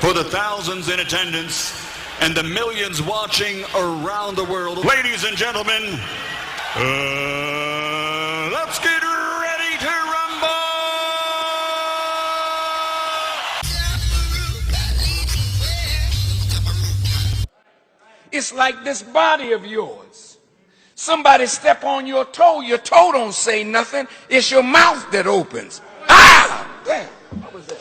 for the thousands in attendance and the millions watching around the world. Ladies and gentlemen, let's get ready to rumble! It's like this body of yours. Somebody step on your toe don't say nothing. It's your mouth that opens. Ah! Damn, what was that?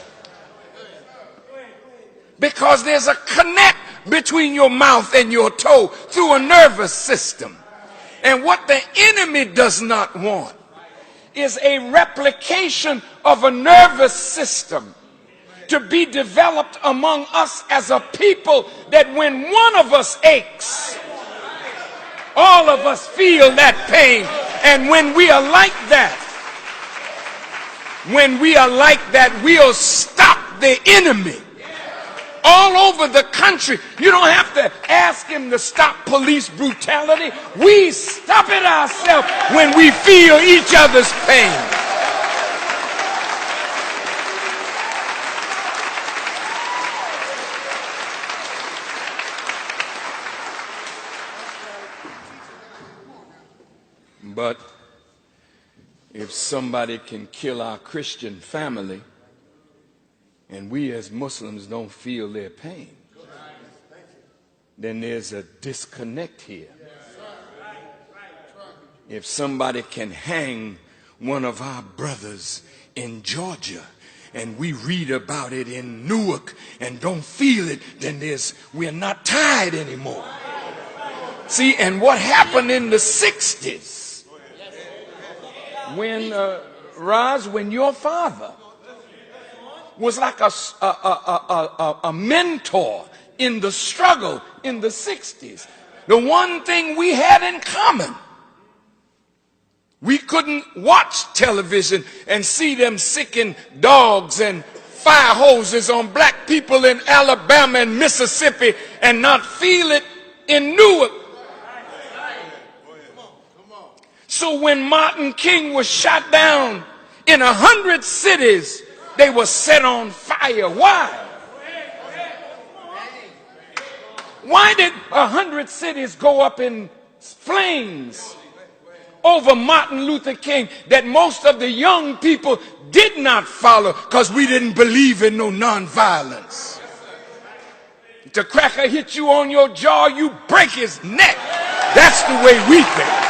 Because there's a connect between your mouth and your toe through a nervous system. And what the enemy does not want is a replication of a nervous system to be developed among us as a people, that when one of us aches, all of us feel that pain. And when we are like that, we'll stop the enemy. All over the country, you don't have to ask him to stop police brutality. We stop it ourselves when we feel each other's pain. But if somebody can kill our Christian family, and we as Muslims don't feel their pain, then there's a disconnect here. If somebody can hang one of our brothers in Georgia, and we read about it in Newark and don't feel it, then we're not tied anymore. See, and what happened in the 60s, when when your father was like a mentor in the struggle in the 60s. The one thing we had in common, we couldn't watch television and see them sicking dogs and fire hoses on black people in Alabama and Mississippi and not feel it in Newark. So when Martin King was shot down in 100 cities, they were set on fire. Why? Why did 100 cities go up in flames over Martin Luther King that most of the young people did not follow? Because we didn't believe in no nonviolence. If the cracker hit you on your jaw, you break his neck. That's the way we think.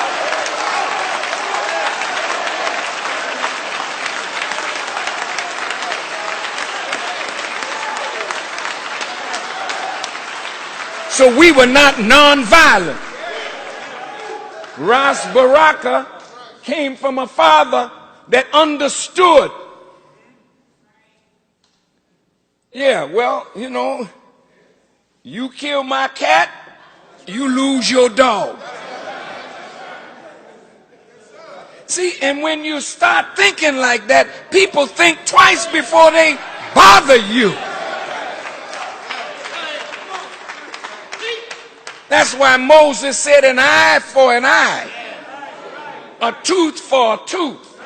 So we were not nonviolent. Mutabaruka came from a father that understood. Yeah, well, you kill my cat, you lose your dog. See, and when you start thinking like that, people think twice before they bother you. That's why Moses said an eye for an eye, a tooth for a tooth,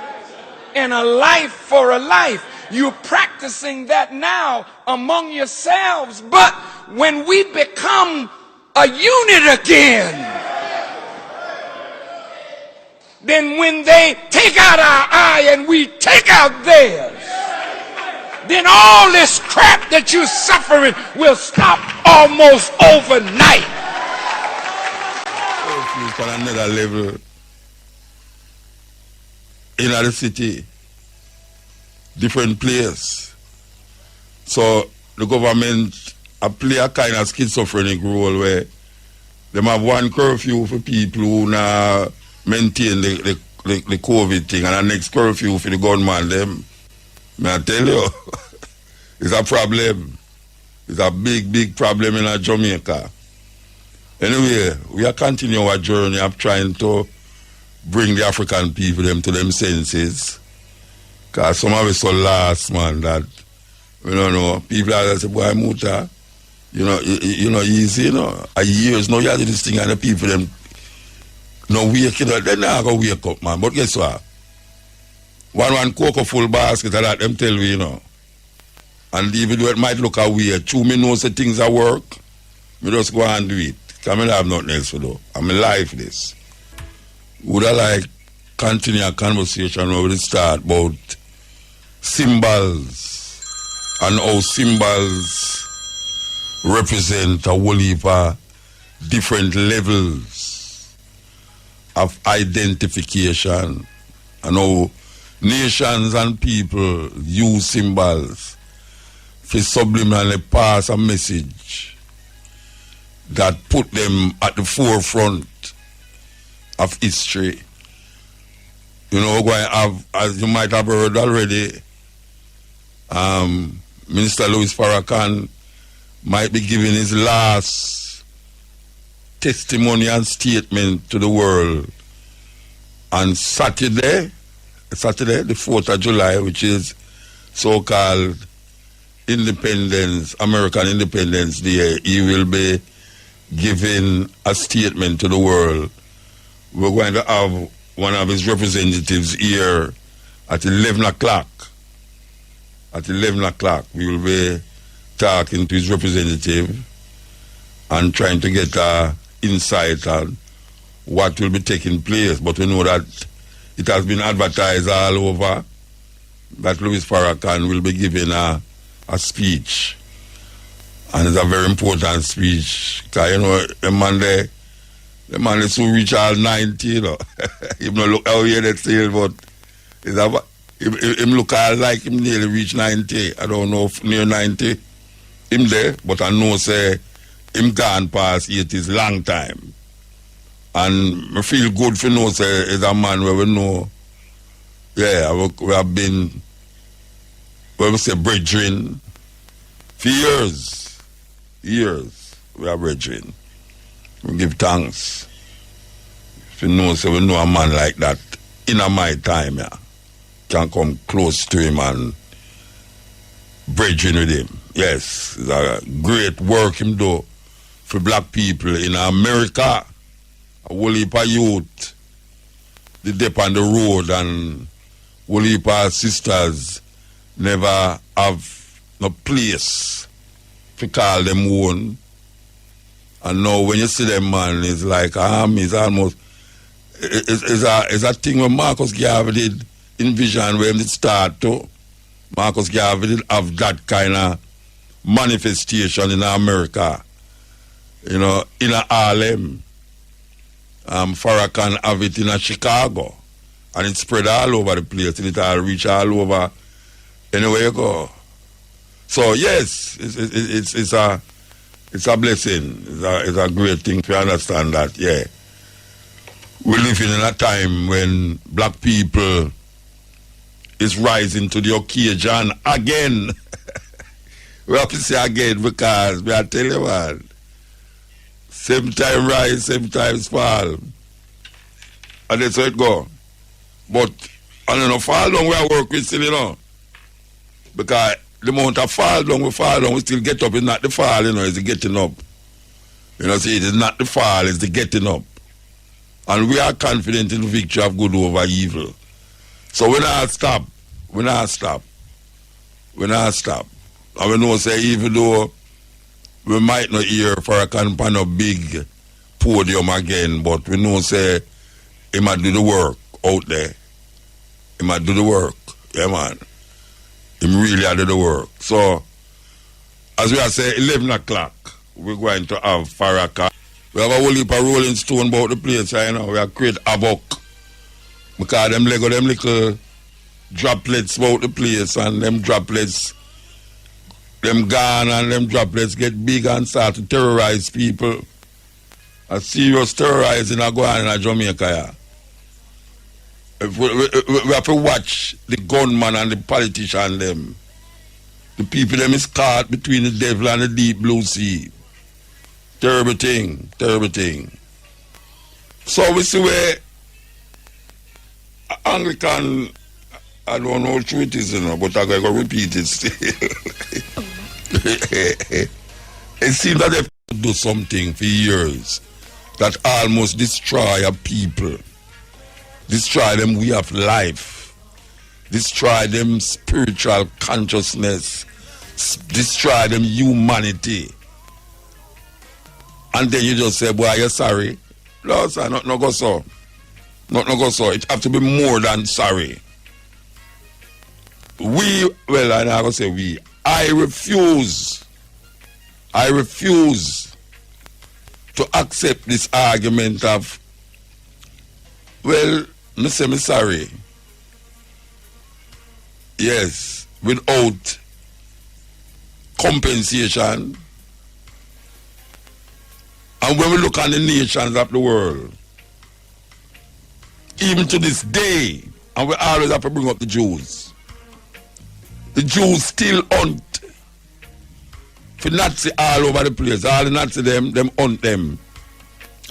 and a life for a life. You're practicing that now among yourselves, but when we become a unit again, then when they take out our eye and we take out theirs, then all this crap that you're suffering will stop almost overnight. On another level in the city, different players. So the government play a kind of schizophrenic role where they have one curfew for people who now maintain the COVID thing, and the next curfew for the gunman. Them, may I tell you, it's a problem. It's a big problem in Jamaica. Anyway, we are continuing our journey of trying to bring the African people them to them senses. Because some of us so lost, man, that we don't know. People are say, boy, Muta, easy, a years now you have this thing and the people them no waking up, they're not gonna wake up, man. But guess what? One cocoa full basket of that them tell we, And even though it might look a weird, true me know say things are work, me just go and do it. Because I have nothing else to do. I'm life this. Would I like continue a conversation where we start about symbols and how symbols represent a whole heap of different levels of identification and how nations and people use symbols to subliminally pass a message that put them at the forefront of history. You know, we're going to have, as you might have heard already, Minister Louis Farrakhan might be giving his last testimony and statement to the world on Saturday, the 4th of July, which is so-called American Independence Day. He will be giving a statement to the world. We're going to have one of his representatives here at 11 o'clock. At 11 o'clock, we will be talking to his representative and trying to get insight on what will be taking place. But we know that it has been advertised all over that Louis Farrakhan will be giving a speech. And it's a very important speech. Because, you know, the man is so reach all 90, you know. He don't look how he is still, but him look all like him nearly reach 90. I don't know if near 90 him there, but I know say him gone past 80 is long time. And I feel good for know say is a man where we know, yeah, we have been, where we say brethren, for years, we are brethren. We give thanks. If you know, say we know a man like that, in my time, yeah, can come close to him and brethren with him. Yes, it's a great work him do for black people in America. A whole heap of youth, they dip on the road, and whole heap of sisters never have no place to call them own. And now when you see them, man, it's like it's almost, it's a thing where Marcus Garvey did envision where it start to. Marcus Garvey did have that kind of manifestation in America. You know, in Harlem. Farrakhan have it in Chicago. And it spread all over the place. And it all reach all over anywhere you go. So yes, it's a blessing. It's a great thing to understand that, yeah. We're living in a time when black people is rising to the occasion again. We have to say again because we are telling you, man, same time rise, same time fall. And that's how it go. But I don't know, fall down we are working still, you know. Because the amount of fall down, we still get up. It's not the fall, you know, it's the getting up. You know, see, it is not the fall, it's the getting up. And we are confident in the victory of good over evil. So we not stop. We not stop. We not stop. And we know, say, even though we might not hear Farrakhan on a big podium again, but we know, say, he might do the work out there. He might do the work. Yeah, man. He really do the work. So, as we are saying, 11 o'clock, we're going to have Farrakhan. We have a whole heap of rolling stone about the place, you know. We have create havoc. Because them Lego, them little droplets about the place, and them droplets, them gone, and them droplets get big and start to terrorize people. A serious terrorizing are going on in Jamaica, yeah. We have to watch the gunman and the politician them. The people them is caught between the devil and the deep blue sea. Terrible thing, terrible thing. So we see where Anglican, I don't know how true it is, you know, but I'm going to repeat it still. It seems that they do something for years that almost destroy a people. Destroy them way of life. Destroy them spiritual consciousness. destroy them humanity. And then you just say, boy, you're sorry. No, sir, not go so. Not go so. It have to be more than sorry. I'm not going to say we. I refuse to accept this argument of, well, me say me sorry. Yes, without compensation. And when we look at the nations of the world, even to this day, and we always have to bring up the Jews. The Jews still hunt for Nazi all over the place. All the Nazi them hunt them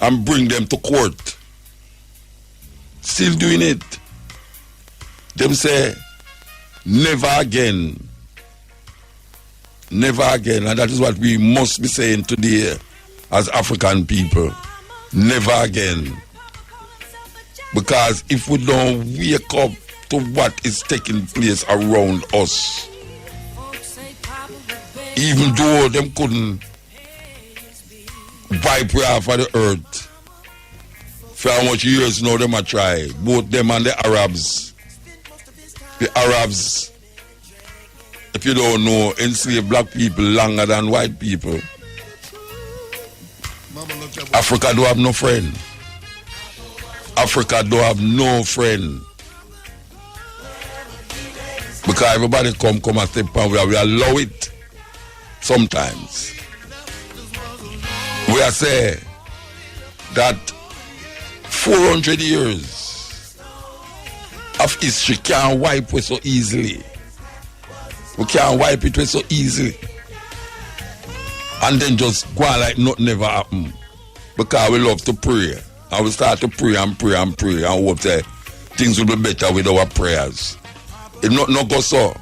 and bring them to court. Still doing it. Them say, never again. Never again. And that is what we must be saying today as African people. Never again. Because if we don't wake up to what is taking place around us, even though them couldn't wipe we off of the earth, for how much years now them a try, both them and the Arabs. The Arabs, if you don't know, enslaved black people longer than white people. Africa don't have no friend. Africa don't have no friend. Because everybody come and step on, we allow it sometimes. We are saying that 400 years of history can't wipe it so easily. We can't wipe it so easily. And then just go on like nothing never happened. Because we love to pray. And we start to pray and pray and pray and hope that things will be better with our prayers. It not go so.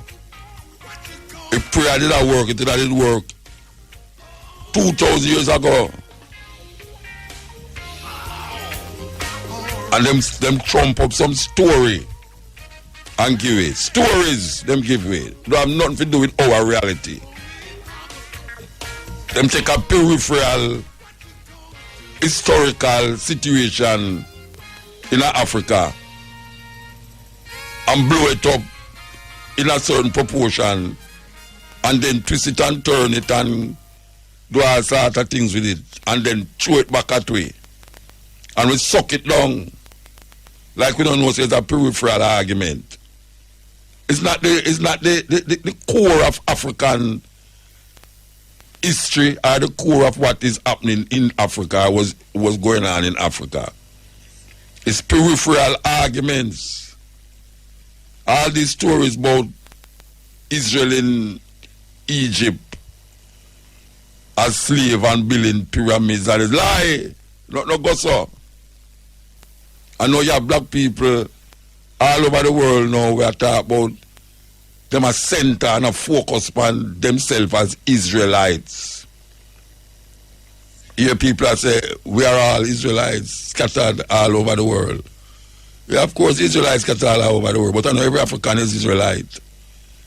If prayer did not work, it didn't work 2,000 years ago. And them trump up some story and give it. Stories them give it. They have nothing to do with our reality. Them take a peripheral historical situation in Africa and blow it up in a certain proportion and then twist it and turn it and do all sorts of things with it and then throw it back at way. And we suck it down like we don't know, so it's a peripheral argument. It's not the core of African history or the core of what is happening in Africa, was going on in Africa. It's peripheral arguments. All these stories about Israel in Egypt as slave and building pyramids, that is lie. Not go so. I know you have black people all over the world now. We are talking about them a center and a focus on themselves as Israelites. Here people are say we are all Israelites scattered all over the world. Yeah, of course Israelites scattered all over the world, but I know every African is Israelite.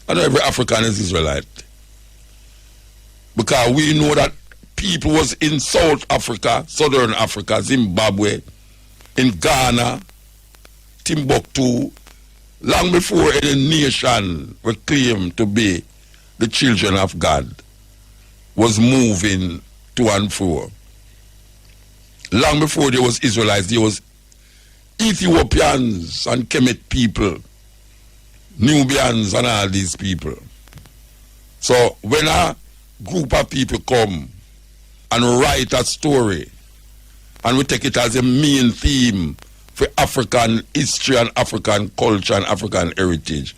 I know every African is Israelite. Because we know that people was in South Africa, Southern Africa, Zimbabwe, in Ghana, Timbuktu, long before any nation were claimed to be the children of God was moving to and fro. Long before there was Israelites, there was Ethiopians and Kemet people, Nubians and all these people. So when a group of people come and write a story and we take it as a main theme for African history and African culture and African heritage,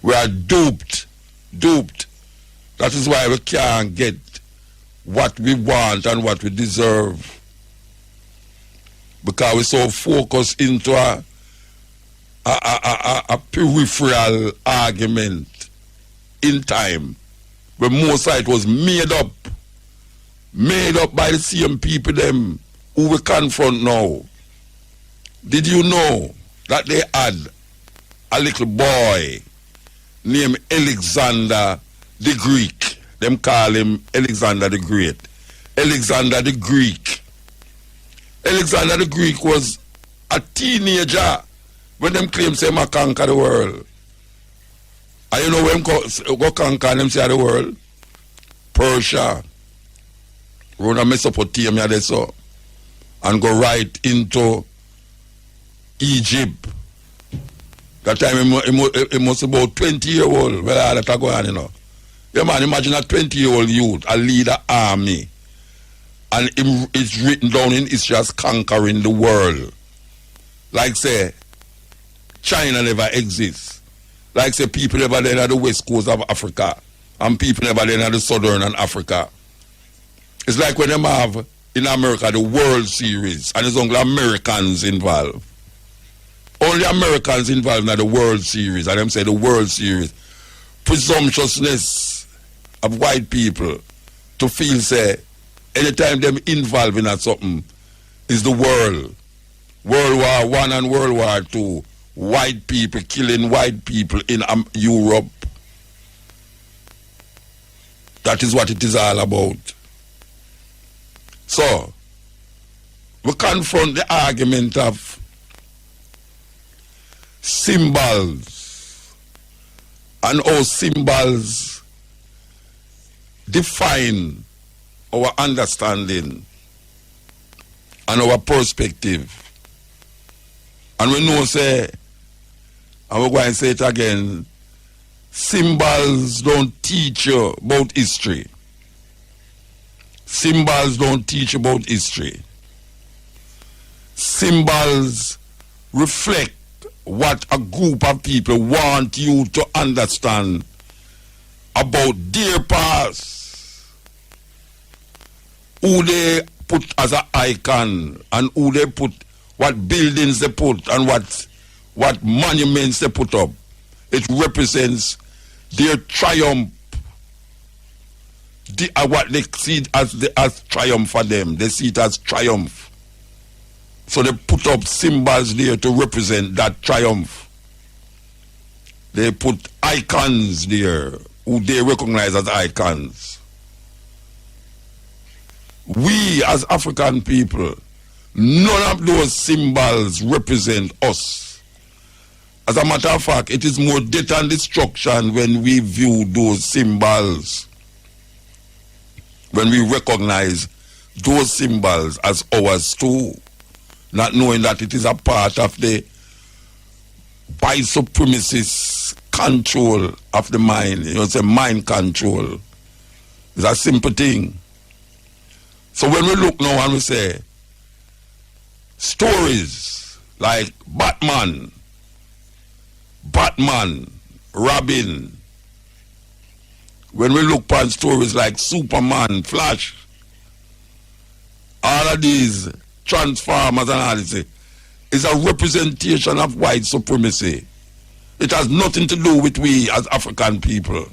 we are duped. That is why we can't get what we want and what we deserve. Because we're so focused into a peripheral argument in time, where most of it was made up by the same people them who we confront now. Did you know that they had a little boy named Alexander the Greek? them call him Alexander the Great. Alexander the Greek. Alexander the Greek was a teenager when them claim say him conquer the world. And you know when go conquer them say the world? Persia. Run a Mesopotamia there so. And go right into Egypt. That time he must about 20-year-old. Well, all that go on, you know. Yeah, man, imagine a 20-year-old youth, a leader army. And it's written down in history as conquering the world. Like say, China never exists. Like say, people never there at the west coast of Africa. And people never there at the southern and Africa. It's like when them have in America the World Series and there's only Americans involved. Only Americans involved in the World Series. And them say the World Series. Presumptuousness of white people to feel say anytime them involved in something is the world. World War I and World War II. White people killing white people in Europe. That is what it is all about. So, we confront the argument of symbols and how symbols define our understanding and our perspective. And we know say, and we're going to say it again, symbols don't teach you about history. Symbols don't teach about history. Symbols reflect what a group of people want you to understand about their past. Who they put as an icon and who they put, what buildings they put and what monuments they put up. It represents their triumph. What they see it as triumph for them. They see it as triumph. So they put up symbols there to represent that triumph. They put icons there who they recognize as icons. We as African people, none of those symbols represent us. As a matter of fact, it is more death and destruction when we view those symbols. When we recognize those symbols as ours too, not knowing that it is a part of the white supremacist control of the mind. You know, it's a mind control. It's a simple thing. So when we look now and we say, stories like Batman, Robin, when we look upon stories like Superman, Flash, all of these Transformers and all this, is a representation of white supremacy. It has nothing to do with we as African people.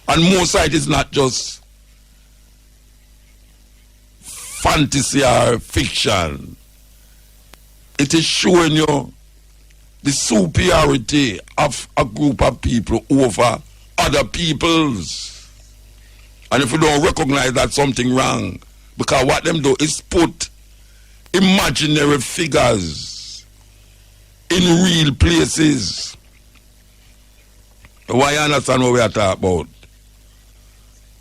And most of it is not just fantasy or fiction. It is showing you the superiority of a group of people over other peoples. And if you don't recognize that, something wrong. Because what them do is put imaginary figures in real places. Why you understand what we are talking about?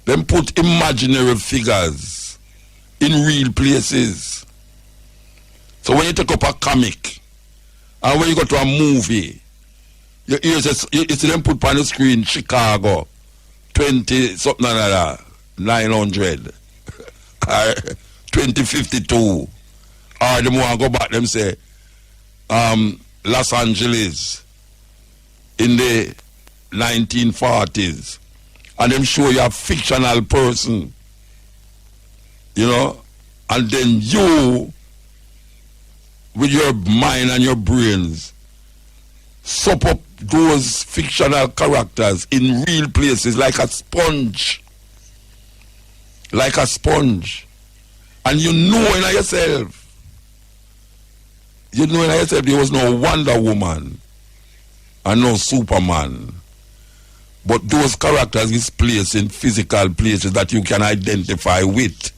Them put imaginary figures in real places. So when you take up a comic, and when you go to a movie, you see them put on the screen Chicago 20 something like that, 900 or 2052, or them want to go back, them say Los Angeles in the 1940s, and them show you a fictional person, you know, and then you with your mind and your brains sup up those fictional characters in real places like a sponge. Like a sponge. And you know in yourself. You know in yourself there was no Wonder Woman and no Superman. But those characters is placed in physical places that you can identify with.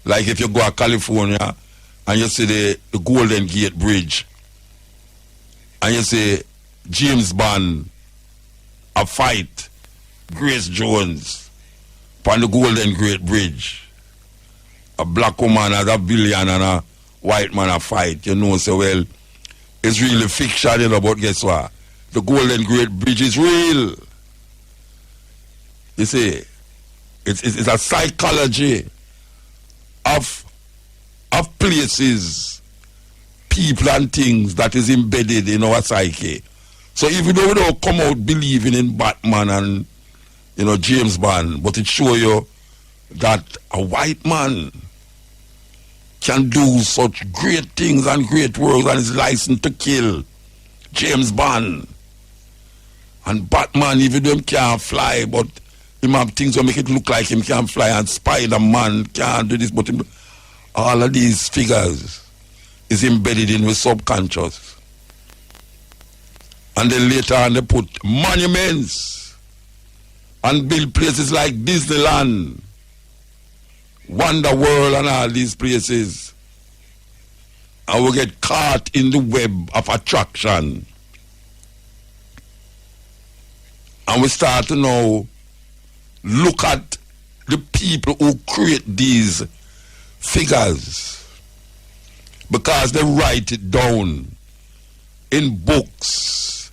Like if you go to California and you see the Golden Gate Bridge and you see James Bond a fight Grace Jones on the Golden Gate Bridge. A black woman as a villain and a white man a fight, you know, so well, it's really fiction, you know, but guess what? The Golden Gate Bridge is real. You see, it's a psychology of places, people and things that is embedded in our psyche. So even though we don't come out believing in Batman and, you know, James Bond, but it show you that a white man can do such great things and great works and is licensed to kill. James Bond and Batman, even though him can't fly, but him have things that make it look like him can fly, and Spider-Man can't do this, but him, all of these figures is embedded in the subconscious. And then later on they put monuments and build places like Disneyland, Wonder World and all these places. And we get caught in the web of attraction. And we start to now look at the people who create these figures because they write it down in books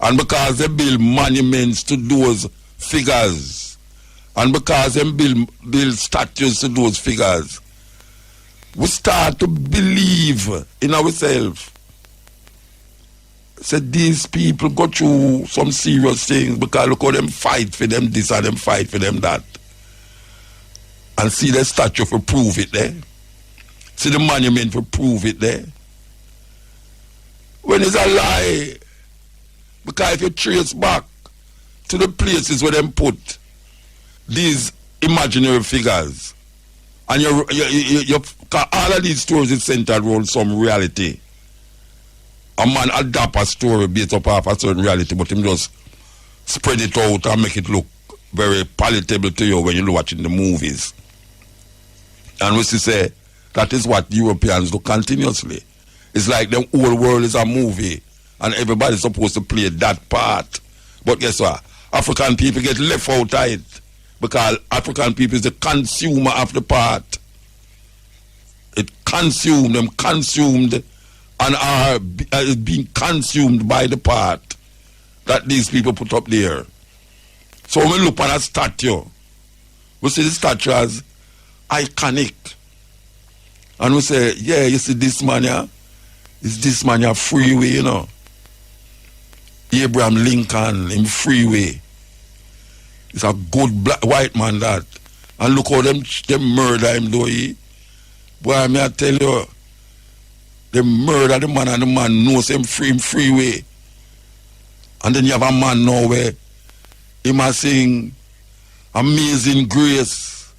and because they build monuments to those figures and because they build statues to those figures. We start to believe in ourselves. Said these people go through some serious things because look how them fight for them this and them fight for them that. And see the statue for prove it there. See the monument for prove it there. When it's a lie. Because if you trace back to the places where them put these imaginary figures and all of these stories is centered around some reality. A man adapt a story based upon a certain reality, but him just spread it out and make it look very palatable to you when you're watching the movies. And we say that is what Europeans do continuously. It's like the whole world is a movie and everybody's supposed to play that part. But guess what? African people get left out of it because African people is the consumer of the part. It consumed them, consumed and are being consumed by the part that these people put up there. So when we look at a statue, we see the statue as iconic. And we say, yeah, you see this man here? Is this man here freeway, you know? Abraham Lincoln in freeway. It's a good black white man that. And look how them murder him though. Boy, may I tell you, they murder the man and the man knows him freeway. And then you have a man now where he must sing Amazing Grace.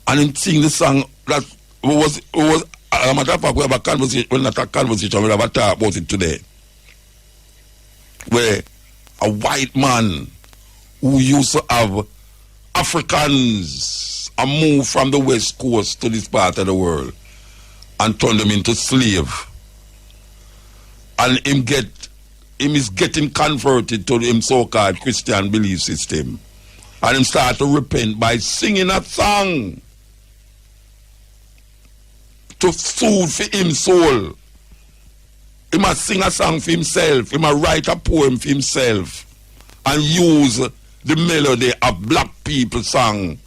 And him sing the song that was a matter of fact, we have a conversation, well not a conversation, we have a talk about it today. Where a white man who used to have Africans and move from the west coast to this part of the world and turn them into slave. And him is getting converted to him so-called Christian belief system. And him start to repent by singing a song to soothe for him soul. He must sing a song for himself. He must write a poem for himself and use the melody of black people song.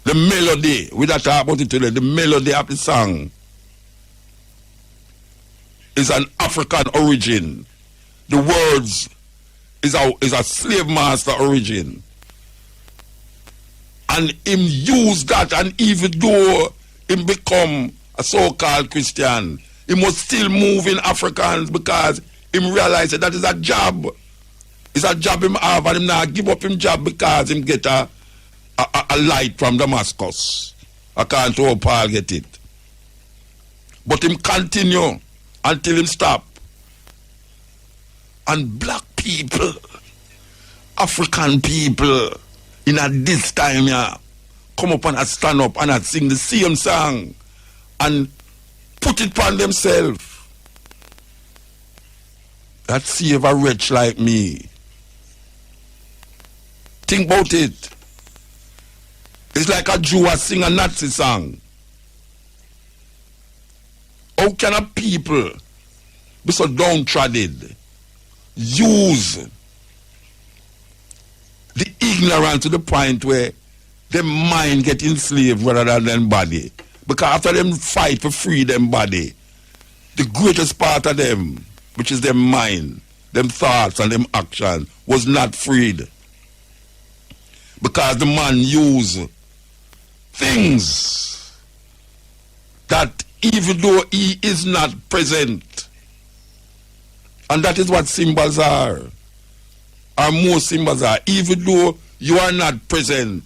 The melody, we don't talk about it today, the melody of the song is an African origin. The words is a slave master origin. And him use that, and even though him become a so-called Christian, he must still move in Africans because him realize that is a job. It's a job him have, and him not give up him job because him get a light from Damascus. I can't how Paul get it. But him continue until him stop. And black people, African people, in at this time, yeah, come up and stand up and sing the same song and put it upon themselves. That save a wretch like me. Think about it. It's like a Jew sing a Nazi song. How can a people be so downtrodden, use the ignorance to the point where their mind get enslaved rather than their body? Because after them fight for free them body, the greatest part of them, which is their mind, them thoughts and them action, was not freed. Because the man used things that even though he is not present, and that is what symbols are, or most symbols are, even though you are not present,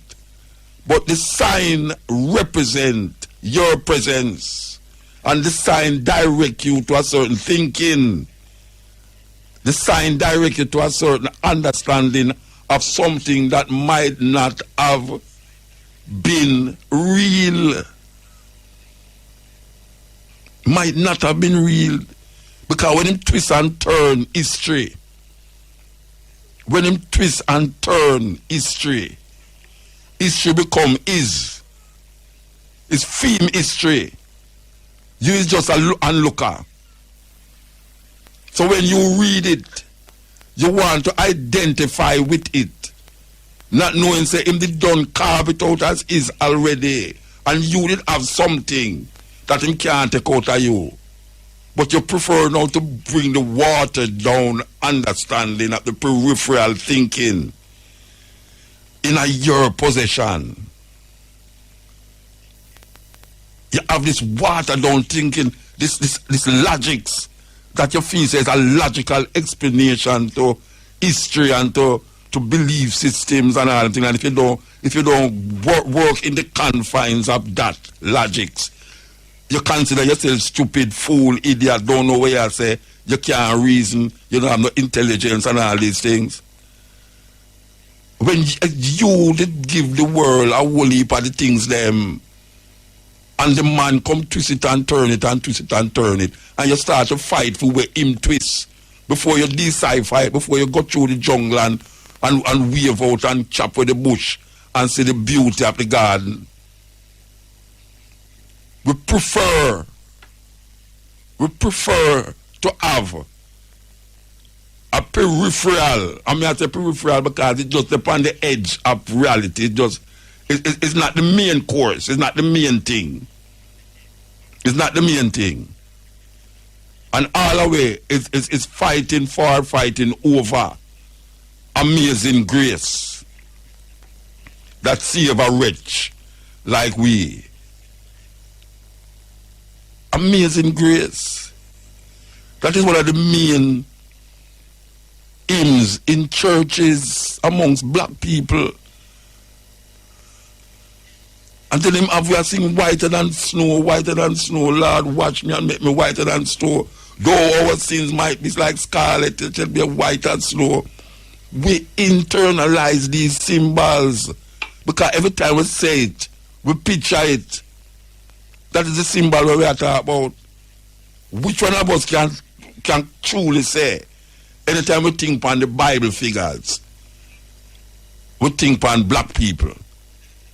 but the sign represent your presence, and the sign direct you to a certain thinking. The sign direct you to a certain understanding of something that might not have been real. Might not have been real. Because when him twist and turn history, history become is. It's film history. You is just an onlooker. So when you read it, you want to identify with it. Not knowing, say, him did done carve it out as is already. And you did have something that him can't take out of you. But you prefer now to bring the watered down understanding of the peripheral thinking in your possession. You have this watered down thinking, this logics that you feel says a logical explanation to history and to belief systems and all things. And if you don't work in the confines of that logics, you consider yourself stupid, fool, idiot, don't know where you say, you can't reason, you don't have no intelligence and all these things. When you did give the world a whole heap of the things them, and the man come twist it and turn it and twist it and turn it, and you start to fight for where him twist, before you decipher, before you go through the jungle and wave out and chop with the bush and see the beauty of the garden. We prefer to have a peripheral. I mean, I say peripheral because it's just upon the edge of reality. It's not the main course. It's not the main thing. It's not the main thing. And all the way, it's fighting over amazing grace that save a wretch like we. Amazing grace. That is one of the main hymns in churches amongst black people. Until him have we sing whiter than snow, Lord, watch me and make me whiter than snow. Though our sins might be like scarlet, it shall be white as snow. We internalize these symbols because every time we say it, we picture it. That is the symbol we are talking about. Which one of us can truly say? Anytime we think upon the Bible figures, we think upon black people.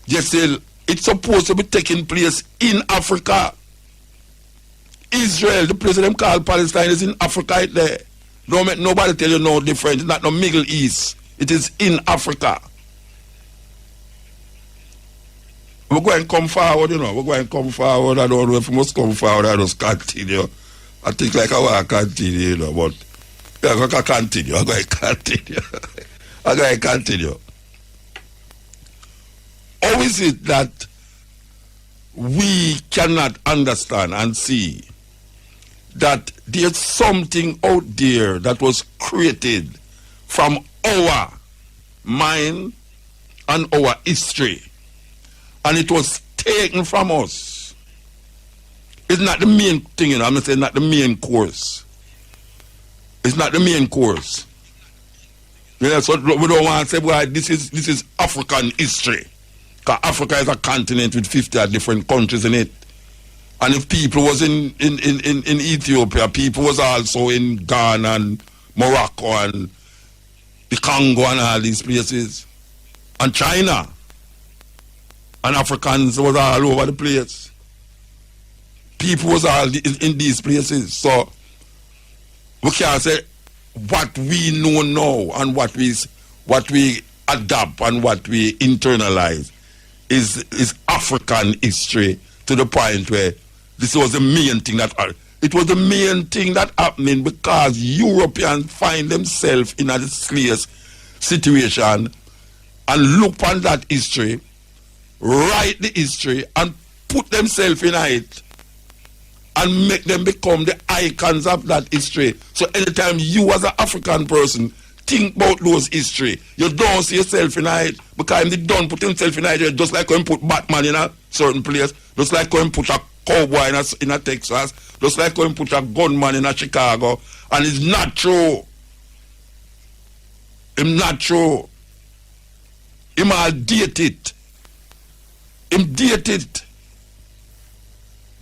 Just say it's supposed to be taking place in Africa. Israel, the place them call Palestine, is in Africa right there. Don't make nobody tell you no different. It's not no Middle East. It is in Africa. We're going to come forward, you know. We're going to come forward. I don't know if we must come forward. I just continue. I think like I want to continue, you know, but yeah, I'm going to continue. I'm going to continue. I'm going to continue. How is it that we cannot understand and see that there's something out there that was created from our mind and our history, and it was taken from us? It's not the main thing, you know. I'm saying not the main course. It's not the main course. So we don't want to say, well, this is African history. Because Africa is a continent with 50 different countries in it. And if people was in Ethiopia, people was also in Ghana and Morocco and the Congo and all these places. And China. And Africans was all over the place. People was all in these places. So we can't say what we know now and what we adapt and what we internalize is African history, to the point where this was the main thing it was the main thing that happening because Europeans find themselves in a slave situation and look on that history, write the history and put themselves in it and make them become the icons of that history. So anytime you as an African person think about those history, you don't see yourself in it, because they don't put himself in it, just like when put Batman in a certain place, just like when put a cowboy in a Texas, just like when put a gunman in a Chicago, and it's not true. It's not true. Him all date it. Him date it.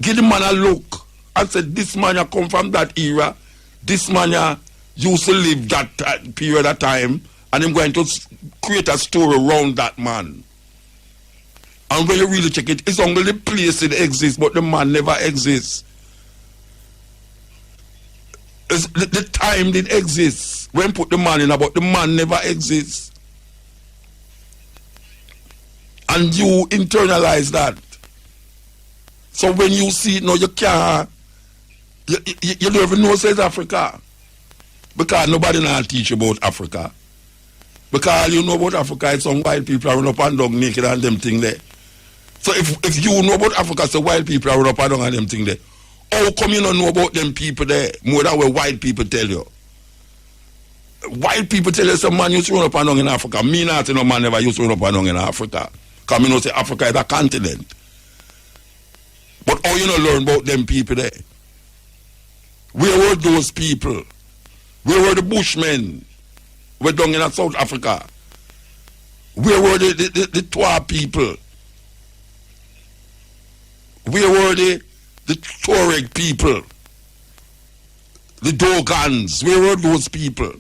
Give the man a look and say, this man ya come from that era, this man ya used to live that period of time, and I'm going to create a story around that man. And when you really check it, it's only the place it exists, but the man never exists. It's the time it exists. When put the man in, but the man never exists. And you internalize that. So when you see it now, you can't, you don't even know it says Africa. Because nobody now teach you about Africa. Because you know about Africa, it's some white people are run up and down naked and them thing there. So if you know about Africa, so white people are run up and down and them thing there. How come you don't know about them people there more than what white people tell you? White people tell you some man used to run up and down in Africa. Me not say no man never used to run up and down in Africa. Because me know say Africa is a continent. But how you not learn about them people there? Where were those people? Where were the Bushmen? We're down in South Africa. Where were the Twa people? Where were the Tuareg people? The Dogons? Where were those people?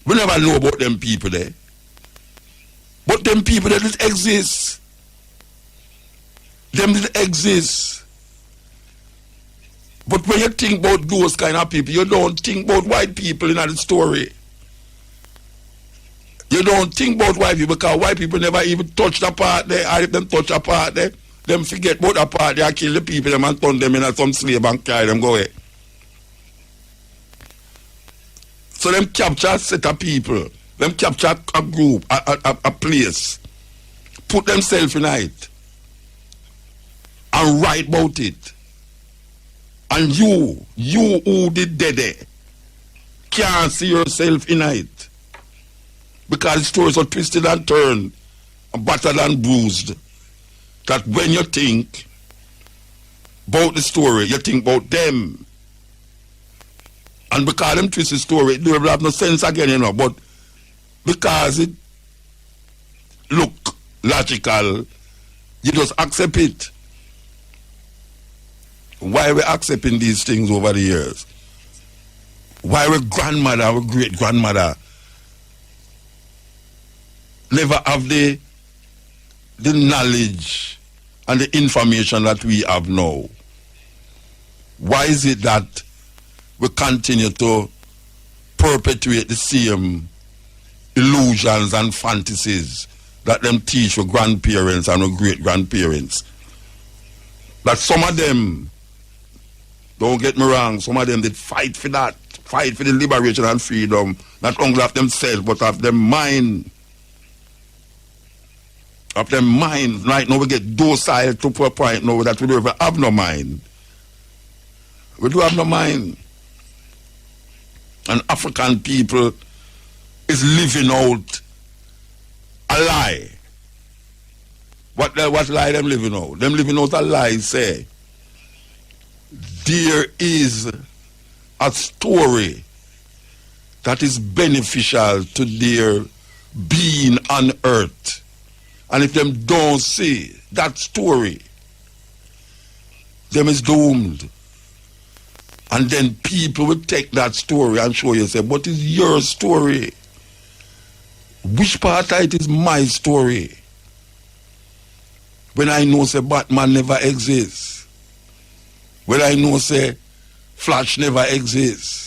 We never know about them people there. But them people that didn't exist. Them didn't exist. But when you think about those kind of people, you don't think about white people in the story. You don't think about white people because white people never even touch the part there. And if them touch a part there, them forget about the part there, kill the people them and turn them in some slave and carry them go away. So them capture a set of people. Them capture a group, a place. Put themselves in it. And write about it. And you who did dead can't see yourself in it. Because the stories are twisted and turned, and battered and bruised. That when you think about the story, you think about them. And because them twist the story, it don't have no sense again, you know. But because it look logical, you just accept it. Why we accepting these things over the years? Why our grandmother, our great-grandmother never have the knowledge and the information that we have now? Why is it that we continue to perpetuate the same illusions and fantasies that them teach our grandparents and our great-grandparents? That some of them, don't get me wrong, some of them did fight for that, fight for the liberation and freedom, not only of themselves, but of their mind. Of their mind. Right now we get docile to a point now that we don't even have no mind. We do have no mind. And African people is living out a lie. What lie them living out? Them living out a lie say, there is a story that is beneficial to their being on earth. And if them don't see that story, them is doomed. And then people will take that story and show you, say, but it's your story. Which part of it is my story? When I know, say, Batman never exists. When I know, say, Flash never exists.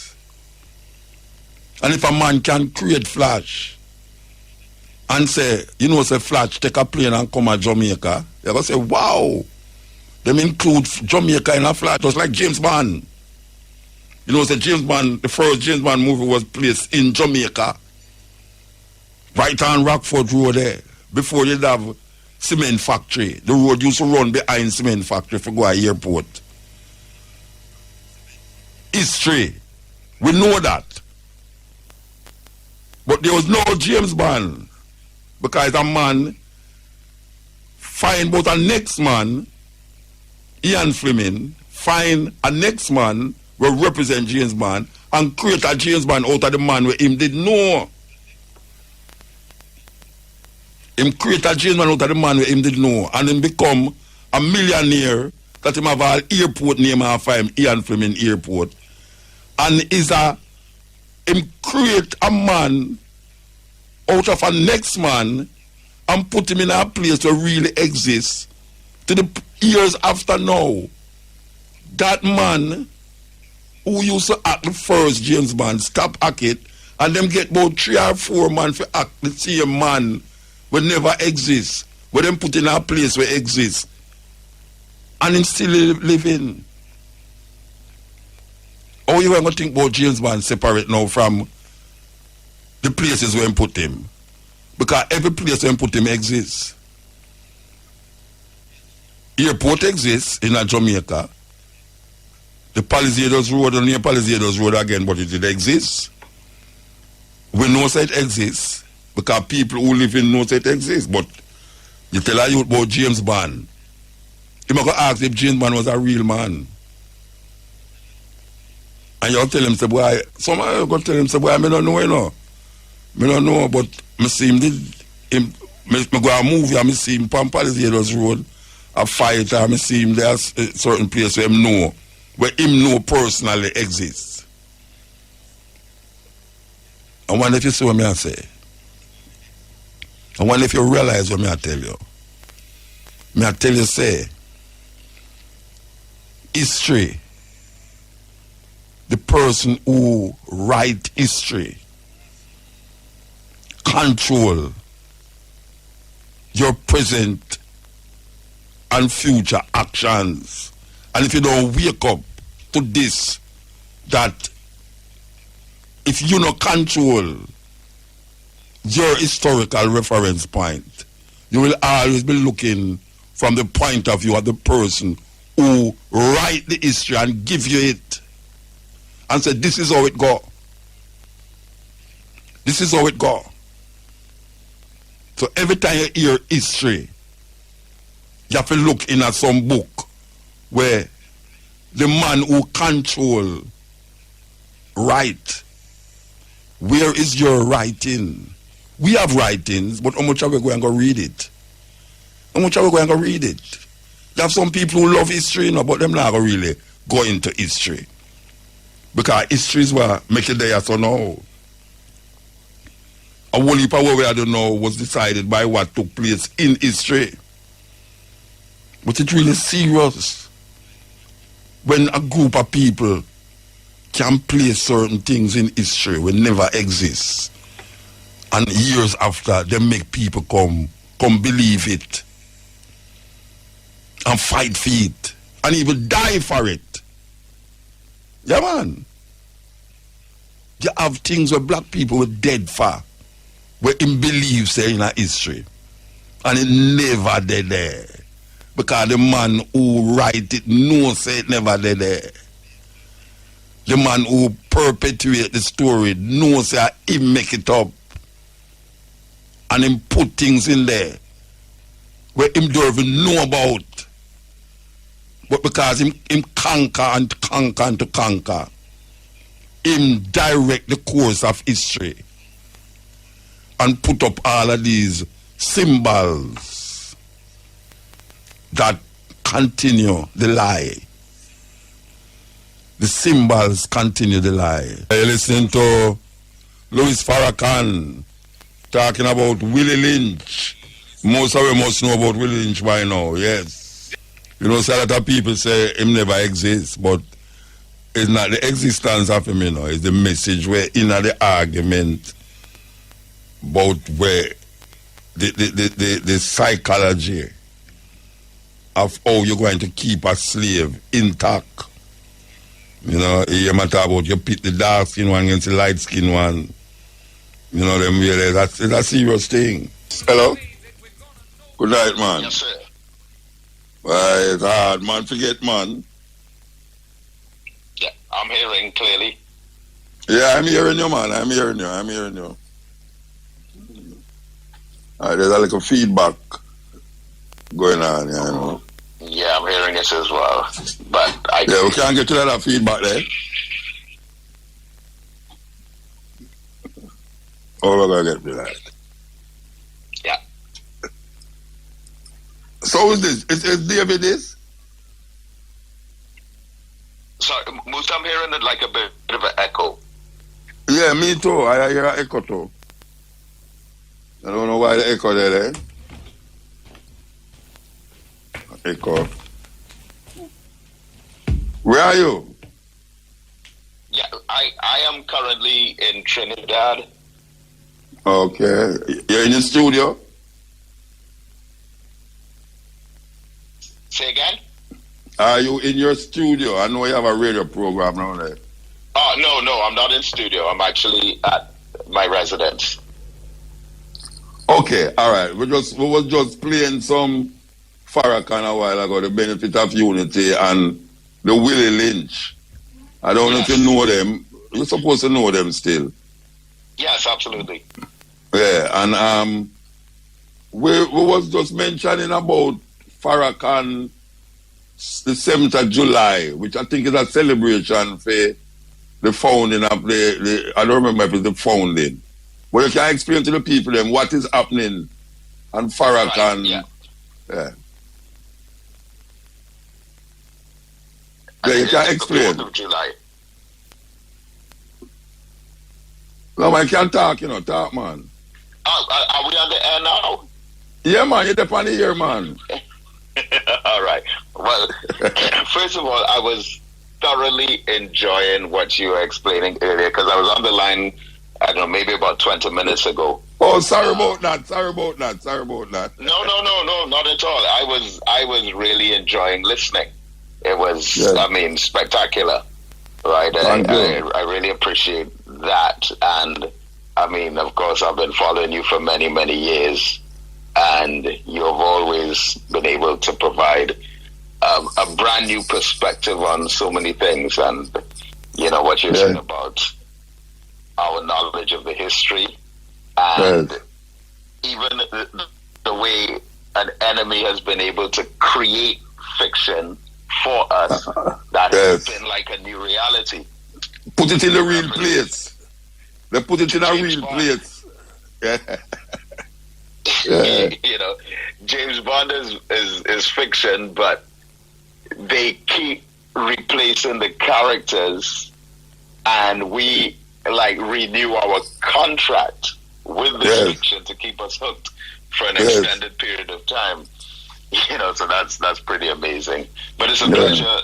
And if a man can create Flash and say, you know, say, Flash take a plane and come to Jamaica, you're going to say, wow. Them include Jamaica in a Flash, just like James Bond. You know, say James Bond, the first James Bond movie was placed in Jamaica, right on Rockford Road there, before you'd have cement factory. The road used to run behind cement factory for go to airport. History. We know that. But there was no James Bond, because a man find about a next man, Ian Fleming, find a next man will represent James Bond and create a James Bond out of the man where him did know. Him create a James Bond out of the man where him did know, and him become a millionaire that him have an airport name after him, Ian Fleming Airport. And him create a man out of a next man and put him in a place to really exist to the years after now. That man who used to act the first James Bond stop act it, and them get about 3 or 4 man for act the same man will never exist, but them put in a place where exists, and him still living. How you going to think about James Bond separate now from the places where him put him? Because every place where him put him exists. Airport exists in Jamaica. The Palisades Road, and near Palisades Road again, but it exists. We know that it exists because people who live in know that it exists. But you tell a youth about James Bond, you might go ask if James Bond was a real man. And you'll tell him, say, boy, somebody will go tell him, say, boy, I don't know, you know. I don't know, but I see him did him, I go a movie and I see him on Palisades Road, a fight, and I see him there certain place where him know, where him know personally exists. I wonder if you see what I say. I wonder if you realize what I tell you. I tell you, say, history, the person who write history, control your present and future actions. And if you don't wake up to this, that if you don't control your historical reference point, you will always be looking from the point of view of the person who write the history and give you it and say, this is how it go. This is how it go. So every time you hear history, you have to look in at some book where the man who control write. Where is your writing? We have writings, but how much are we going to read it? How much are we going to read it? You have some people who love history, you know, but them not going to really go into history. Because history is what make it there so now. A whole heap of what we I don't know was decided by what took place in history. But it's really serious when a group of people can place certain things in history will never exist, and years after they make people come believe it and fight for it and even die for it. Yeah, man. You have things where black people were dead for, where him believes they're in a history, and it never did there. Because the man who write it knows it never did there. The man who perpetuate the story knows that he make it up. And him put things in there where him don't even know about. But because him conquer and conquer and to conquer, him direct the course of history and put up all of these symbols that continue the lie. The symbols continue the lie. You listen to Louis Farrakhan talking about Willie Lynch. Most of you must know about Willie Lynch by now, yes. You know, so a lot of people say him never exists, but it's not the existence of him, you know, it's the message where in the argument about where the psychology of how you're going to keep a slave intact. You know, you might talk about you pit the dark skin one against the light skin one. You know, them really, it's a serious thing. Hello? Good night, man. Yes, sir. Well, it's hard, man. Forget, man. Yeah, I'm hearing clearly. Yeah, I'm hearing you, man. I'm hearing you. There's a little feedback going on, you know. Yeah, I'm hearing it as well. But yeah, we can't get to that feedback there. Oh, we're going to get to that. Yeah. So is this? Is David this? Sorry, Musa, I'm hearing it like a bit of an echo. Yeah, me too. I hear an echo too. I don't know why the echo there, eh? Echo. Where are you? Yeah, I am currently in Trinidad. Okay. You're in the studio? Say again? Are you in your studio? I know you have a radio program now there. Oh, no, I'm not in studio. I'm actually at my residence. Okay, all right. We was just playing some Farrakhan a while ago, the benefit of unity and the Willie Lynch. I don't know if you know them. You're supposed to know them still. Yes, absolutely. Yeah, and we was just mentioning about Farrakhan, the 7th of July, which I think is a celebration for the founding of the I don't remember if it's the founding. But you can explain to the people then what is happening on Farrakhan. Right, yeah. Yeah, you can explain. The 4th of July. No, man, you can talk, talk, man. Are we on the air now? Yeah, man, you're up on the air, man. All right. Well, first of all, I was thoroughly enjoying what you were explaining earlier because I was on the line, I don't know, maybe about 20 minutes ago. Oh, sorry about that. No, not at all. I was really enjoying listening. It was, spectacular, right? I really appreciate that. And, of course, I've been following you for many, many years. And you have always been able to provide a brand new perspective on so many things. And, what you're saying about our knowledge of the history and even the way an enemy has been able to create fiction for us that has been like a new reality. Put it in a real place. They put it in a real place. Yeah. James Bond is fiction, but they keep replacing the characters, and we renew our contract with the fiction to keep us hooked for an extended period of time. So that's pretty amazing. But it's a pleasure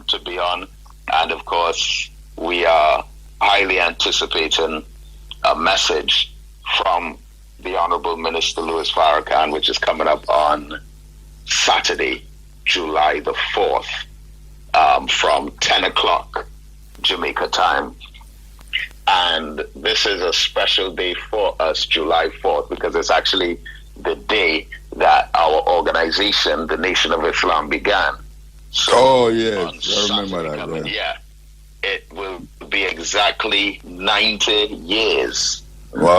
to be on, and of course we are highly anticipating a message from the Honorable Minister Louis Farrakhan, which is coming up on Saturday, July the 4th, from 10 o'clock Jamaica time. And this is a special day for us, July 4th, because it's actually the day that our organization, the Nation of Islam, began. So I remember that. Yeah, it will be exactly 90 years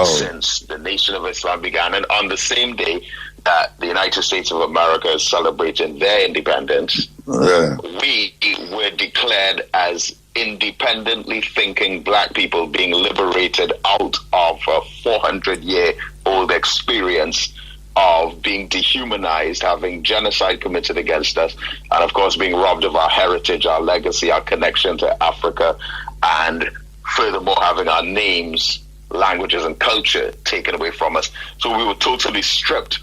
since the Nation of Islam began. And on the same day that the United States of America is celebrating their independence, we were declared as independently thinking black people being liberated out of a 400-year-old experience of being dehumanized, having genocide committed against us, and of course being robbed of our heritage, our legacy, our connection to Africa, and furthermore having our names, languages, and culture taken away from us. So we were totally stripped,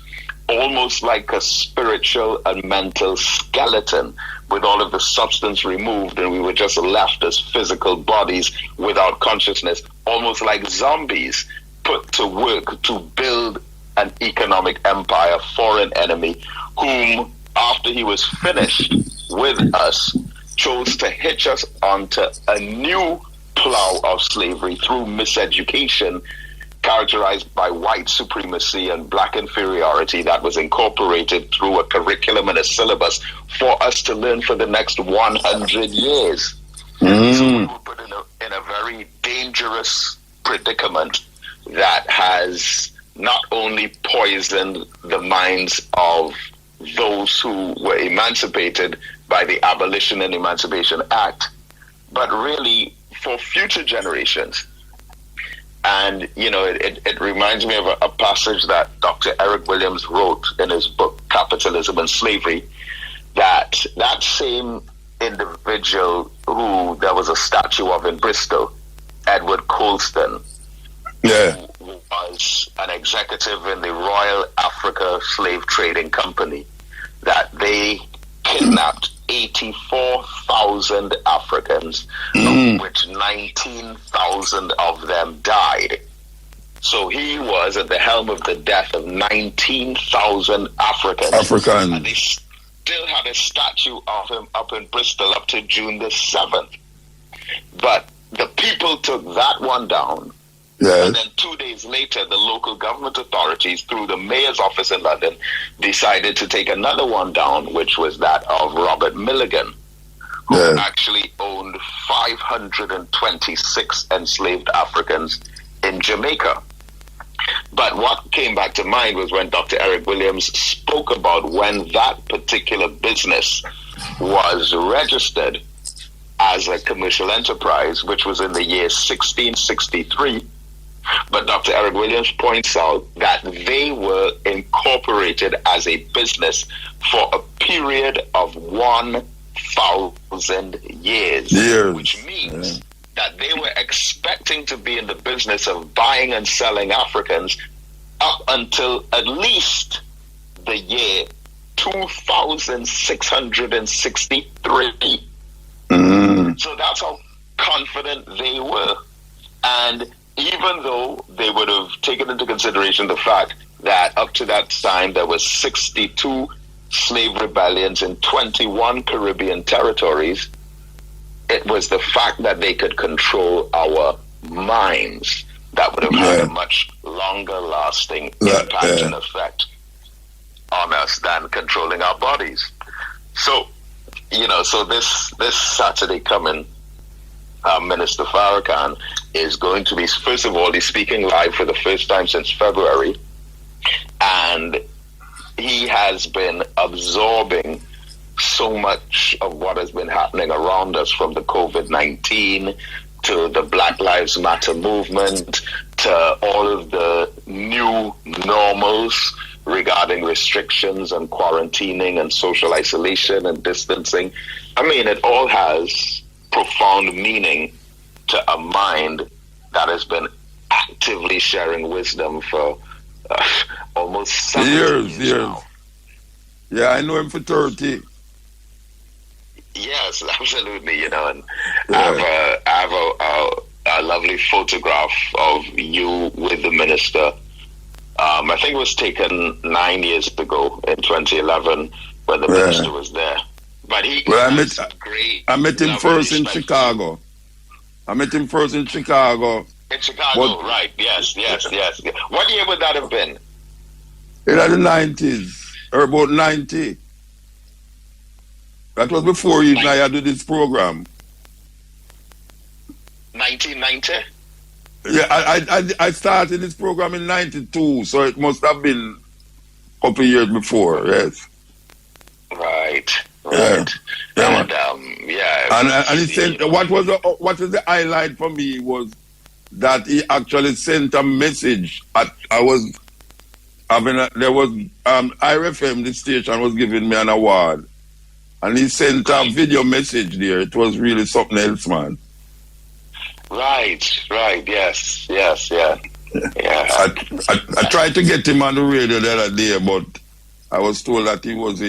almost like a spiritual and mental skeleton with all of the substance removed, and we were just left as physical bodies without consciousness, almost like zombies put to work to build an economic empire for an enemy whom, after he was finished with us, chose to hitch us onto a new plow of slavery through miseducation, characterized by white supremacy and black inferiority that was incorporated through a curriculum and a syllabus for us to learn for the next 100 years. So we were put in a very dangerous predicament that has not only poisoned the minds of those who were emancipated by the Abolition and Emancipation Act, but really for future generations. And, you know, it reminds me of a passage that Dr. Eric Williams wrote in his book, Capitalism and Slavery, that same individual who there was a statue of in Bristol, Edward Colston, who was an executive in the Royal Africa Slave Trading Company, that they kidnapped 84,000 Africans, of which 19,000 of them died. So he was at the helm of the death of 19,000 Africans. And they still had a statue of him up in Bristol up to June the 7th. But the people took that one down. Yes. And then 2 days later, the local government authorities, through the mayor's office in London, decided to take another one down, which was that of Robert Milligan, who actually owned 526 enslaved Africans in Jamaica. But what came back to mind was when Dr. Eric Williams spoke about when that particular business was registered as a commercial enterprise, which was in the year 1663. But Dr. Eric Williams points out that they were incorporated as a business for a period of 1,000 years, which means that they were expecting to be in the business of buying and selling Africans up until at least the year 2663. So that's how confident they were. And even though they would have taken into consideration the fact that up to that time there were 62 slave rebellions in 21 Caribbean territories, it was the fact that they could control our minds that would have had a much longer lasting impact and effect on us than controlling our bodies. So, you know, so this Saturday coming, Minister Farrakhan is going to be, first of all, he's speaking live for the first time since February, and he has been absorbing so much of what has been happening around us, from the COVID-19 to the Black Lives Matter movement to all of the new normals regarding restrictions and quarantining and social isolation and distancing. I mean, it all has profound meaning to a mind that has been actively sharing wisdom for almost 70 years now. Yeah, I know him for 30. Yes, absolutely. You know, and I have a lovely photograph of you with the minister. I think it was taken 9 years ago in 2011 when the minister was there. But I met him first in Chicago. In Chicago, right. Yes. What year would that have been? In the 90s, or about 90. That was before you and I had to do this program. 1990? Yeah, I started this program in 92, so it must have been a couple of years before, yes. Right. Yeah. And Yeah. And he sent, what is the highlight for me was that he actually sent a message. I was having IRFM, the station was giving me an award, and he sent a video message there. It was really something else, man. Right, yes, yeah. I tried to get him on the radio the other day, but I was told that he was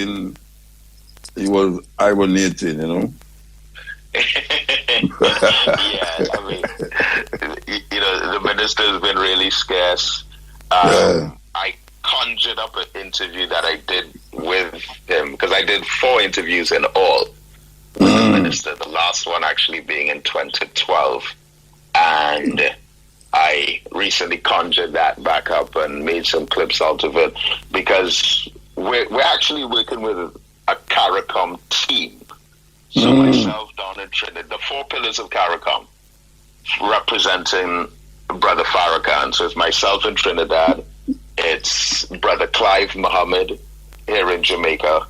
hibernating, you know. Yeah, I mean, the minister's been really scarce. I conjured up an interview that I did with him, because I did 4 interviews in all with the minister, the last one actually being in 2012. And I recently conjured that back up and made some clips out of it, because we're actually working with a CARICOM team. So myself down in Trinidad, the 4 pillars of CARICOM, representing Brother Farrakhan. So it's myself in Trinidad, it's Brother Clive Muhammad here in Jamaica,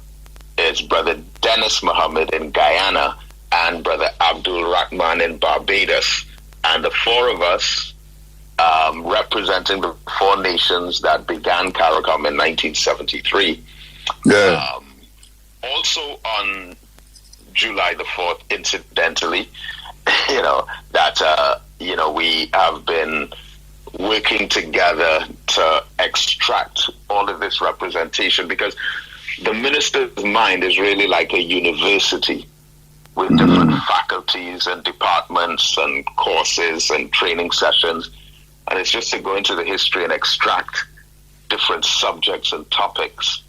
it's Brother Dennis Muhammad in Guyana, and Brother Abdul Rahman in Barbados. And the 4 of us representing the 4 nations that began CARICOM in 1973. Yeah. Also on July the 4th, incidentally, we have been working together to extract all of this representation, because the minister's mind is really like a university with different faculties and departments and courses and training sessions. And it's just to go into the history and extract different subjects and topics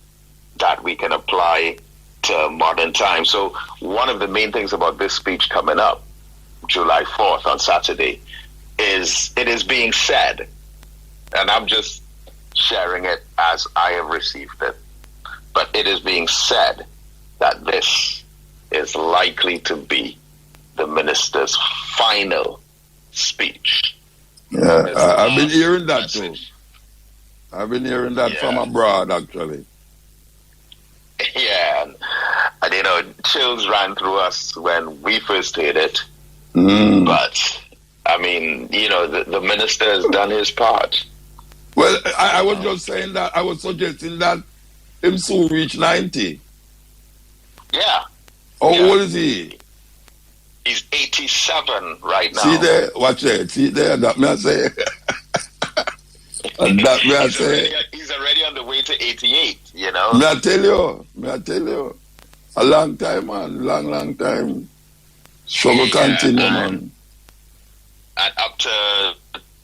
that we can apply to modern times. So one of the main things about this speech coming up, July 4th on Saturday, is it is being said, and I'm just sharing it as I have received it, but it is being said that this is likely to be the minister's final speech. Yeah, I've been hearing that too. I've been hearing that from abroad, actually. Yeah, and chills ran through us when we first heard it. But I mean, the minister has done his part. Well, I was just saying that, I was suggesting that him soon reach 90. Yeah. How old is he? He's 87 right now. See there, watch it. See there, that me I say. And that me I say. He's already on the way to 88, Me I tell you. A long time, man. Long time. Struggle continue, man. And up to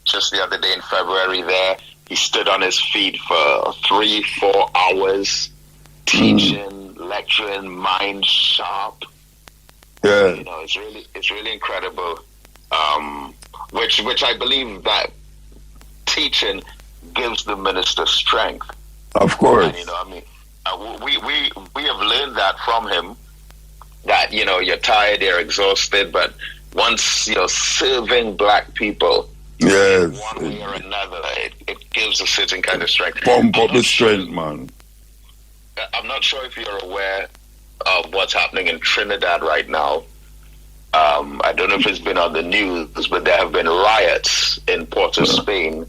just the other day in February there, he stood on his feet for 3-4 hours, teaching, lecturing, mind sharp. Yeah. It's really incredible. Which I believe that teaching gives the minister strength. Of course. And, we have learned that from him, that you're tired, you're exhausted, but once you're serving black people, yes, one way or another, it gives a certain kind of strength. Pump up the strength, man. I'm not sure if you're aware of what's happening in Trinidad right now. I don't know if it's been on the news, but there have been riots in Port of Spain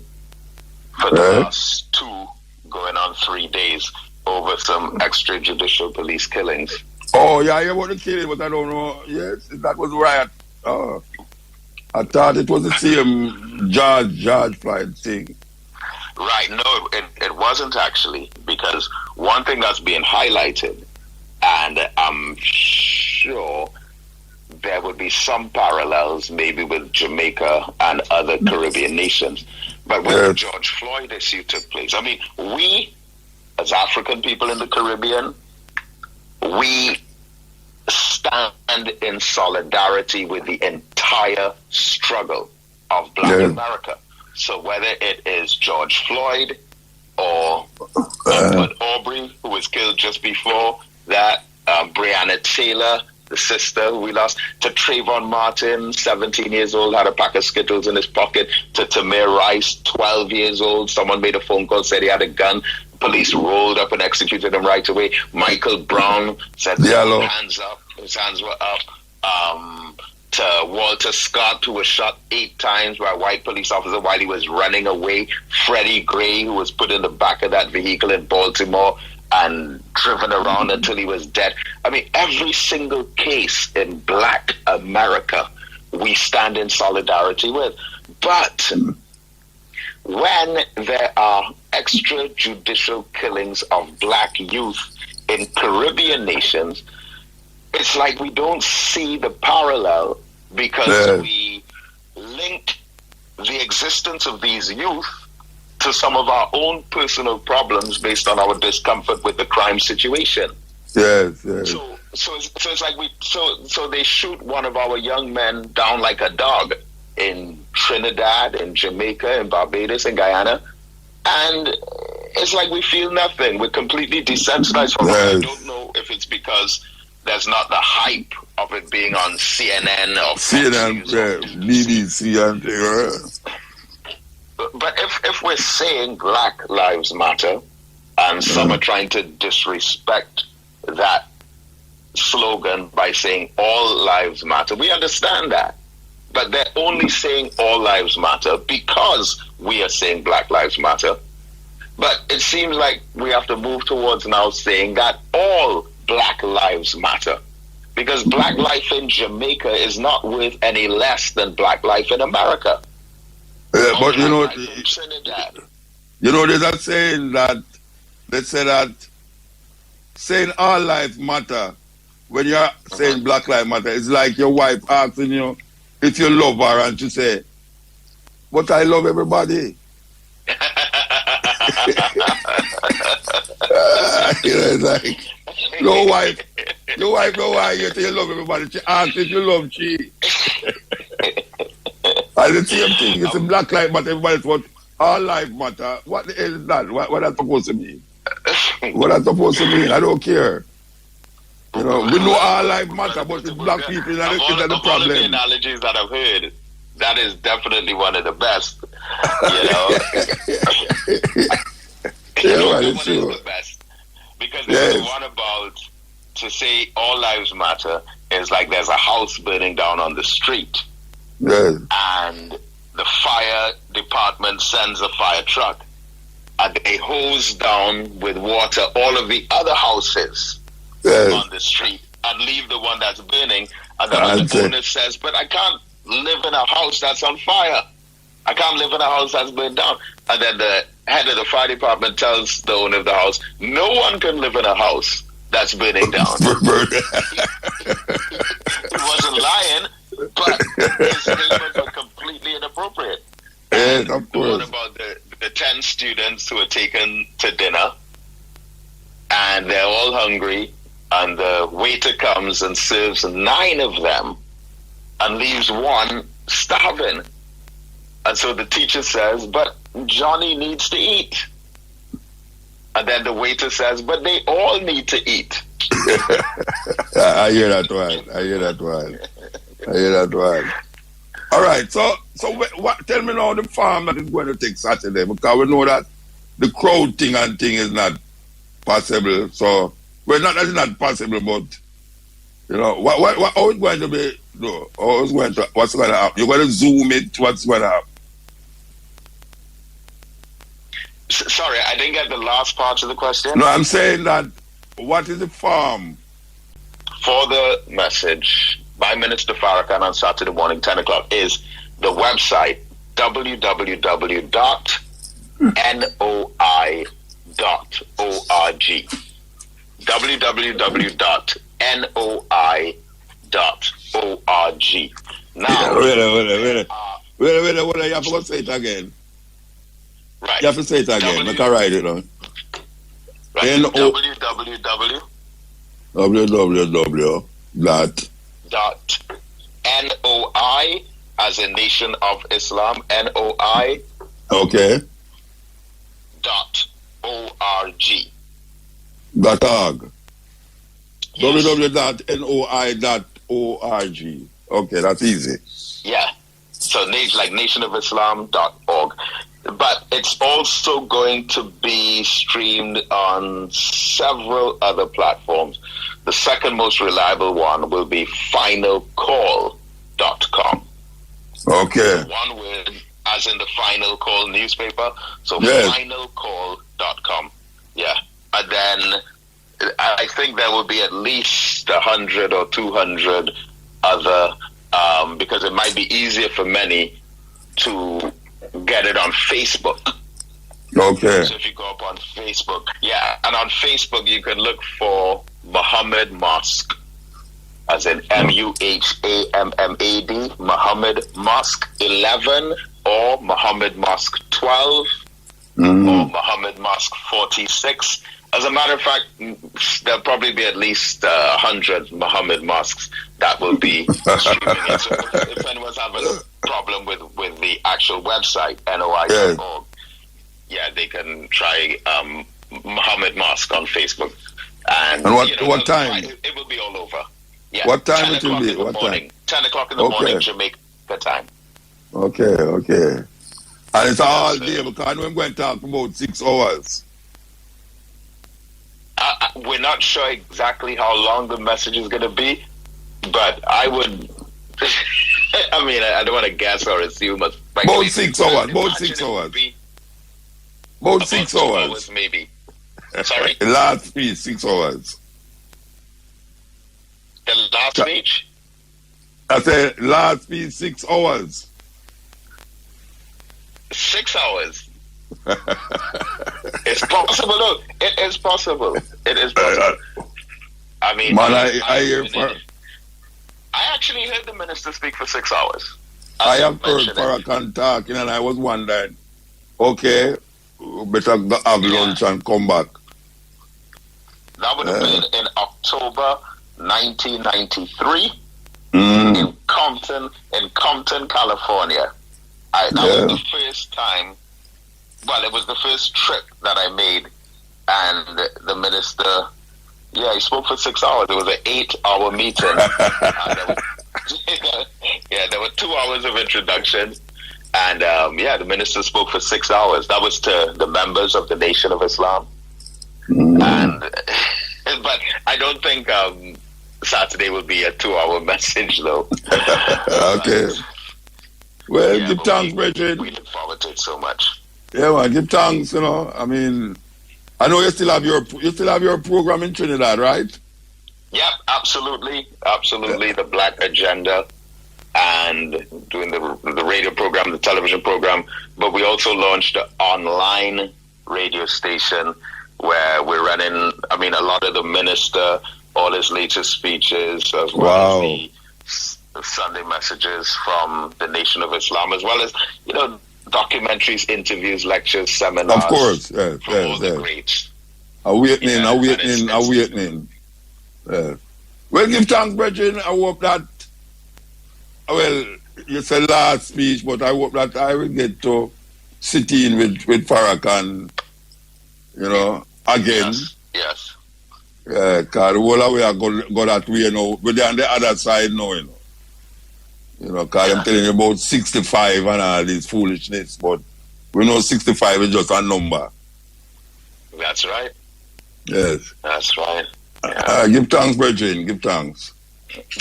for the last 2 going on 3 days over some extrajudicial police killings. Oh, yeah, I hear about the killing, but I don't know. Yes, that was riot. Oh, I thought it was the same George Floyd thing. Right, no, it wasn't actually, because one thing that's being highlighted, and I'm sure there would be some parallels maybe with Jamaica and other Caribbean nations, but when the George Floyd issue took place, I mean, we, as African people in the Caribbean, we stand in solidarity with the entire struggle of Black America. So whether it is George Floyd or Edward Aubrey, who was killed just before that, Breonna Taylor, the sister who we lost, to Trayvon Martin, 17 years old, had a pack of Skittles in his pocket, to Tamir Rice, 12 years old, someone made a phone call, said he had a gun, police rolled up and executed him right away. Michael Brown said, hands up, his hands were up. to Walter Scott, who was shot 8 times by a white police officer while he was running away, Freddie Gray, who was put in the back of that vehicle in Baltimore and driven around until he was dead. I mean, every single case in Black America we stand in solidarity with. But when there are extrajudicial killings of black youth in Caribbean nations, it's like we don't see the parallel, because we link the existence of these youth to some of our own personal problems based on our discomfort with the crime situation. Yes, yes. So it's like so they shoot one of our young men down like a dog in Trinidad, in Jamaica, in Barbados, in Guyana, and it's like we feel nothing. We're completely desensitized from it. I don't know if it's because there's not the hype of it being on CNN or BBC and But if we're saying Black Lives Matter, and some are trying to disrespect that slogan by saying all lives matter, we understand that. But they're only saying all lives matter because we are saying Black Lives Matter. But it seems like we have to move towards now saying that all Black lives matter, because black life in Jamaica is not worth any less than black life in America. But you know, there's a saying that they say that saying all lives matter, when you're saying Black Lives Matter, it's like your wife asking you if you love her, and you say, "But I love everybody." It's like, your wife know why you say you love everybody. She asks if you love she. And the same thing, it's a Black Lives Matter, everybody's what all life matter. What the hell is that? What that's supposed to mean? What that's supposed to mean? I don't care. You know, we know all life matter, but the black people is the problem. Of all of the analogies that I've heard, that is definitely one of the best. You know? It's true. Is the best. Because there's one about to say all lives matter is like there's a house burning down on the street. Yes. And the fire department sends a fire truck and they hose down with water all of the other houses on the street and leave the one that's burning. And then the owner says, "But I can't live in a house that's on fire. I can't live in a house that's burned down." And then the head of the fire department tells the owner of the house, "No one can live in a house that's burning down." He wasn't lying, but his statements were completely inappropriate. And of course. What about the 10 students who were taken to dinner and they're all hungry, and the waiter comes and serves 9 of them and leaves 1 starving? And so the teacher says, "But Johnny needs to eat." And then the waiter says, "But they all need to eat." I hear that one. All right, so tell me now the farm that is going to take Saturday, because we know that the crowd thing is not possible. So, well, that's not possible, but you know, how it's going to be? No, what's going to happen? You're going to Zoom it. What's going to happen? Sorry, I didn't get the last part of the question. No, I'm saying that what is the farm? For the message by Minister Farrakhan on Saturday morning, 10 o'clock, is the website www.noi.org. www.noi.org. Now, wait, you have to say it again. Right. You have to say it again. Make I write it down. Right. www.noi, as a Nation of Islam, NOI. Okay. .org. .org. Yes. www.noi.org. Okay, that's easy. Yeah. So like nationofislam.org. But it's also going to be streamed on several other platforms. The second most reliable one will be finalcall.com. Okay. One word, as in the Final Call newspaper. So yes. finalcall.com. Yeah. And then I think there will be at least 100 or 200 other, because it might be easier for many to get it on Facebook. Okay. So if you go up on Facebook, yeah, and on Facebook you can look for Muhammad Mosque, as in Muhammad, Muhammad Mosque 11, or Muhammad Mosque 12, or Muhammad Mosque 46. As a matter of fact, there'll probably be at least 100 Muhammad Mosques that will be streaming it. So if anyone's having a problem with the actual website, NOI.org, yeah, they can try Muhammad Mosque on Facebook. And what time? It will be all over. Yeah. What time it will be? What time? 10 o'clock in the morning, Jamaica time. Okay. And it's all day, because we're going to talk about 6 hours. We're not sure exactly how long the message is going to be, but I would... I mean, I don't want to guess or assume. About 6 hours. About 6 hours. About 6 hours. Maybe. Sorry? The last speech, 6 hours. The last speech? I said last speech, 6 hours. 6 hours? It's possible, though. It is possible. I mean... Man, I hear... I actually heard the minister speak for 6 hours. I have heard Farrakhan talking, and I was wondering, okay, better have lunch and come back. That would have been in October 1993 in Compton, California. That was the first time. Well, it was the first trip that I made, and the minister, he spoke for 6 hours. It was an 8-hour meeting. There were 2 hours of introduction, and the minister spoke for 6 hours. That was to the members of the Nation of Islam. But I don't think Saturday will be a 2-hour message, though. Okay. Well, give thanks, brethren. We look forward to it so much. Yeah, man, give thanks. I mean, I know you still have your program in Trinidad, right? Yep, absolutely. The Black Agenda, and doing the radio program, the television program. But we also launched an online radio station where we're running, a lot of the minister, all his latest speeches, as well as the Sunday messages from the Nation of Islam, as well as, documentaries, interviews, lectures, seminars. Of course, all the greats. Awakening. Well, give thanks, brethren. I hope that, you said last speech, but I hope that I will get to sit in with Farrakhan, again. Yes. Because the whole way I go that way, but they're on the other side now, because I'm telling you about 65 and all this foolishness, but we know 65 is just a number. That's right. Yes. That's right. Give thanks, brethren. Give thanks.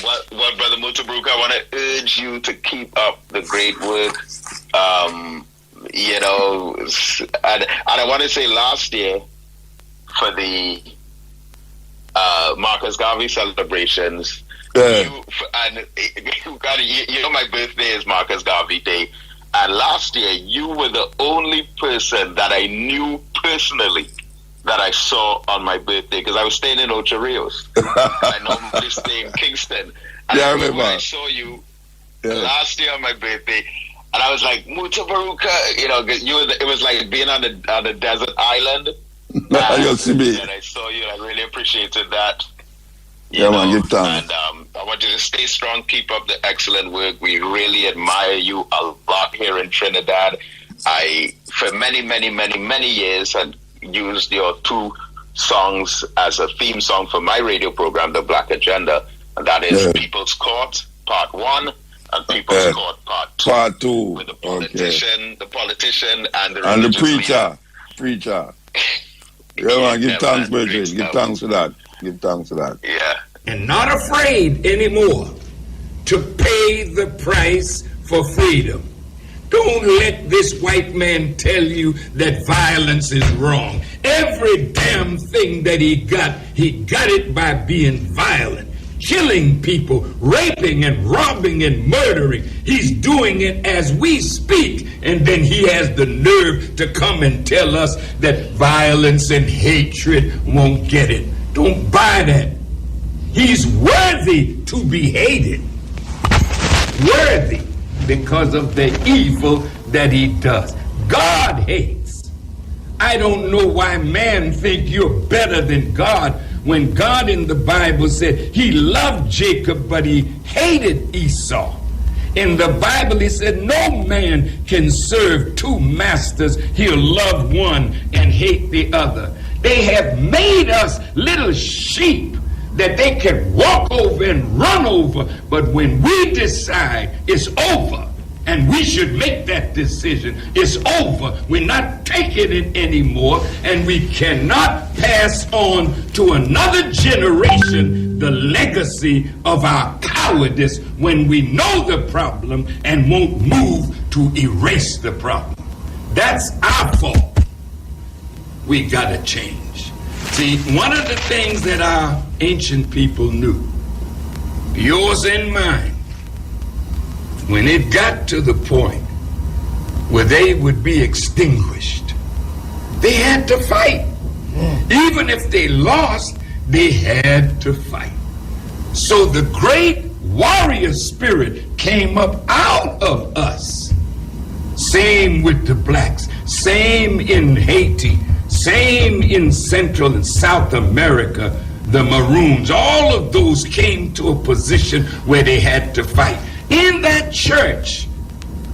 Well, Brother Mutabaruka, I want to urge you to keep up the great work. And I want to say last year, for the Marcus Garvey celebrations, my birthday is Marcus Garvey Day, and last year you were the only person that I knew personally that I saw on my birthday, because I was staying in Ocho Rios. I normally stay in Kingston. And I remember when I saw you last year on my birthday, and I was like, Mutabaruka, it was like being on a desert island. And I saw you, I really appreciated that. Man, give thanks. And I want you to stay strong, keep up the excellent work. We really admire you a lot here in Trinidad. I, for many, many, many, many years, had used your 2 songs as a theme song for my radio program, The Black Agenda, and that is People's Court Part 1 and People's Court Part 2. Part 2. With the politician, and the preacher. Man, give thanks, brethren. Give thanks for that. Yeah. and not afraid anymore to pay the price for freedom. Don't let this white man tell you that violence is wrong. Every damn thing that he got it by being violent, killing people, raping and robbing and murdering. He's doing it as we speak, and then he has the nerve to come and tell us that violence and hatred won't get it. Don't buy that. He's worthy to be hated. Worthy because of the evil that he does. God hates. I don't know why man think you're better than God when God in the Bible said he loved Jacob, but he hated Esau. In the Bible, he said no man can serve two masters. He'll love one and hate the other. They have made us little sheep that they can walk over and run over, but when we decide it's over, and we should make that decision, it's over, we're not taking it anymore, and we cannot pass on to another generation the legacy of our cowardice when we know the problem and won't move to erase the problem. That's our fault. We gotta change. See, one of the things that our ancient people knew, yours and mine, when it got to the point where they would be extinguished, they had to fight. Even if they lost, they had to fight. So the great warrior spirit came up out of us. Same with the blacks, same in Haiti, same in Central and South America, the Maroons. All of those came to a position where they had to fight. In that church,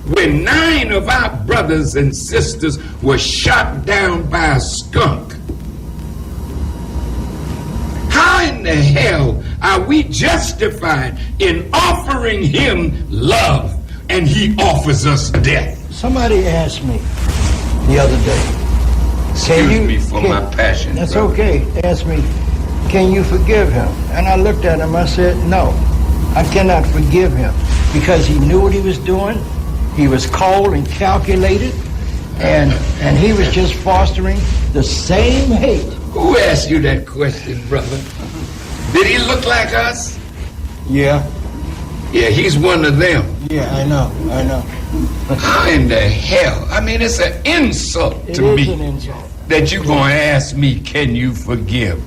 where 9 of our brothers and sisters were shot down by a skunk, how in the hell are we justified in offering him love and he offers us death? Somebody asked me the other day. Excuse me for my passion. That's brother. okay. Asked me, can you forgive him? And I looked at him, I said, no, I cannot forgive him because he knew what he was doing. He was cold and calculated, and he was just fostering the same hate. Who asked you that question, brother? Did he look like us? Yeah. Yeah, he's one of them. Yeah, I know. How in the hell? I mean, it's an insult It to is me an insult. that you're going to ask me, can you forgive?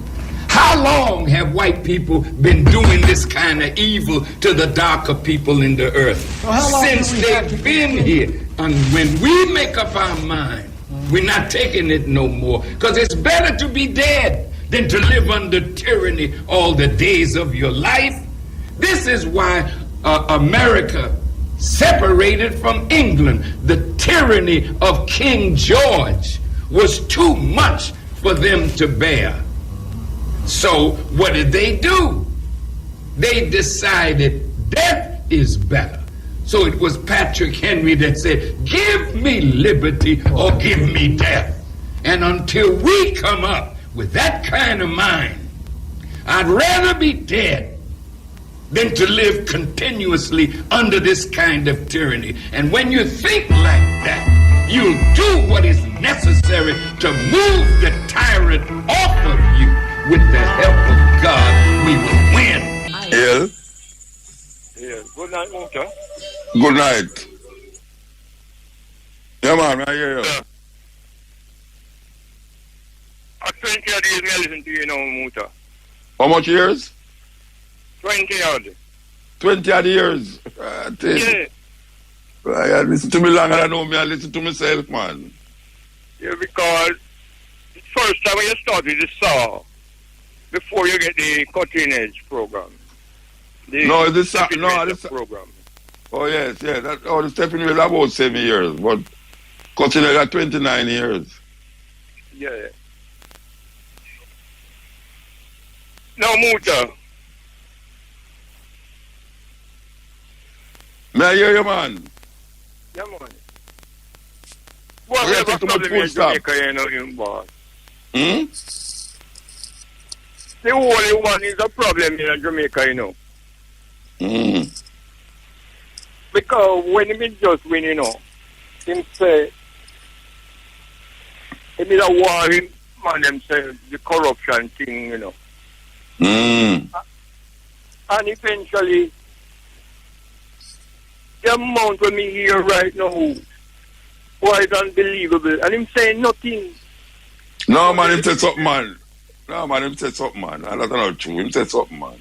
How long have white people been doing this kind of evil to the darker people in the earth? Well, how long Since do we have they've to been continue? here. And when we make up our mind, we're not taking it no more. Because it's better to be dead than to live under tyranny all the days of your life. This is why America separated from England. The tyranny of King George was too much for them to bear. So what did they do? They decided death is better. So it was Patrick Henry that said, give me liberty or give me death. And until we come up with that kind of mind, I'd rather be dead than to live continuously under this kind of tyranny. And when you think like that, you'll do what is necessary to move the tyrant off of you. With the help of God, we will win. Yeah. Yeah. Good night, Muta. Good night. Yeah, man, I hear you. I 20 odd years I listen to you now, Muta. How much years? 20 odd. 20 odd years. Yeah. I listen to me longer than I know me. I listen to myself, man. Yeah, because the first time when you started the saw, before you get the cutting edge program. No, this stepping no, wheel this program. Oh yes, yeah. The stepping wheel about 7 years, but consider that 29 years. Yeah. Now, Muta. May I hear you, man? Yeah, man. What We have have a to problem put in stop. Jamaica, you know, boss? Hmm? the only one is a problem in Jamaica, you know. Mm. Because when he just win, you know, him say, he made a war, him, man, them say, the corruption thing, you know. Mm. And eventually, the amount of me here right now, quite unbelievable. And him saying nothing. No, man, him said something, man. No, man, him said something, man. And that's not true. Him said something, man.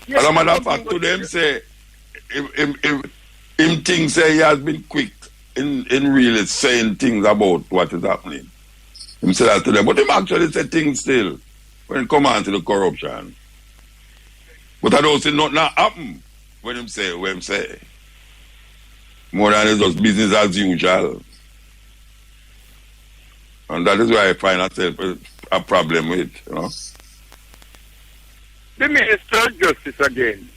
Yes, As a matter of fact, to them say, him things say he has been quick in really saying things about what is happening. Him say that to them. But him actually say things still when it come on to the corruption. But I don't see nothing happen when him say what him say. More than it's just business as usual. And that is why I find myself a problem with, you know. The Minister of Justice again.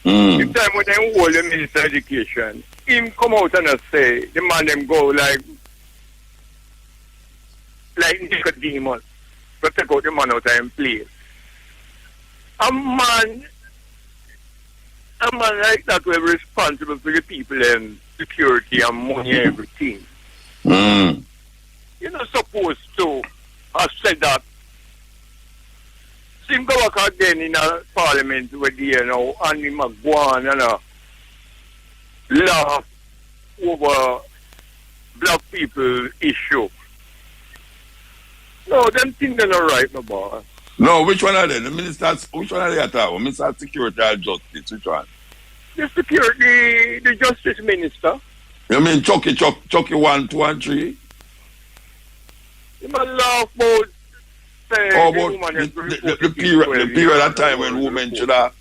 Mm. The time when they hold the Minister of Education, him come out and say, the man them go like Nicodemus, to take out the man out of him place. A man like that will be responsible for the people and security and money and everything. Mm. You're not supposed to have said that. Him go back again in a parliament with the, you know, and him go on and laugh over black people issue. No, them things are not right, my boy. No, which one are they? The ministers, which one are they at all? Minister of Security and Justice, which one? The security, the Justice Minister. You mean Chucky 1, 2, and 3? You might laugh about about the period of time when women should have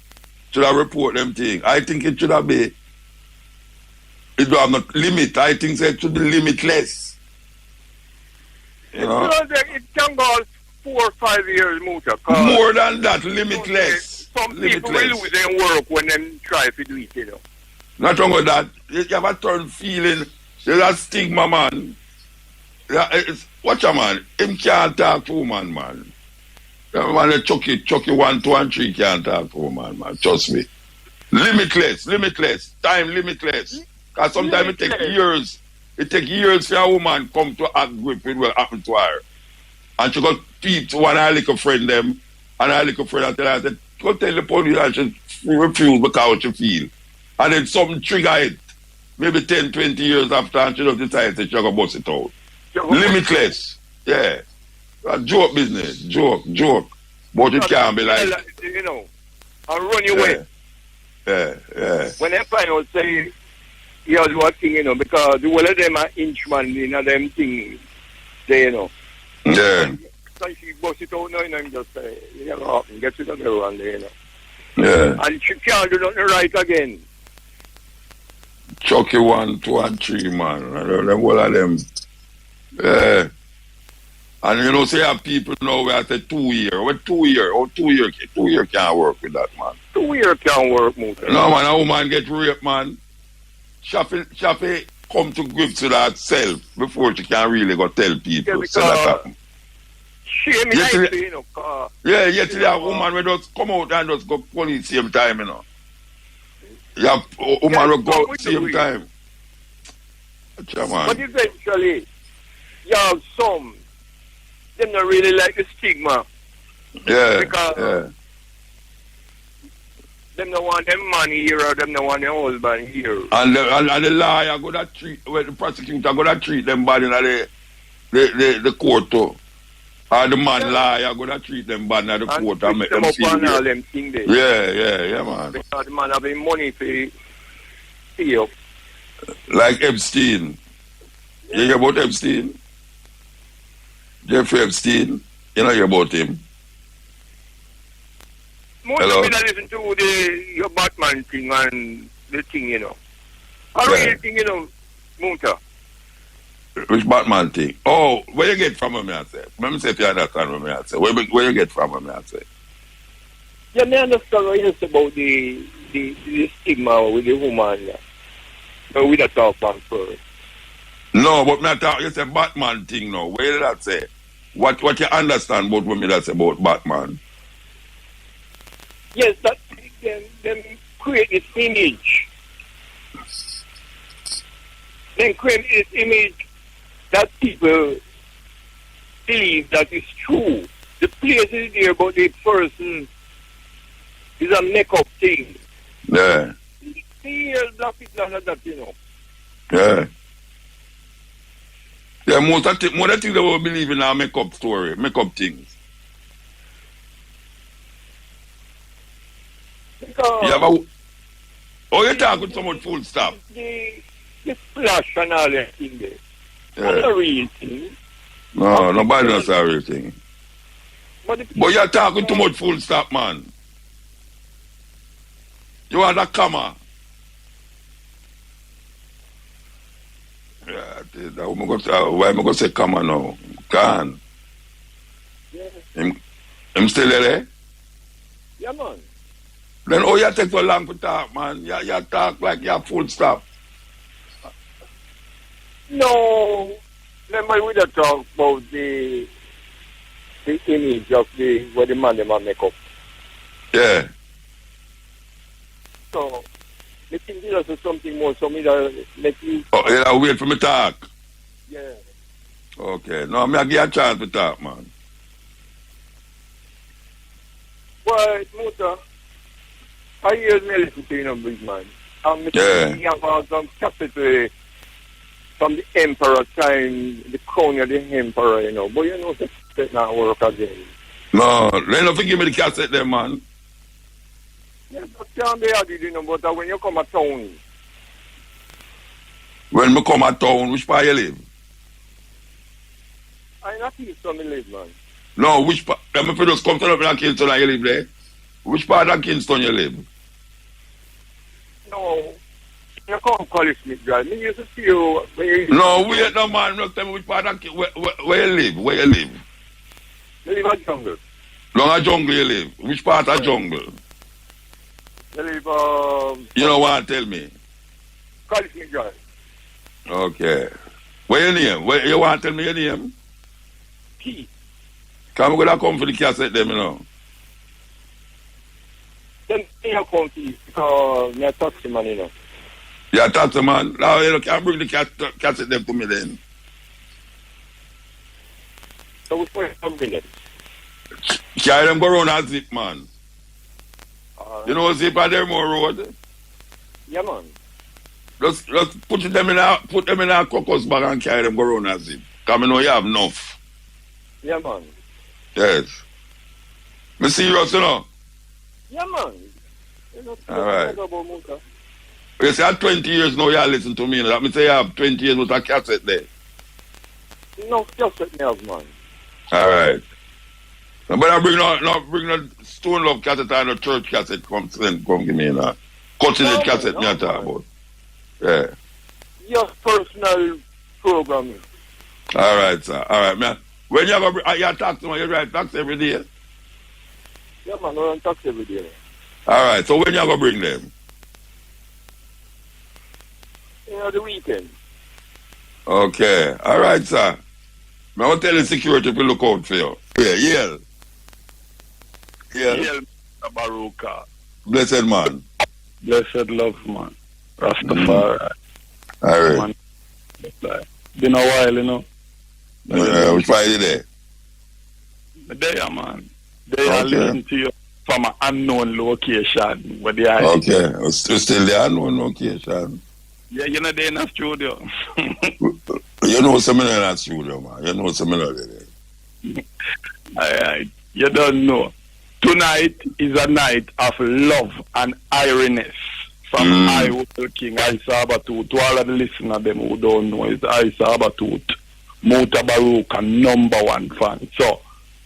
report them things. I think it should have been, it don't have no limit. I think it should be limitless. You know? It can go 4 or 5 years, Muta. More than that, limitless. Some people will lose their work when they try to do it, you know. Not wrong with that. You have a turn feeling, there's a stigma, man. Watch a man, him can't talk to woman, man. Man, the Chucky 1, 2, and 3 can't talk to woman, man. Trust me. Limitless. Time limitless. Because sometimes it takes years. It takes years for a woman come to agree with what happened to her. And she got speak to one of her little friend them, and her little friend tell her, go tell the police, and she refuse because she feel. And then something trigger it. Maybe 10, 20 years after, and she just decides that she's going to bust it out. Limitless. Yeah. A joke business. Joke. But it can't be like, you know, and run your way. Yeah. When they find out, say, he was working, you know, because all of them are inchman, you know, them things, they, you know. Yeah. So she bust it out now, you know, and just say, you know, get rid of everyone there, you know. Yeah. And she can't do nothing right again. Chucky 1, 2, and 3, man. Them all of them. Yeah. And you know, say have people now we at a 2 year. What 2 year? Oh, 2 year. 2 year can't work with that, man. 2 year can't work, Muta. No, man, a woman get raped, man. Shafi come to grips with herself before she can really go tell people. Yeah, so that happen. Shame nice, you know. Yeah, yesterday a woman will just come out and just go police same time, you know. Yeah, woman will go same time. But eventually, you have some, them not really like the stigma. Yeah, because them don't want them money here or them don't want their husband here. And the lawyer go to treat, well, the prosecutor go to treat them bad in the court too. Or the man lawyer go to treat them bad in the court and make them see all them things there. Yeah, man. Because the man having money for pay up. Like Epstein. You hear about Epstein? Jeffrey Epstein? You know about him? Most of it I listen to your Batman thing and the thing, you know. I really think, you know, Munta. Which Batman thing? Oh, where you get from me, I say? Let me say if you understand what I say. Where you get from me, I say? Yeah, I understand what you say about the stigma with the woman. But we don't talk about first. No, but me talk, you say Batman thing now. Where did that say? What you understand about what me that say about Batman? Yes, that them create this image. Then create this image that people believe that is true. The place is there, but the person is a make-up thing. Yeah. See, black people are not that, you know. Yeah. Yeah, most of the things they will believe in are make-up story, make-up things. Because You have a... Oh, you talk with so much full stop. the splash and all that thing there. Yeah. That's a real thing. No, nobody knows everything. But You're talking too much full stop, man. You want a comma. Yeah, why am I going to say comma now? Gone. Yeah. Him still there? Yeah, man. Then oh, you take so long to talk, man. You talk like you're full stop. No. Remember we don't talk about the image of what the man them make up. Yeah. So the thing is something more, so me that let you. Oh, you wait for me to talk. Yeah. Okay. No, I give you a chance to talk, man. But Muta, I hear me listen to you, big man. Yeah. About some capital from the emperor time, the crown of the emperor, you know. But you know that not work again. No, they don't give me the cassette there, man. Yeah, but can't be added, you know, but when you come to town. When me come at town, which part you live? I not feel so me live, man. No, which part? Let me just come to up in Kingston and you live there. Which part of Kingston you live? No. You come College Smith Drive. Me used to see you when you No, wait, no, man. Just tell me which part of where you live. Where you live? You live in jungle. Long a jungle you live. Which part of jungle? You live, You don't want to tell me. College Smith Drive. Okay. Where your name? Where you want to tell me your name? Keith. Come go to come for the cassette them, you know. Then you come to you because you're a taxi man, you know. Yeah, taxi man. Now you can bring the cassette them to me then. So we put some minutes. Carry them go around and zip, man. You know zip on there more road? Yeah, man. Just put them in a crocus bag and carry them go around and zip. Because I know you have enough. Yeah, man. Yes. Me serious, you know? Yeah, man. You know, all right. about Muta. You say, at 20 years now, you listen to me. That means you have 20 years with a cassette there. No, just let me have, man. All right. But I bring no Stone Love cassette and a church cassette. Come give me that. Continent cassette me talk about. Yeah. Your personal programming. All right, sir. All right, man. When you go, you tax them, you write tax every day. Yeah, man, I run tax every day. All right. So when you go bring them? You know, the weekend. Okay. All right, sir. I want to tell the security to look out for you. Yeah, yeah. Yeah. Mutabaruka. Blessed man. Blessed love, man. Rastafari. All right. Man. Been a while, you know. Which Friday there? There, man. They are listening to you from an unknown location. Where they are. Okay. Still the unknown location. Yeah, you know, they're in the studio. You know something in that studio, man. You know something there. You don't know. Tonight is a night of love and iriness from I King, I Sabatooth. To all of the listeners them who don't know, it's I Sabatooth, Mutabaruka, #1 fan. So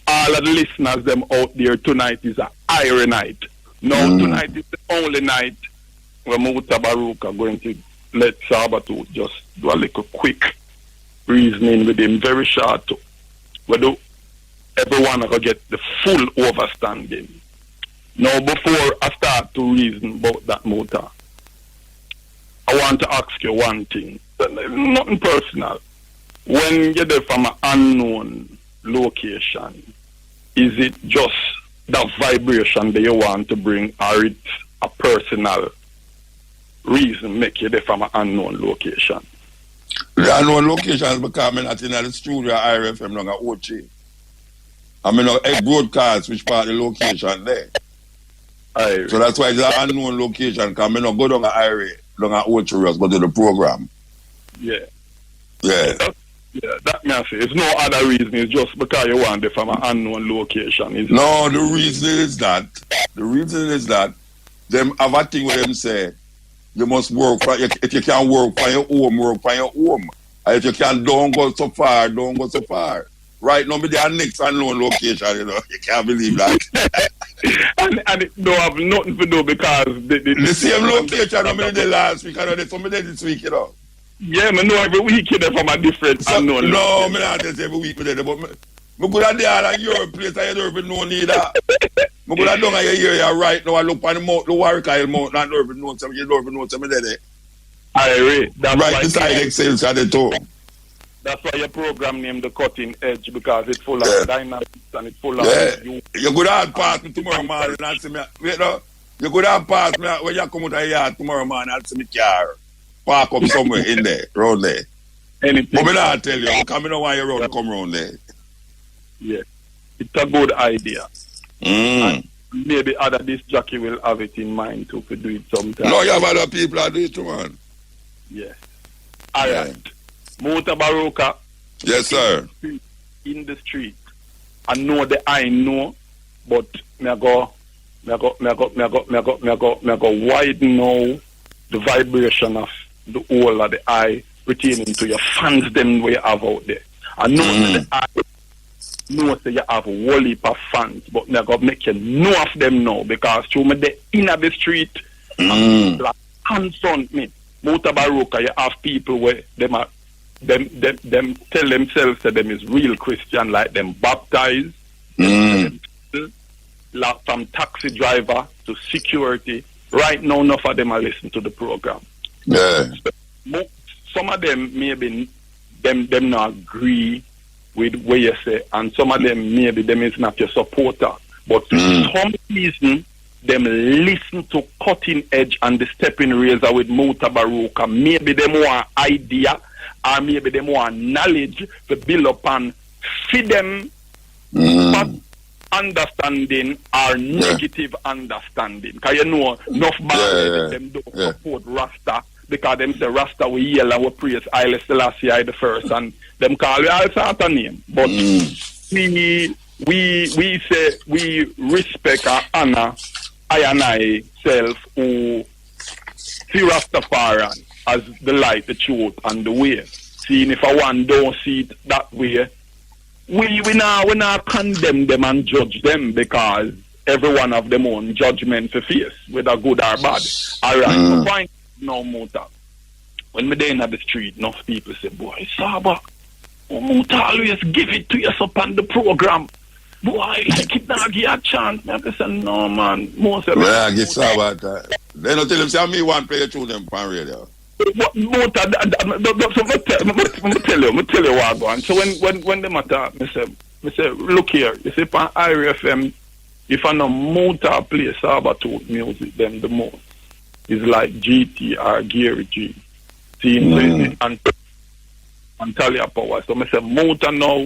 all of the listeners them out there, tonight is a iron night. Now tonight is the only night where Mutabaruka going to let Sabatooth just do a little quick reasoning with him, very short. Where everyone will get the full overstanding. Now, before I start to reason about that motor, I want to ask you one thing. Nothing personal. When you're there from an unknown location, is it just that vibration that you want to bring, or it's a personal reason make you there from an unknown location? The unknown location is because I'm not in the studio at IRFM long at OG. I'm in a broadcast which part of the location there. So that's why it's an unknown location, because I'm not go down at IRA, down at OG, just go to the program. Yeah. Yeah. That may I say. It's no other reason. It's just because you want it from an unknown location. No, the reason is that them have a thing with them say, you must work for, if you can work for your home, work for your home. And if you can, don't go so far, don't go so far. Right now, they are next unknown location, you know. You can't believe that. and it don't have nothing to do because... The same location, I mean, the last week, I know there's somebody this week, you know. Yeah, I know every week you're from a different unknown location. No, I don't say every week, but I go down there at your place, I don't even know neither. I go down at your area right now, I look on the mount, the Warwickile Mount, I don't even know something, you don't even know something there. I agree. That's right beside Excel at the top. That's why your program named The Cutting Edge, because it's full of dynamics and it's full of... You could have passed me tomorrow morning and see me, you know, you could have passed me when you come out of the yard tomorrow morning and see me car park up somewhere in there, around there. Anything. But me not tell you, because I don't want your road to come around there. Yeah. It's a good idea. And maybe other disc jockey will have it in mind to do it sometime. No, you have other people that do it too, man. Yes. All right. Mutabaruka. Yes, sir. In the street. I know the I know, but me go widen now the vibration of the whole of the eye pertaining to your fans them where you have out there. I know that the eye know that you have a whole heap of fans, but me go make you know of them now, because through me the inner the street and people confront me. Mutabaruka, you have people where them tell themselves that them is real Christian, like them baptized, like from taxi driver to security. Right now, enough of them are listening to the program. Yeah. Some of them maybe them not agree with what you say, and some of them maybe them is not your supporter. But for some reason, them listen to Cutting Edge and the Stepping Razor with Mutabaruka. Maybe them want idea, or maybe them want knowledge to build upon, feed them understanding or negative understanding. Because you know, enough bad them don't support Rasta, because them say Rasta we yell and we praise Haile Selassie I the first, and them call we all sort of name. But we say we respect and honor I and I self who see Rastafari as the light, the truth, and the way. Seeing if a one don't see it that way, we not condemn them and judge them, because every one of them own judgment to face, whether good or bad. Alright, so fine no Muta. When me there in the street, enough people say, boy, Saba, Muta always give it to us up on the program. Boy, like it now give a chance. I say, no man, most of I get Saba that. They don't tell them, say, me one play tune them on radio. What Muta, so me tell you what I go on. So when they matter, me say, look here, you see on IRFM, if I know Muta play Sabatooth music, then the most is like GT or Gary G. See, and Talia Power. So I say Muta now.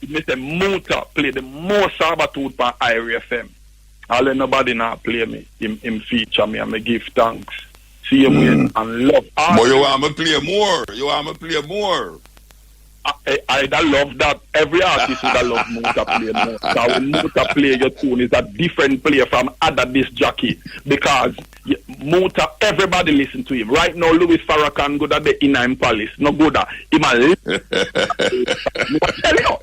Me say Muta play the most Sabatooth on IRFM. I'll let nobody not play me. Him feature me and me give thanks. See him and love. But you want me play more. You want me play more. I love that. Every artist would love Muta play more. So when Muta play your tune is a different play from other disc jockey, because Muta, everybody listen to him. Right now, Louis Farrakhan go to the Inner Palace. No good. Tell you,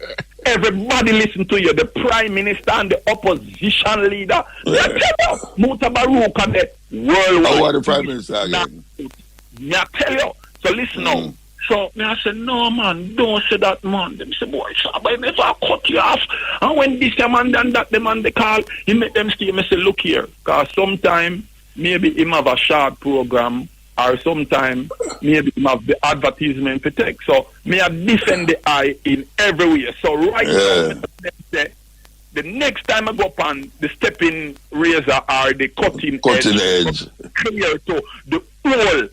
everybody listen to you. The Prime Minister and the opposition leader. I tell you, Mutabaruka, the worldwide. What the Prime Minister again? I tell you. So listen now. So I said, no man, don't say that man. Them say, boy, Saba, never cut you off. And when this man done that, the man they call, he make them stay. I say, look here, because sometime maybe him have a short program, or sometime maybe him have the advertisement to take. So me I defend the eye in every way. So right now, the The next time I go up on the stepping razor or the cutting edge. Clear to the whole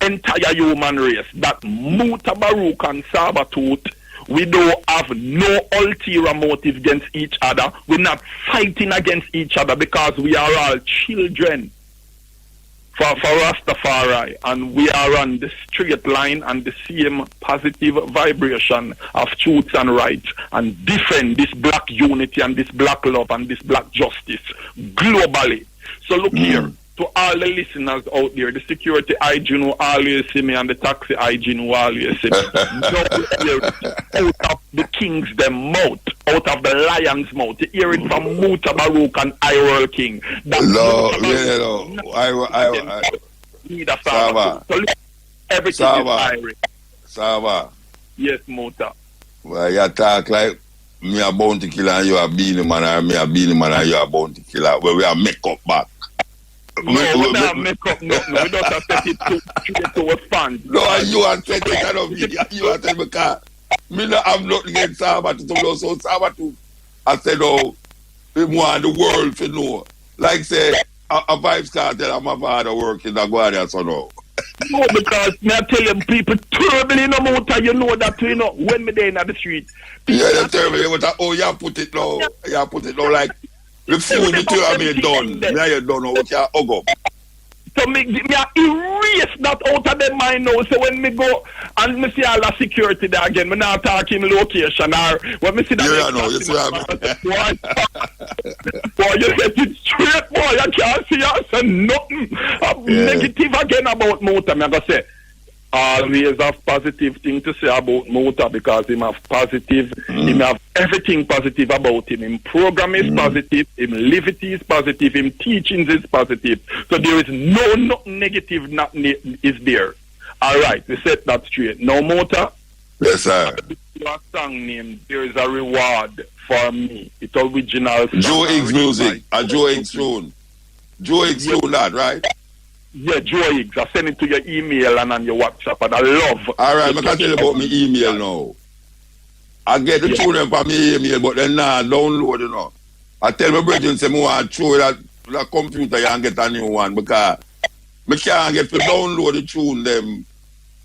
entire human race that Mutabaruka and Sabatooth, we don't have no ulterior motive against each other. We're not fighting against each other because we are all children for Rastafari, and we are on the straight line and the same positive vibration of truth and right, and defend this black unity and this black love and this black justice globally. So look here, to all the listeners out there, the security hygiene who always see me and the taxi hygiene who always see me. Out of the king's them mouth, out of the lion's mouth. You hear it from Mutabaruka and Iroel King. Sava. So everything is Irish. Sava. Yes, Muta. Well, you talk like me a bounty killer and you a beanie man, or me a beanie man and you a bounty killer. Well, we are make up back. No, we don't make up nothing. We don't have to set it to a fan. No, you are saying that of me. You are saying because me not have nothing against Saba to so Saba to I said, oh, we want the world to know. Like say, a Vibes Cartel, I'm a father working the Guardia, so no. No, because me I tell them people terrible in the motor, you know that, you know, when me there in the street. Yeah, they're terrible. Oh, you put it now. You put it now like, the food you tell me done. Me you done now, what you hug up. So me erase that out of their mind now. So when me go and me see all the security there again, me not talking location or when me see that. Yeah, no, you see what boy, you get it straight, boy. I can't see us and nothing negative again about Muta. Me gonna say always have positive thing to say about Muta because him have positive, him have everything positive about him. Him program is positive, him livity is positive, him teachings is positive. So there is nothing negative is there. All right, we set that straight. Now, Muta. Yes, sir. Your song name, there is a reward for me. It's original. Joe Higgs music. Joe Higgs tune. Joe Higgs tune that, right? Yeah, Joe Higgs. I send it to your email and on your WhatsApp, and I love. All right, I can tell you about my email now. I get the tune from my email, but then now download, you know. I tell my brethren, say, I want to throw that computer and get a new one because I can't get to download the tune them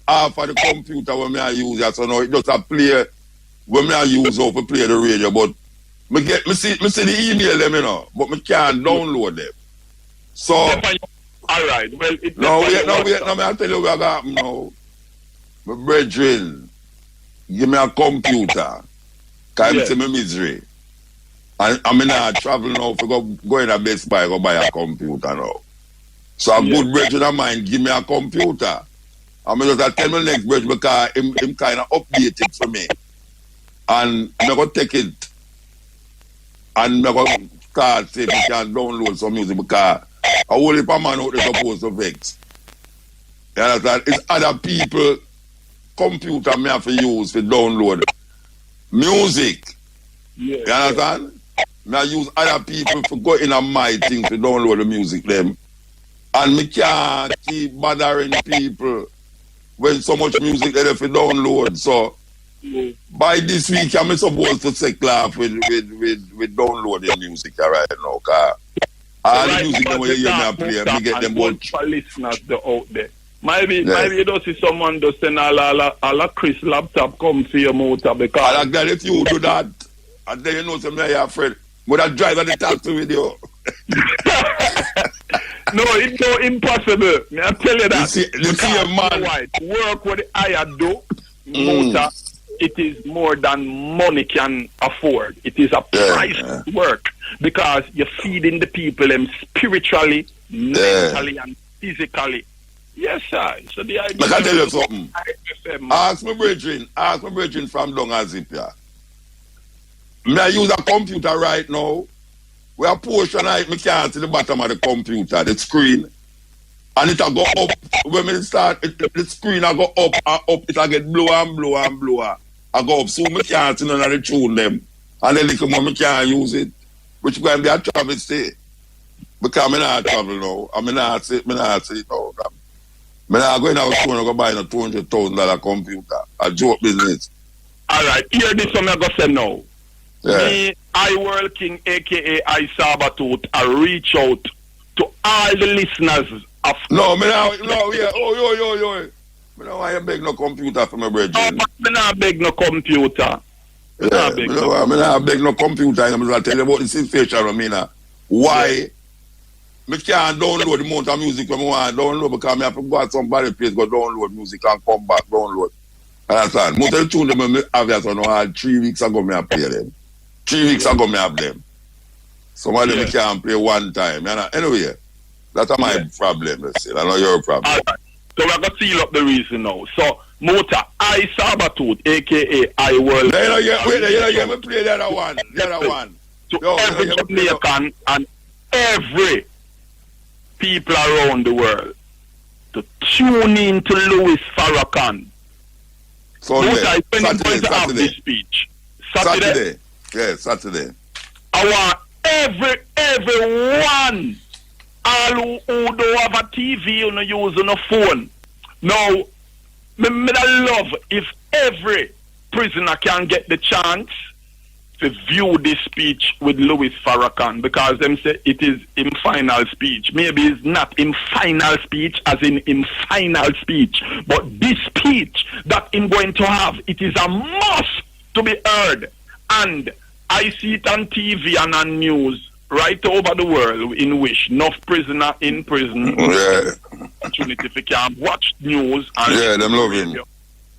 off of the computer when I use it. So now it just a play when I use it to play the radio, but I see the email them, you know, but I can't download them. So all right. Well, no, I'll tell you what I got now. My brethren, give me a computer. Because I'm in my misery. And I'm not traveling now for go in a Best Buy, go buy a computer now. So a good brethren of mine, give me a computer. I'm just tell my next brethren because him kind of updated for me. And I'm going to take it. And I'm going to start saying we can download some music because a whole heap of man out there supposed to vex. You understand? It's other people computer me have to use to download music. You understand? Me I use other people for go in on my thing to download the music them. And me can't keep bothering people when so much music they have to download. So by this week I'm supposed to settle off with downloading music right now. All the music that you hear me play, me get them all. For listeners out there. Maybe you don't see someone just send a Chris laptop come for your motor because. And if you do that, and then you know some of your friend, but I drive at the taxi with you. No, it's so impossible. I tell you that. You see a man. Work what I do, motor, it is more than money can afford. It is a price work because you're feeding the people them spiritually, mentally, and physically. Yes, sir. So the idea. But I tell you something. Ask my brethren from down a zip here. May I use a computer right now? We are portion of it, me can't see the bottom of the computer, the screen. And it'll go up. When we start, the screen will go up and up. It'll get blower and blower and blower. I go up. So me can't see none of the tune them. And then little more, me can't use it. Which going to be a travel stay. Because I'm not travel now. I'm not see it now. I'm not going out to go buy a $200,000 computer. A joke business. All right. Hear this one I'm going to say now. Yeah. I World King, aka I Sabatooth, I reach out to all the listeners of No, me now, no, yeah, yo. Me now I beg no computer for my brethren. Me not beg no computer. Me Yeah, not beg me no. now beg no computer. I'm going to tell you about the situation of me now. Why? Me can't download the amount of music I want to download because I have to go at somebody's place, go download music and come back, download. Understand? Most of the tunes I have here, so now 3 weeks ago I play them. 3 weeks ago I have them. Some of them I can't play one time. You know? Anyway, that's my problem, let's say. I know your problem. All right. So we're going to seal up the reason now. So, Motor, I Sabatooth, a.k.a. I World. Wait, me play the other one. The other one. To every Jamaican and every people around the world to tune in to Louis Farrakhan. Motor is when he's going to have this speech. Saturday? Yeah, Saturday. I want everyone, all who don't have a TV or no use on a phone. Now, me love if every prisoner can get the chance to view this speech with Louis Farrakhan, because them say it is in final speech. Maybe it's not in final speech as in final speech, but this speech that I'm going to have, it is a must to be heard. And I see it on TV and on news right over the world in which enough prisoner in prison opportunity if you can watch news and them love him.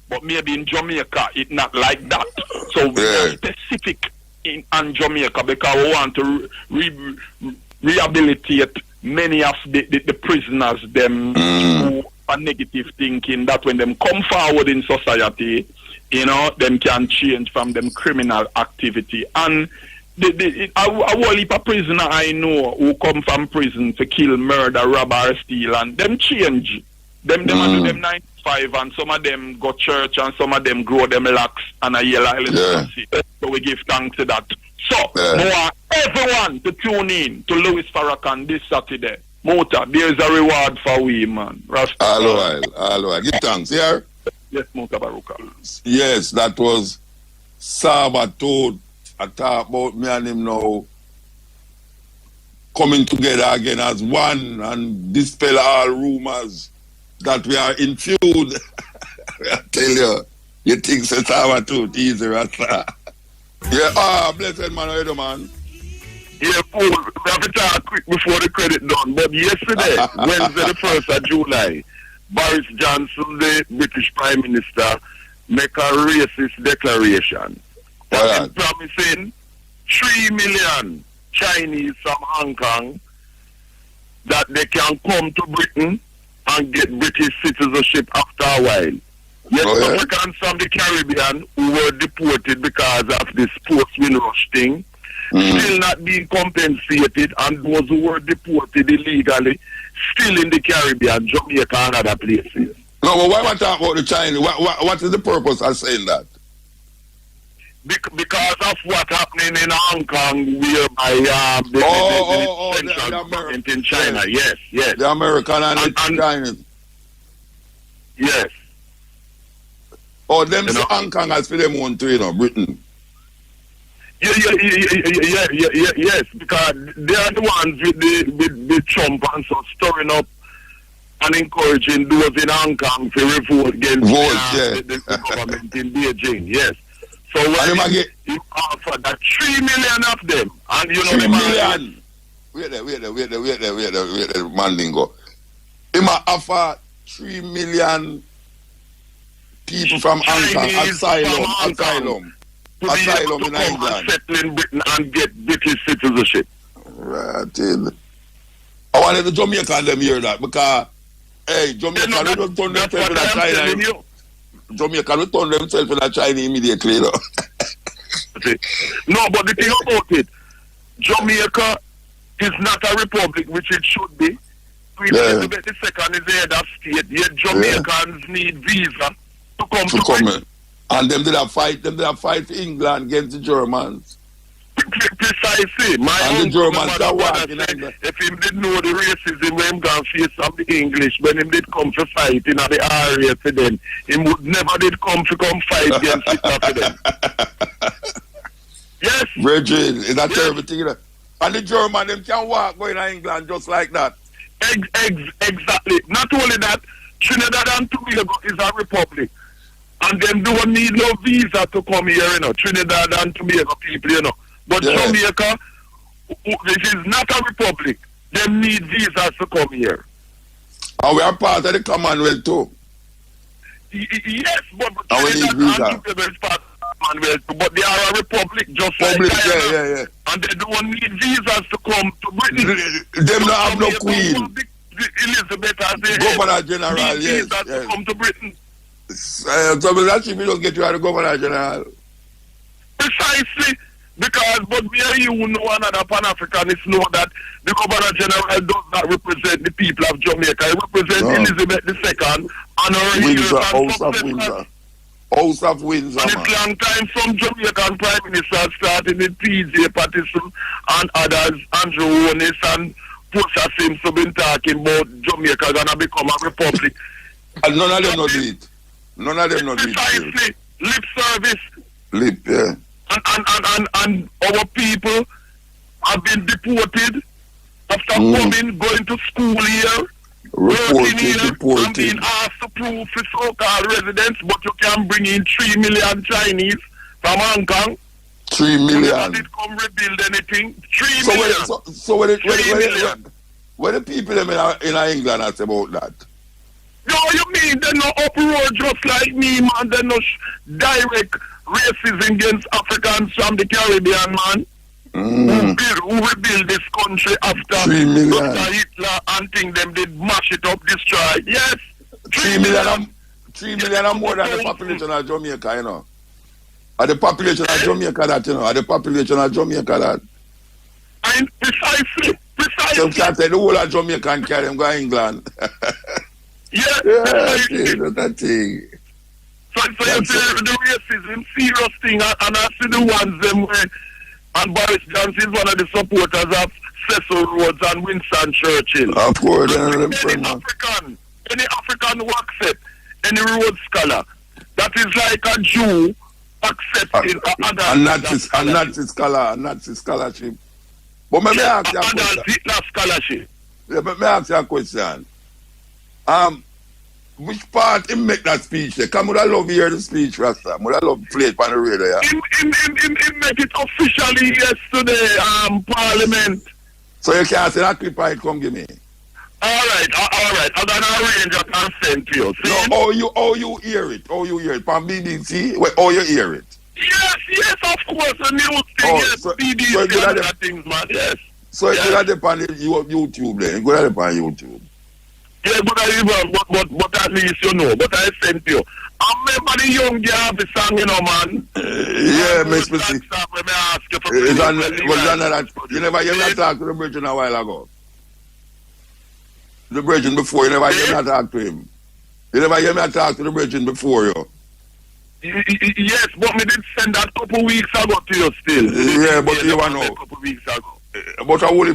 But maybe in Jamaica it's not like that. So we are specific in Jamaica because we want to rehabilitate many of the prisoners them who are negative thinking, that when them come forward in society, you know, them can change from them criminal activity. And a whole heap of prisoner I know who come from prison to kill, murder, rob or steal, and them change. Them do them 95 and some of them go church and some of them grow them locks and a yellow So we give thanks to that. So more everyone to tune in to Louis Farrakhan this Saturday. Motor, there's a reward for we, man. All right. Give thanks, yeah? Yes, Mutabaruka. Yes, that was Sabatooth. I talk about me and him now coming together again as one and dispel all rumors that we are in feud. I tell you think so Sabatooth easy, Rasta. Yeah, blessed man, man. Yeah, Paul, we have to talk quick before the credit done. But yesterday, Wednesday the 1st of July, Boris Johnson, the British Prime Minister, make a racist declaration. That is promising 3 million Chinese from Hong Kong that they can come to Britain and get British citizenship after a while. Yet Africans from the Caribbean who were deported because of this sportsman rush thing still not being compensated, and those who were deported illegally still in the Caribbean, Jamaica and other places. No, but why want to talk about the Chinese? What is the purpose of saying that? Because of what happening in Hong Kong, whereby the central government in China. Yes. The American and the Chinese. Yes. Oh, them Hong Kong has for them own too, Britain. Yes, because they are the ones with Trump and so stirring up and encouraging those in Hong Kong to revolt against the government in Beijing. Yes. So when you offer that 3 million of them, and you know 3 million. Wait there, Mandingo. He might offer 3 million people from Hong Kong asylum in England. Settle in Britain and get British citizenship. Right. I wanted the Jamaican them hear that because Jamaica don't turn themselves in China. Jamaica will turn themselves in China immediately. No, but the thing about it, Jamaica is not a republic, which it should be. Elizabeth II is the head of state, yet Jamaicans need visa to come to Britain. And them did a fight for England against the Germans. Precisely. And the Germans are walking. If him didn't know the racism when him gonna face some the English, when him did come to fight in the area to them, him would never did come fight against it for them. Yes. Virgin, is that Yes. terrible thing? You know? And the German, them can walk going to England just like that. Exactly. Not only that, Trinidad and Tobago is a republic. And them don't need no visa to come here, you know. Trinidad and Tobago people, you know. But Jamaica, this is not a republic. They need visas to come here. And we are part of the Commonwealth too. Yes, but and we need visa. Tobago is part of the Commonwealth, but they are a republic just Public, like Guyana. yeah. And they don't need visas to come to Britain. Them don't have no queen. Elizabeth as the Governor General, yes. To come to Britain. So that should just get you out of Governor General. Precisely. Because, but me and you know another Pan-Africanists know that the Governor General does not represent the people of Jamaica. He represents Elizabeth II and her Windsor, House of Windsor. House of Windsor, and man. it's long time some Jamaican Prime Minister starting with P.J. Patterson and others, Andrew Onis and Portia Simpson been talking about Jamaica gonna become a republic. And none of them not do it. None of them not do it. Precisely. Lip service. Lip, yeah. And our people have been deported after coming, going to school here, working here, and being asked to prove for so-called residents, but you can bring in 3 million Chinese from Hong Kong. 3 million. So did come rebuild anything. 3 million. So what the people in England ask about that? No, you mean they no uproar just like me, man. They no direct racism against Africans from the Caribbean, man. Who rebuild this country after 3 million. Dr. Hitler and thing them did mash it up, destroy. Yes. 3 million. 3 million are more than the population of Jamaica, you know. Are the population of Jamaica that, you know? Are the population of Jamaica that? And precisely. Some can't say the whole of Jamaica and carry them go to England. Yeah, that thing. So you see the racism, serious thing, and I see the ones them where, and Boris Johnson is one of the supporters of Cecil Rhodes and Winston Churchill. Of course, any African who accept any Rhodes scholar, that is like a Jew accepting a Nazi scholarship. But may I ask you a question? Hitler scholarship. Yeah, but may I ask you a question? Which part him make that speech there? Come, would I love to hear the speech, Rasta? Would I love to play it on the radio, yeah? Him make it officially yesterday, Parliament. So you can't say that clip I come give me? Alright. I'm gonna arrange it and send to you. See? No, how you hear it? How you hear it? From BBC? Wait, how you hear it? Yes, of course, a new thing, BBC so and other things, man, yes. So it's good at on YouTube then, good at on YouTube. Yeah, but at least you know, but I sent you. I remember the young girl the song, you know, man. Yeah, Miss Missy. You never hear me talk to the Virgin a while ago. The Virgin before, you never hear me talk to him. You never hear me talk to the Virgin before you. Yes, but me did send that couple weeks ago to you still. Yeah, but you want to know. A couple weeks ago. But I will,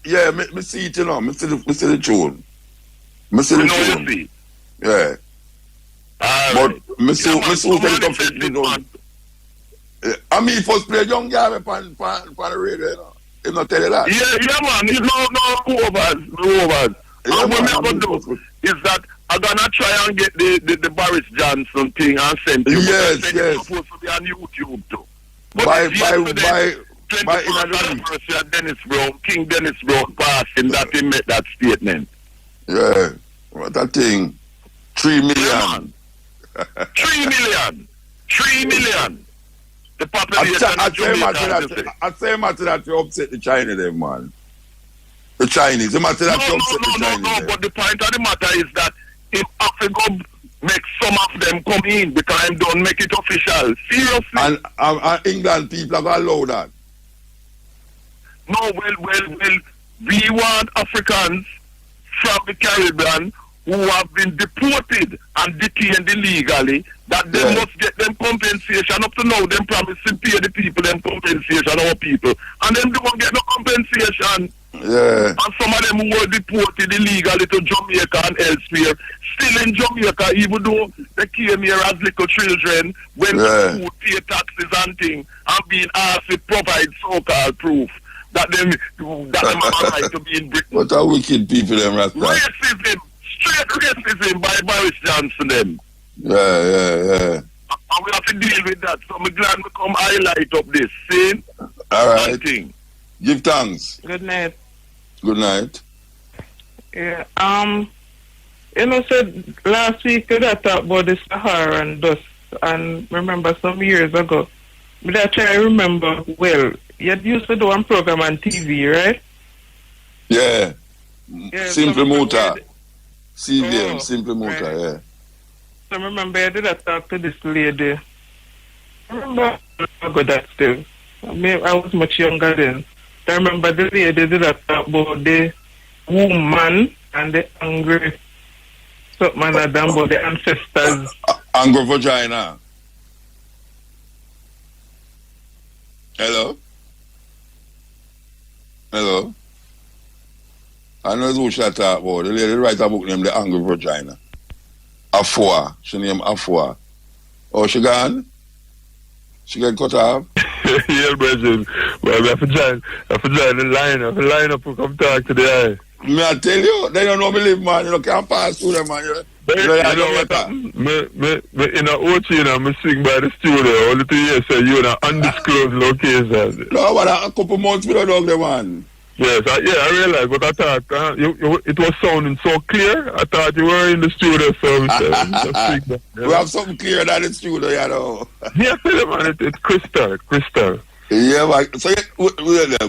yeah, me see it, you know. Me see the tune. Me see the tune. Yeah. But me see the tune. I mean, first play young guy on the radio, you know. Him not tell you that. Yeah, man. He's no overs. And what I'm going to do is that I'm going to try and get the Boris Johnson thing and send you. Yes. It's supposed to be on YouTube too. But by King Dennis Brown passing that he made that statement. Yeah. What that thing? 3 million. 3 million. 3 million. The population of Jamaica. I say matter that you upset the Chinese, then, man. The Chinese. The matter that you upset the Chinese. No, but the point of the matter is that if Africa make some of them come in, the time don't make it official. Seriously. And England people have allowed that. No, well, we want Africans from the Caribbean who have been deported and detained illegally, that they must get them compensation. Up to now, them promising pay the people them compensation, our people. And them don't get no compensation. Yeah. And some of them who were deported illegally to Jamaica and elsewhere still in Jamaica, even though they came here as little children, went to school, pay taxes and things, and being asked to provide so-called proof that them have a right to be in Britain. What are wicked people, them, Rasta? Racism, straight racism by Boris Johnson, them. Yeah. And we have to deal with that. So I'm glad we come highlight up this. See? All right. Give thanks. Good night. Good night. Yeah. You know, said last week that talk about the Sahara and dust, and remember some years ago. But I try to remember well. You used to do one program on TV, right? Yeah. Simple Muta. CVM, Simple Muta, right. Yeah. So I remember I did talk to this lady. I remember I got that still. I was much younger then. I remember the lady did talk about the woman and the angry something like that about the ancestors. Angry vagina. Hello? I know who she talk about. The lady write a book named The Angry Vagina. Afua. She named Afua. Oh, she gone? She get cut off? Yeah, brethren. Well, I have to join the line up to come talk to the eye. Me I tell you, they don't know me live, man. You can't pass through them, man. You know what? Me in a OT, you know, me sing by the studio. Only 2 years, so you in an undisclosed location. No, but a couple months we don't know the man. Yes, I realized, but I thought it was sounding so clear. I thought you were in the studio, so we have something clear than the studio, you know. Yeah, man, it's crystal. Yeah, but so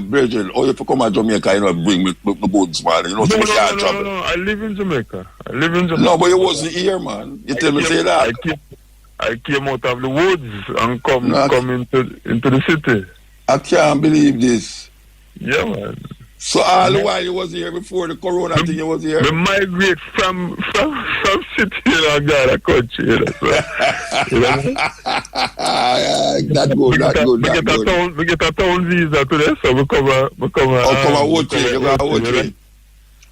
Bridget, or if you come to Jamaica, you know, bring me goods, man. You know, no, I live in Jamaica. No, but you wasn't here, man. You tell me say that. I came out of the woods and come into the city. I can't believe this. Yeah, man. So all the while you was here before the corona thing, you was here? We migrate from city and Ghana country, you know. So, That good. We get a town visa today, so we come a watch.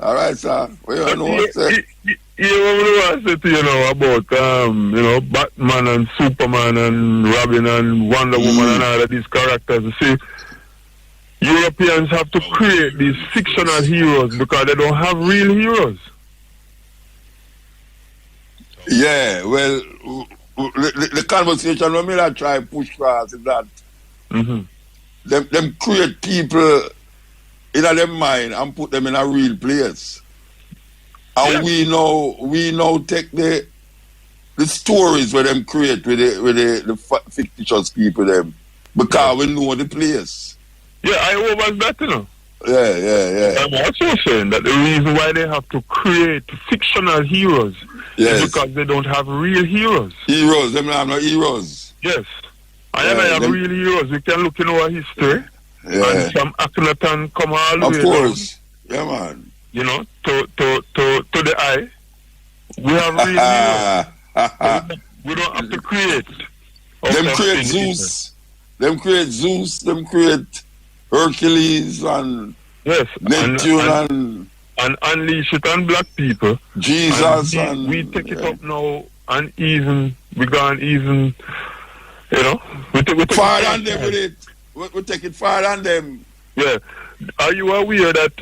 All right, sir. We don't know what's that. Yeah, what I say to you know about Batman and Superman and Robin and Wonder Woman and all of these characters. You see, Europeans have to create these fictional heroes because they don't have real heroes. Yeah, well, the conversation when I try to push fast is that them create people in their mind and put them in a real place. And we now take the stories where them create with the fictitious people them because we know the place. Yeah, I was that, you know. Yeah. I'm also saying that the reason why they have to create fictional heroes is because they don't have real heroes. Heroes, them have no heroes. Yes. I have real heroes. We can look in our history. Yeah. And some Akhenaton come all the way. Of course. Down, yeah, man. You know, to the eye. We have real heroes. We don't have to create. Them create Zeus. Them create Hercules and Neptune and unleash it on black people. Jesus and we take it up now and we gone even, you know, we take far on them with it. We take it far on them. Yeah. Are you aware that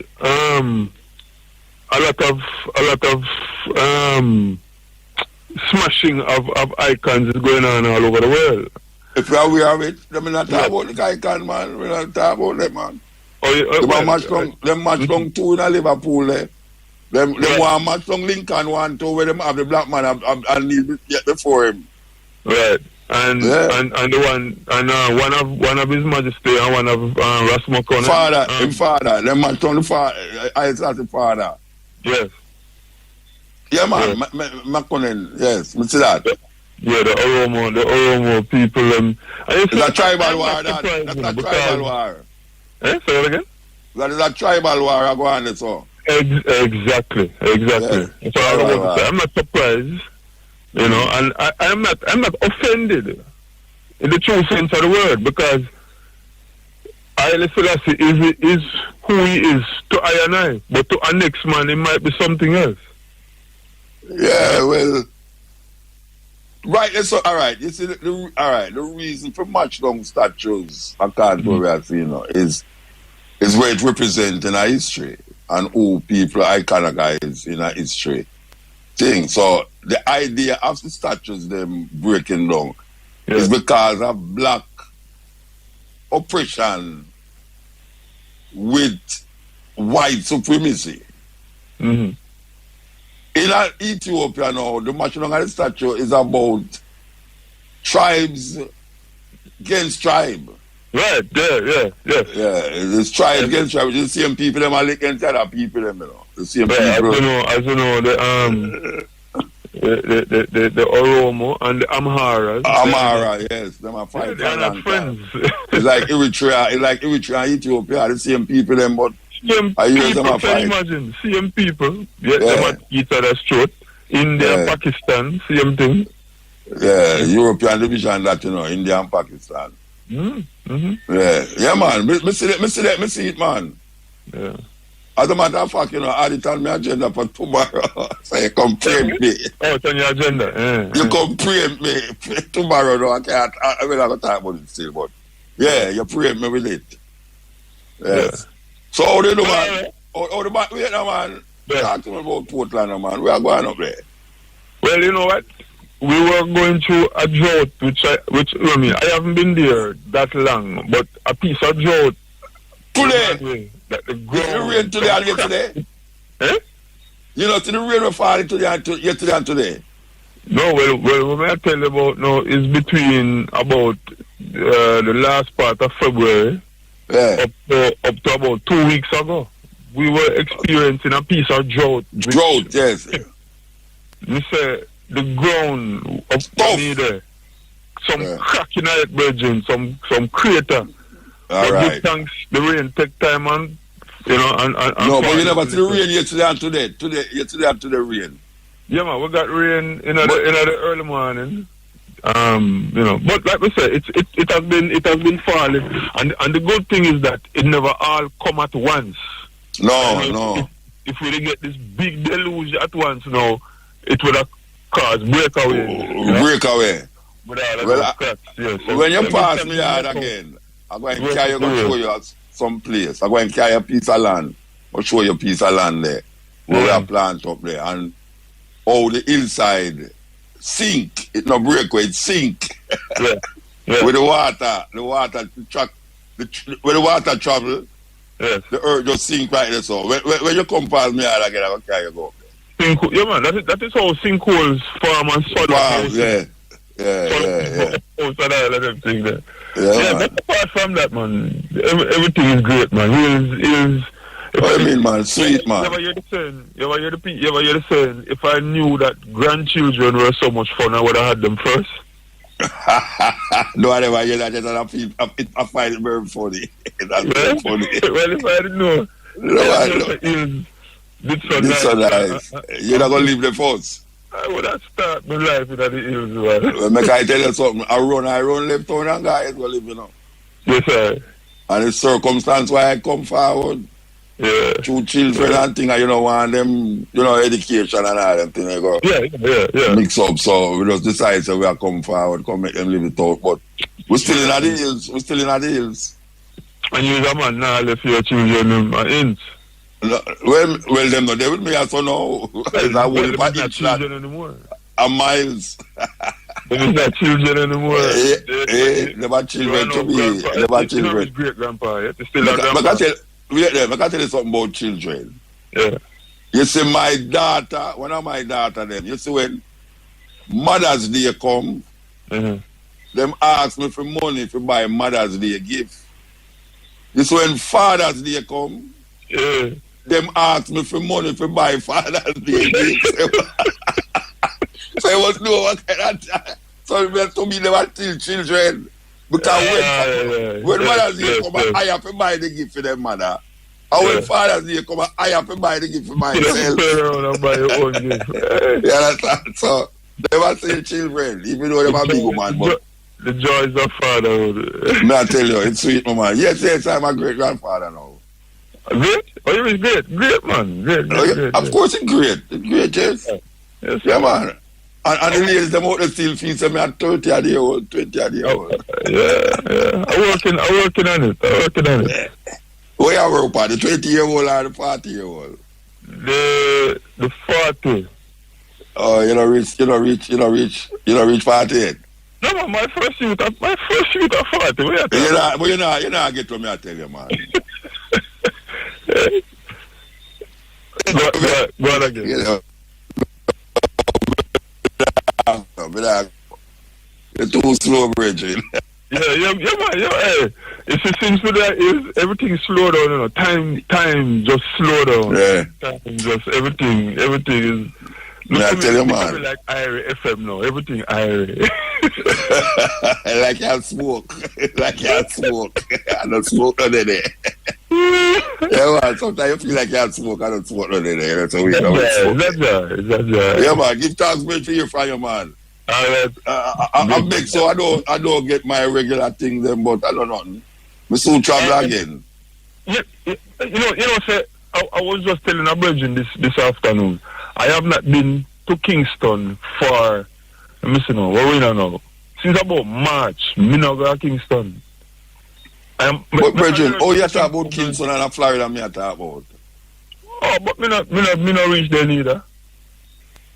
a lot of smashing of icons is going on all over the world? If we are aware of it, then we not talk about the icon, man. We not talk about them, man. Them match down two in Liverpool there. Them want match down Lincoln 1-2 where them have the black man and need yet before him. Right. And the one of His Majesty and one of Rasmussen. Father. Them match down the father. I said the father. Yes. Yeah, man. McConnell. Yes, me see that. Yeah, the Oromo people. It's a tribal war, that's a tribal war. Say that again? That is a tribal war I go on so. Exactly. Yes. So I'm not surprised, you know, and I'm not offended in the true sense of the word because Haile Selassie is who he is to I and I, but to our next man it might be something else. Yeah, well, right. So, all right. You see, all right. The reason for much long statues, according to what we are seeing now, is where it represents in our history and who people iconicize in our history thing. So the idea of the statues them breaking down is because of black oppression with white supremacy. Mm-hmm. In Ethiopia now, the marching on the statue is about tribes against tribe. Right, yeah. Yeah, it's tribe against tribe. The same people them are against other people them, you know. The same people. As you know, the Oromo and the Amhara. Amhara, yes, them are fighting. They are not friends. It's like Eritrea and Ethiopia, the same people them, but same people, can you imagine? Same people, them at each other's throat. India, Pakistan, same thing. Yeah, European division that, you know, India and Pakistan. Mm-hmm. Yeah, man. Me see it, man. Yeah. As a matter of fact, you know, I had it on my agenda for tomorrow. So you come preempt me. Oh, it's on your agenda. You come preempt me tomorrow. No, I can't. I will have a time about it still, but yeah, you preempt me with it. Yes. Yeah. So how do you do, man? How the man? Wait now, man. Talk to me about Portland, man. We are going up there. Well, you know what? We were going through a drought, which I haven't been there that long, but a piece of drought. Today? That the rain today and yesterday? Eh? You know, the rain will fall yesterday and today? No, well, what I tell you about now is between about the last part of February up to about 2 weeks ago. We were experiencing a piece of drought. Drought, yes. You say, the ground up me there, some crack in it, virgin, some crater. All right. Thanks, the rain take time and you know and no, but you never see the rain yesterday and today. Yesterday and today rain. Yeah, man, we got rain in the early morning. You know, but like we said, it has been falling, and the good thing is that it never all come at once. No. If we didn't get this big deluge at once, now it would have caused breakaway. Breakaway. Well, so when you pass me out again, I'm going to carry you to show you some place. I'm going to carry a piece of land. I'll show you a piece of land there. Where we have plants up there. And how the hillside sink. It not break away, it sink. With the water track, when the water travel, the earth just sink right there. So when you come past me out again, I'm going to carry you go up there. Yeah, man, that is how sinkholes form and soil. Everything there. But apart from that, man, everything is great, man. What do you mean, man? Sweet, man. You ever hear the saying, if I knew that grandchildren were so much fun, I would have had them first? No, I never hear that. I find it very funny. That's very funny. Well, if I didn't know. It's so nice. You're not going to leave the force. I would have started my life in the hills, man. Well, make I tell you something. I run left town and guys will live, you know. Yes, sir. And the circumstance why I come forward. Yeah. Two children and things, you know, and them, you know, education and all them things, you go. Yeah. Mix up, so we just decide so we are come forward, come make them live it out. But we're still in the hills. And you're a man now left your children in no, well, them not there with me as so now. It's not only for not children anymore. And miles. They're not children anymore. They were children to me. They were children. Great grandpa. Still a grandpa. I can tell you something about children. Yeah. You see, my daughter, one of my daughter, then you see when Mother's Day come, them ask me for money to buy Mother's Day gift. You see when Father's Day come, them ask me for money to buy Father's Day gift. So I was no what kind of time. So to me, they were still children. Because when Mother's Day come, I have to buy the gift for them mother. And when Father's Day come, I have to buy the gift for myself. Buy your own gift. So they were still children, even though they were big woman. But the joys of fatherhood. May I tell you, it's sweet, man. Yes, I'm a great grandfather now. Great? Oh, you mean great? Great, man. Great. Of course, it's great. It's great, yes. Yes, Yeah, man. And the ladies, them out the still feel say me at 30 a day old, 20 a day old. Yeah. I'm working on it. Where you work at? The 20-year-old or the 40-year-old? The 40. Oh, you don't reach 48. No, man, my first shoot at 40. What You know, get to me, I tell you, man. Go on again. You know. You're too slow, Bridget. Yeah, man. Hey. It's a since for that is everything slow down, you know. Time just slow down. Yeah. Time just everything is. I tell you, man. Like IRA FM now. Everything IRA. Like you smoke. I don't smoke none of there. Yeah, man. Sometimes you feel like you smoke. I don't smoke none of there. That's how we know That's right. Yeah, man. Give thanks for your fire, man. I beg so I don't get my regular thing then, but I don't know. We soon travel again. You know, say I was just telling a virgin this afternoon. I have not been to Kingston for what we don't know. Since about March, me not go to Kingston. But Virgin, you talk about Kingston and Florida, me talk about. Oh, but me not reach there neither.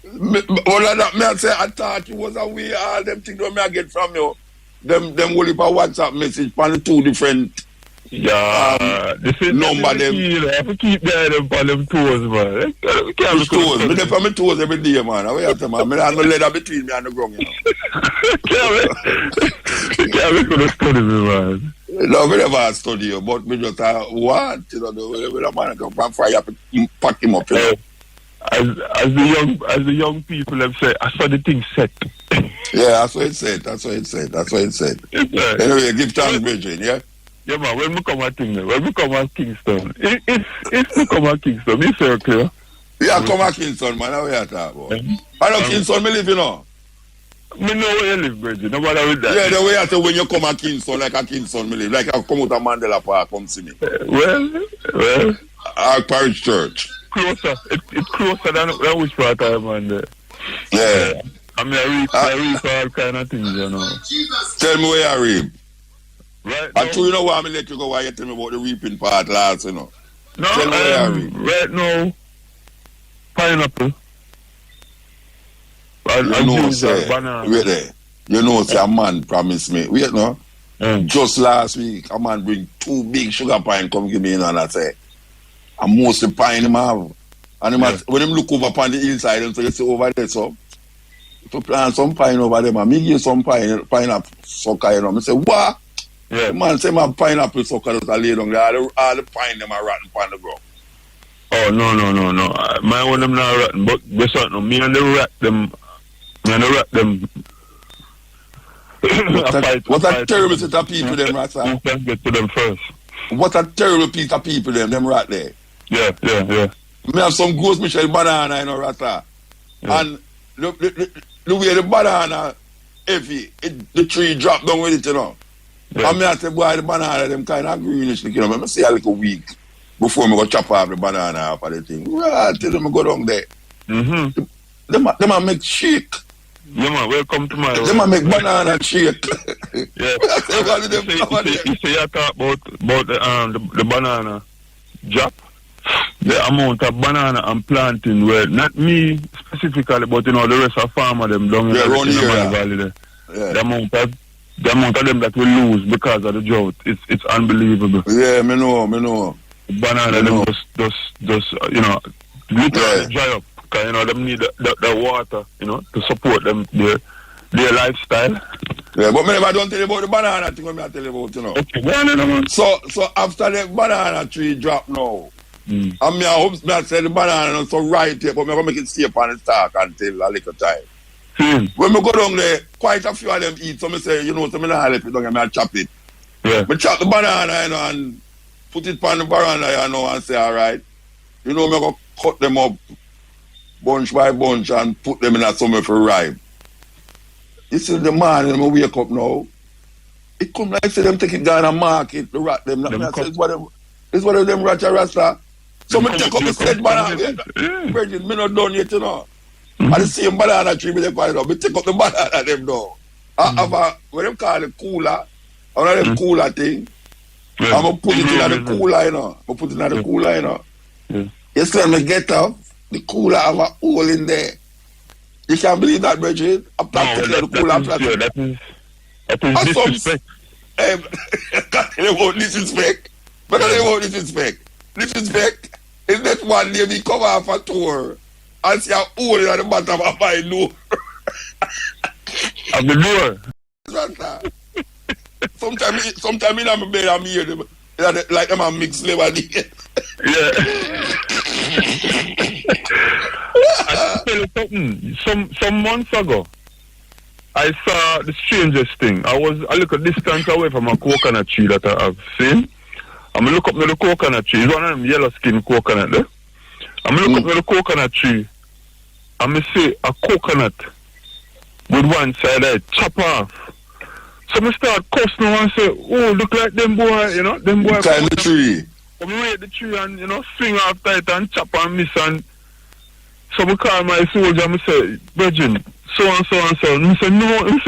I thought you was away all them things that I get from you. Them will leave a WhatsApp message on the two different number them. I have to keep them on them toes, man. Which toes? Me dey on my toes every day, man. I have to, man. Me have no leather between me and the ground, you know. Can't be study me, man. No, me never study you, but me just what? You know, the man come from fire, pack him up, you know. As the young people have said, I saw the thing set. Yeah, that's what it said. Anyway, give thanks, Bridget, yeah? Yeah, man, when we come at Kingston, if we come at Kingston, me circle. Yeah, come at Kingston, man, how you talk about? I know Kingston, me live, you know. Me know where you live, Bridget, no matter with that. Yeah, the way I say when you come at Kingston, like a Kingston, me live. Like I come out of Mandela Park, come see me. Well. Our parish church. Closer. It's closer than which part I am on there. Yeah. I mean, I read all kind of things, you know. Tell me where you reap. Right. I told you know why I'm let you go, why you tell me about the reaping part last, you know. No, tell me where you reap. Right now, pineapple. You know, say, wait there. You know, say a man promised me. Wait, no. Just last week, a man bring 2 big sugar pine come give me in and I say, and most of the pine him have. And when him look over upon the hillside, and so you see over there, so to plant some pine over there, man. Me give some pineapple sucker, you know. I say, what? Yeah. The man say my pineapple sucker that I lay down there, all the pine them are rotten upon the ground. Oh, no. My one them not rotten, but guess what? No, me and the rat them. What a terrible set of people them, Rasta. Let's get to them first. What a terrible piece of people them right there. Yeah. Me have some Ghost Michelle banana, you know, Rasta. Yeah. And the way the banana heavy, the tree drop down with it, you know. Yeah. And me I say, boy, the banana, them kind of greenish, you know. I see a little week before me go chop off the banana off of the thing. Right, till them go down there. Them a make shake. Yeah, man, welcome to my Them a make banana shake. Yeah. You say you talk about the banana drop. The amount of banana I'm planting, where not me specifically, but you know the rest of farmer them down in the valley there. Yeah. The amount of them that we lose because of the drought, it's unbelievable. Yeah, me know. Banana them just you know literally dry up. Cause you know them need the water, you know, to support them their lifestyle. Yeah, but me never don't tell you about the banana thing. What me I tell you about, you know. Okay, banana. So after the banana tree drop now, and me I hope me I say the banana so right here, but me gonna make it stay upon the stalk until a little time. When me go down there, quite a few of them eat. So me say, you know, so me not help it down and me I chop it. Yeah. Me chop the banana, you know, and put it on the veranda, you know, and say, all right, you know, me go cut them up bunch by bunch and put them in a somewhere for ripe. You see the man when I wake up now, it come like say them take it down and market, the rat them. It's one of them Rasta. So me take up the said banana. Virgin, me not done yet, you know. And And the same banana tree, they call it up. We take up the banana them now. I have a, what them call it, cooler. One of them cooler thing. I'm going to put it in the cooler, you know. I'm put it in the cooler, you know. You see when I get up, the cooler have a hole in there. You can't believe that, Bridget. I'm the cooler. That is disrespect. They won't disrespect. Because they won't disrespect. Disrespect is that one day we come off a tour and see a hole in the bottom of my door. Of the door. Sometimes in my bed, I'm here, like them a mixed lemonade. Yeah. I tell you something. Some months ago, I saw the strangest thing. I look a distance away from a coconut tree that I have seen. I'm look up to the coconut tree. It's one of them yellow skin coconut there. I'm look up to the coconut tree. And I see a coconut with one side I chop off. So I start cussing and say, oh, look like them boy, you know, them boy. Climb the tree. I raid the tree and, you know, swing after it and chop and miss. And so I call my soldier and I say, Virgin, so and so and so. And he said,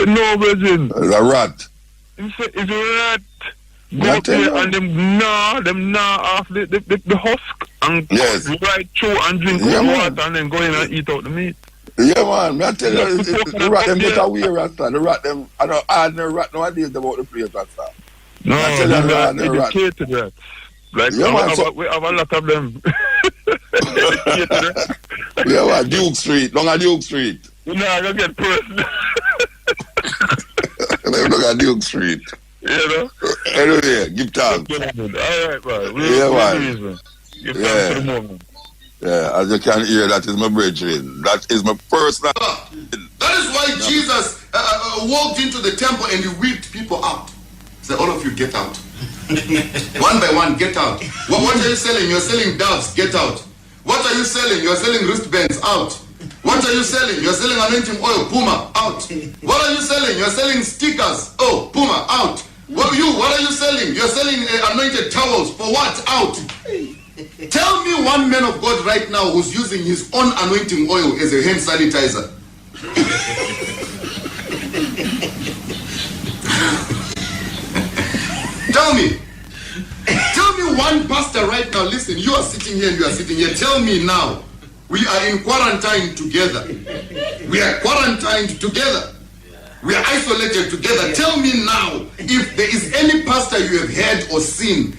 no, Virgin. A rat. He said, it's a rat. Go up there and them gnaw off the husk and right through and drink water and then go in and eat out the meat. Yeah, man. I tell you, the rat them get away, Rasta. The rat them, I don't ordinary rat nowadays about the place, Rasta. No, they're educated rats. Like, we have a lot of them. Yeah, man, Duke Street, long at Duke Street. No, I'm going to get pressed. Look at Duke Street. You know? Anyway, give thanks. All right, man. Yeah, man. Give thanks for the moment. Yeah, as you can hear, that is my brethren. That is my personal. That is why Jesus walked into the temple and he whipped people out. He said, all of you get out. One by one, get out. What are you selling? You're selling doves, get out. What are you selling? You're selling wristbands, out. What are you selling? You're selling anointing oil, Puma, out. What are you selling? You're selling stickers, oh, Puma, out. What are you selling? You're selling anointed towels, for what? Out. Tell me one man of God right now who's using his own anointing oil as a hand sanitizer. Tell me one pastor right now. Listen, you are sitting here and you are sitting here. Tell me now. We are in quarantine together. We are quarantined together. We are isolated together. Tell me now if there is any pastor you have heard or seen.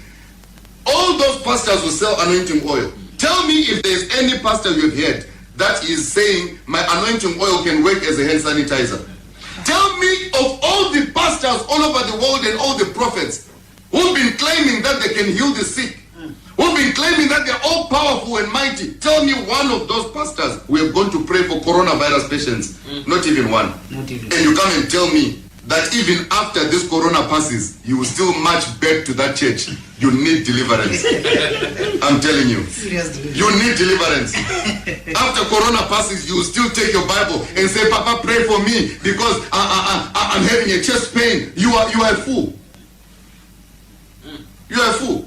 All those pastors who sell anointing oil. Tell me if there is any pastor you have heard that is saying my anointing oil can work as a hand sanitizer. Tell me of all the pastors all over the world and all the prophets who've been claiming that they can heal the sick, who've been claiming that they're all powerful and mighty. Tell me one of those pastors who have gone to pray for coronavirus patients. Not even one. And you come and tell me that even after this corona passes, you will still march back to that church. You need deliverance. I'm telling you. You need deliverance. After corona passes, you will still take your Bible and say, Papa, pray for me because I'm having a chest pain. You are a fool. You are a fool.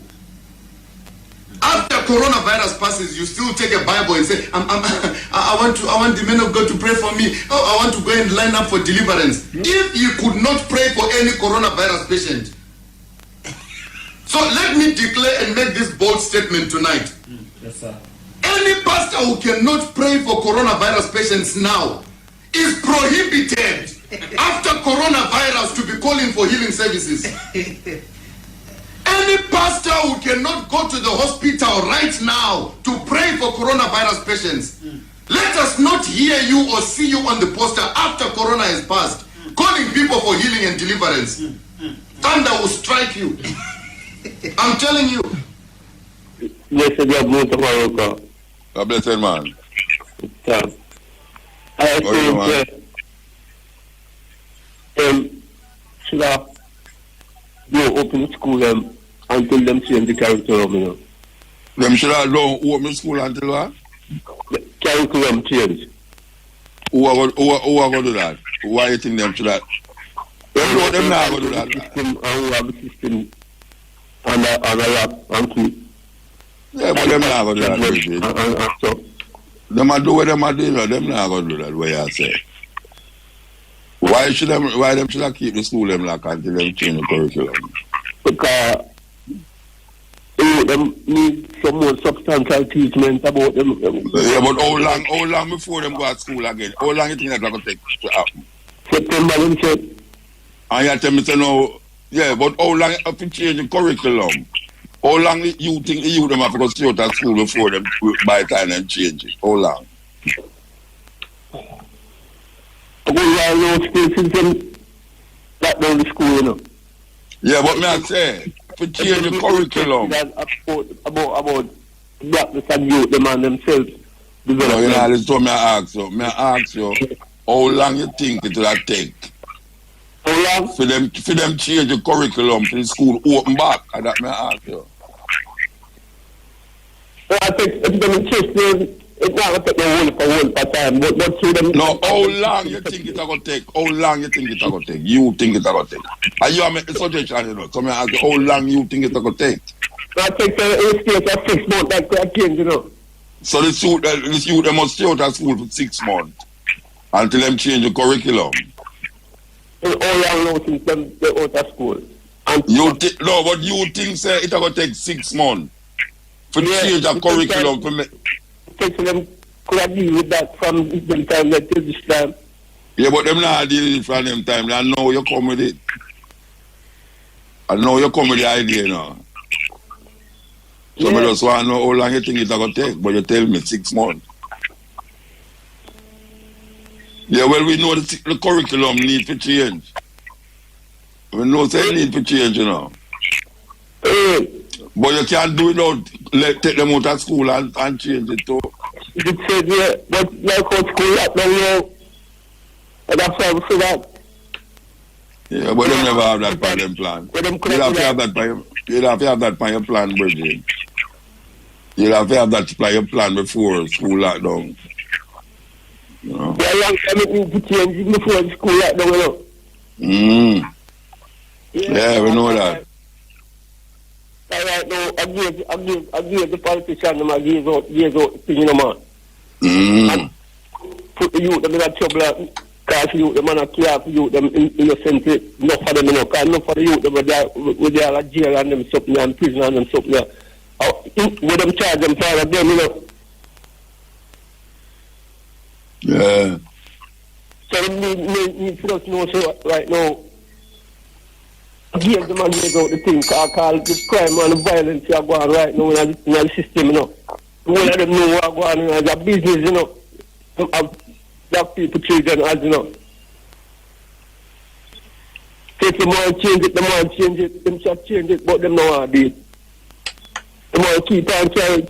After coronavirus passes, you still take a Bible and say, I want the men of God to pray for me. Oh, I want to go and line up for deliverance. If you could not pray for any coronavirus patient, so let me declare and make this bold statement tonight. Yes, sir. Any pastor who cannot pray for coronavirus patients now is prohibited after coronavirus to be calling for healing services. Any pastor who cannot go to the hospital right now to pray for coronavirus patients, let us not hear you or see you on the poster after corona has passed, calling people for healing and deliverance. Thunder will strike you. I'm telling you. Blessed God, Mutabaruka. God bless you, man. I think should have open school until them change the curriculum, you know. Them should have don't open school until what? Curriculum change. Who are going to do that? Why you think them should have? Them not going to do that. System, and we have a system and a lab and key. Yeah, but them not going to do that. Them a do what them a do, them not gonna do that way I say. Why them should I keep the school them locked until them change the curriculum? Because them need some more substantial treatment about them. Yeah, but how long before them go to school again? How long you think that's gonna take to happen? September, them said. And you tell me say no, yeah, but how long have to change the curriculum? How long you think the youth them have to go straight to school before them by the time them change it? How long? Since them lock down the school, you know. Yeah, but me I say, to change the curriculum. About blackness and youth, them and themselves. No, you know, this is what I ask you. How long you think it will take? How long? For them change the curriculum for the school open back. And that me ask you. Well, I think if them change it's not going to take a whole time. But through them. No, how long you think it's going to take? How long you think it's going to take? You think it's going to take? And you are making a suggestion, you know. So I ask you, how long you think it's going to take? I think it's 6 months that change, you know. So this youth they must stay out of school for 6 months until them change the curriculum. How long now since them they out of school? And No, but you think say it's going to take 6 months for change the curriculum for me. Them could deal with that from them time that till this time. Yeah, but them not dealing from them time. I know you come with it. I know you come with the idea now. So I just want to know how long you think it's going to take, but you tell me 6 months. Yeah, well, we know the curriculum need to change. We know it need to change, you know. But you can't do it without take them out of school and change it too. It said, yeah, but like how school up now, and that's why we say that. Yeah, but they never have that by them plan. You'll have to have that by your plan, Bridget. You'll have to have that by your plan before school lockdown. You know? Yeah, long time it needs to change before the school lockdown, you know. Yeah, we know that. All right, now, I give the politician them, I give out thing, you know, man. And put the youth them in a trouble, because the youth them and a care for youth them innocently, enough for them, you know, because enough for the youth them with their jail and them something and prison and them something. With them charge them for them, you know. Yeah. So they need for us to know, so right now, give them and give out the thing, called the crime and the violence you are going right now in the system, you know. All of them know what are going on in the business, you know. Some have black people children as, you know. If the man change it, them shall change it, but them know how to do it. The man keep on carry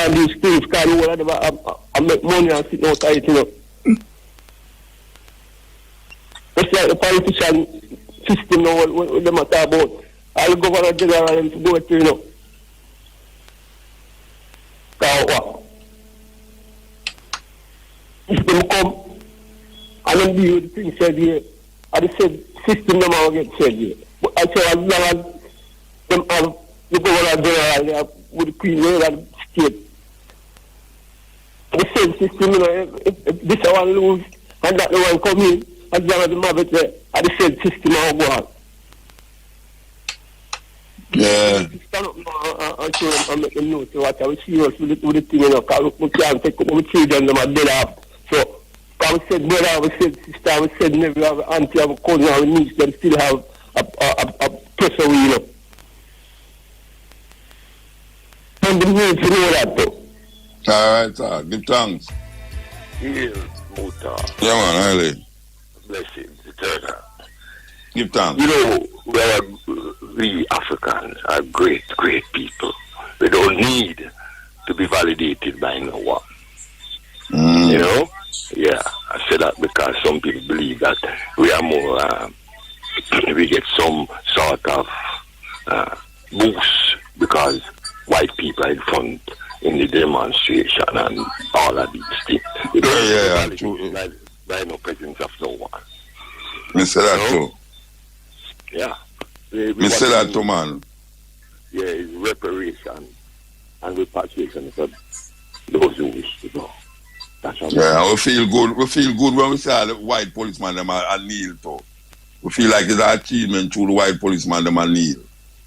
on these things, because all of them I make money and sit outside it, you know. It's like the politician system now, what they matter about. All the governor general and to go to, you know. What? If them come and them deal with the things said here, and the said system them will get said here. But I say as long as them have the governor general there with the queen and the state. And the same system, you know, if this one lose and that one come in, as long as the have it there, and the same system will go on. Yeah. Stand up now and show them and make them know. So what I was serious with the thing, you know, because we can't take up with children, them are dead off. So, because we said brother, we said sister, we said never have an auntie, have a cousin, have a niece, them still have a pressure, you know. And they need to know that, though. All right, sir. Give thanks. Heal, Muta. Yeah, man, really. Blessings, eternal. Give thanks. You know, we Africans are great, great people. We don't need to be validated by no one. You know? Yeah, I say that because some people believe that we are more, we get some sort of boost because white people are in front in the demonstration and all of these things. We don't by no presence of no one. Me say that too. Yeah. Me say that too, man. Yeah, it's reparation and repatriation for those who wish to go. That's what Yeah, we feel good. We feel good when we see all the white policemen them are kneel too. We feel like it's an achievement through the white policemen them are kneel.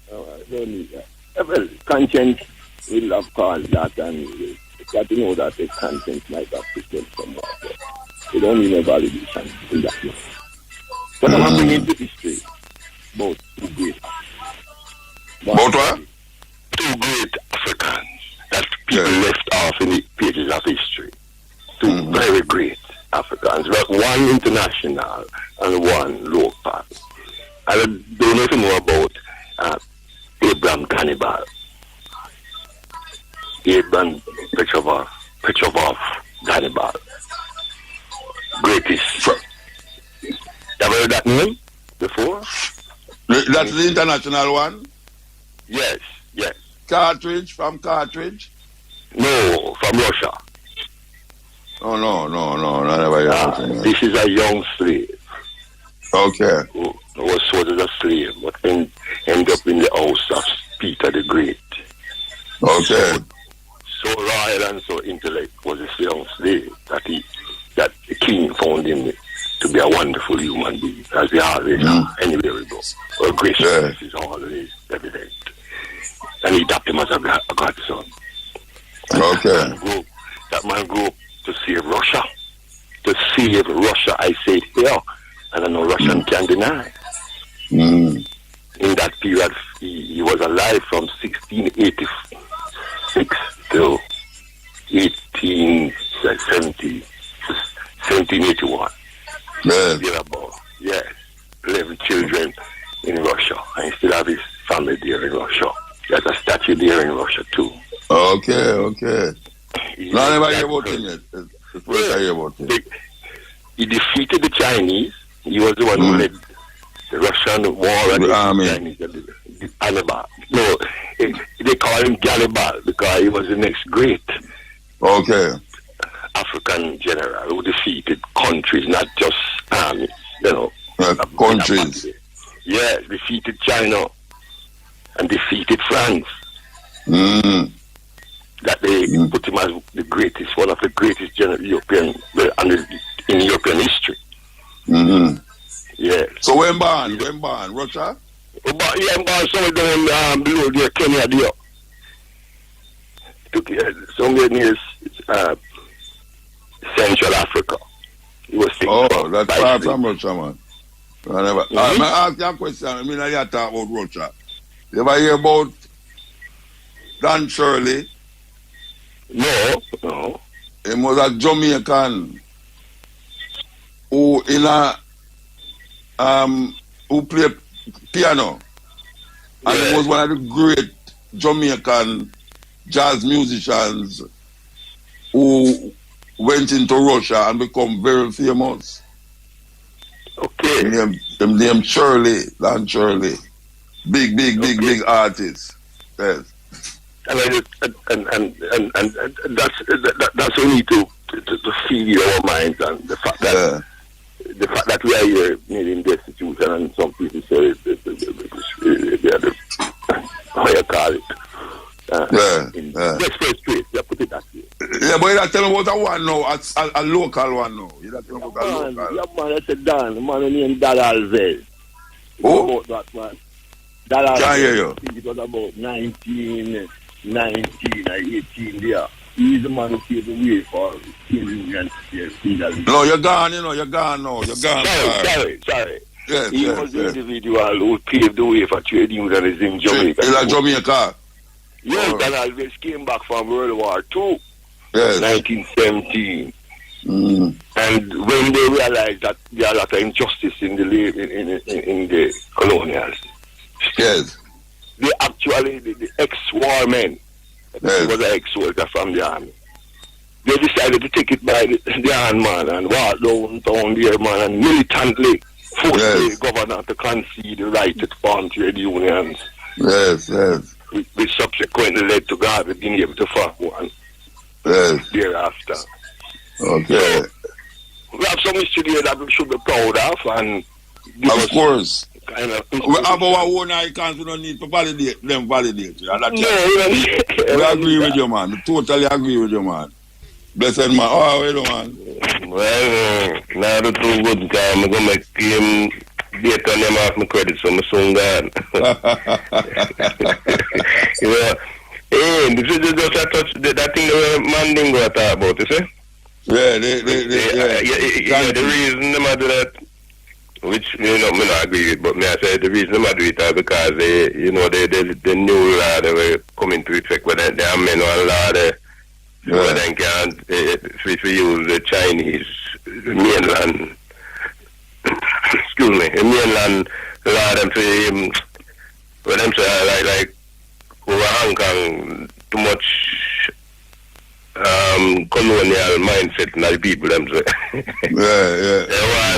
Don't need that. Well, conscience will of course that, and you got to know that the conscience might have to somewhere. You don't need no validation in that way. But I'm bringing to history about two great. About what? Two great Africans that people left off in the pages of history. Two very great Africans. One international and one local. I don't know if you know about Abraham Cannibal. Abraham Petrovov Cannibal. Greatest. Have you heard that name before? That's the international one? Yes. Cartridge, from Cartridge? No, from Russia. Oh, no, I never heard of This is a young slave. Okay. Who was sold as a slave, but ended up in the house of Peter the Great. Okay. So royal and so intellect was this young slave that the king found him to be a wonderful human being, as they always are, anywhere we go. Well, graciousness is always evident. And he adopted him as a godson. Okay. That man grew up to save Russia. To save Russia, I say it here, and I know Russian can deny. In that period, he was alive from 1686 to 1781. Yes. 11 children in Russia, and he still have his family there in Russia. He has a statue there in Russia too. Okay. No, I never hear about him yet. It's first I hear about him. He defeated the Chinese. He was the one who led the Russian war against the Chinese. The Hannibal. No, they call him Hannibal because he was the next great African general who defeated countries, not just armies. Countries. Yes, defeated China and defeated France. That they put him as the greatest, one of the greatest European in European history. Yes. So when born? Russia? Born somewhere down below there, Kenya there. Took somewhere near Central Africa. He was that's far from Russia, man. I ask you a question. I mean, I talk about Russia. You ever hear about Dan Shirley? No. He was a Jamaican who who played piano, and he was one of the great Jamaican jazz musicians who went into Russia and become very famous. Okay. Them named Shirley, Dan Shirley. Big artist. Yes. And that's we need to feed our minds, and the fact that we are here in the institution, and some people say they are the how you call it. Express trade, you put it that way. Yeah, but you tell me about a one now, a local one now. You tell me about a local. Yeah, man, I said Dan, the man named Dalal Vel. Who? About that man. Dalal Can't hear you. I think it was about 19 or 18 there. He's the man who paved the way for Union. No, you're gone, you're gone now. You're gone. Sorry. Yes, he was the individual who paved the way for trade unions in Jamaica. He's a Jamaica. Yes, Dalal Vel came back from World War II. Yes. 1917. And when they realized that there are a lot of injustice in the colonials, yes, they actually, the ex-war men, he was an ex-soldier from the army, they decided to take it by the hand, man, and walk downtown there, man, and militantly force the governor to concede the right to form trade unions. Yes. Which subsequently led to Garvey being able to form one. Yes. Thereafter. Okay. So, we have some history there that we should be proud of, and of course. Kind of we have our own icons. We don't need to validate them. We agree with you, man. We totally agree with you, man. Blessed man. Oh, wait, man. Well, now the too good because I'm going to make him date on them off my credit, so I'm soon gone. You know, hey, this is just a touch, that thing the man didn't go talk about, you see? Yeah, the reason them do that, which, you know, me not agree with, but me I say the reason them do it is because they, you know, the new law they were coming to effect, where they are men on law, where they can't, if we use the Chinese mainland, excuse me, the mainland law, them say, where them say, like, over Hong Kong, too much colonial mindset in the people, them say. Yeah.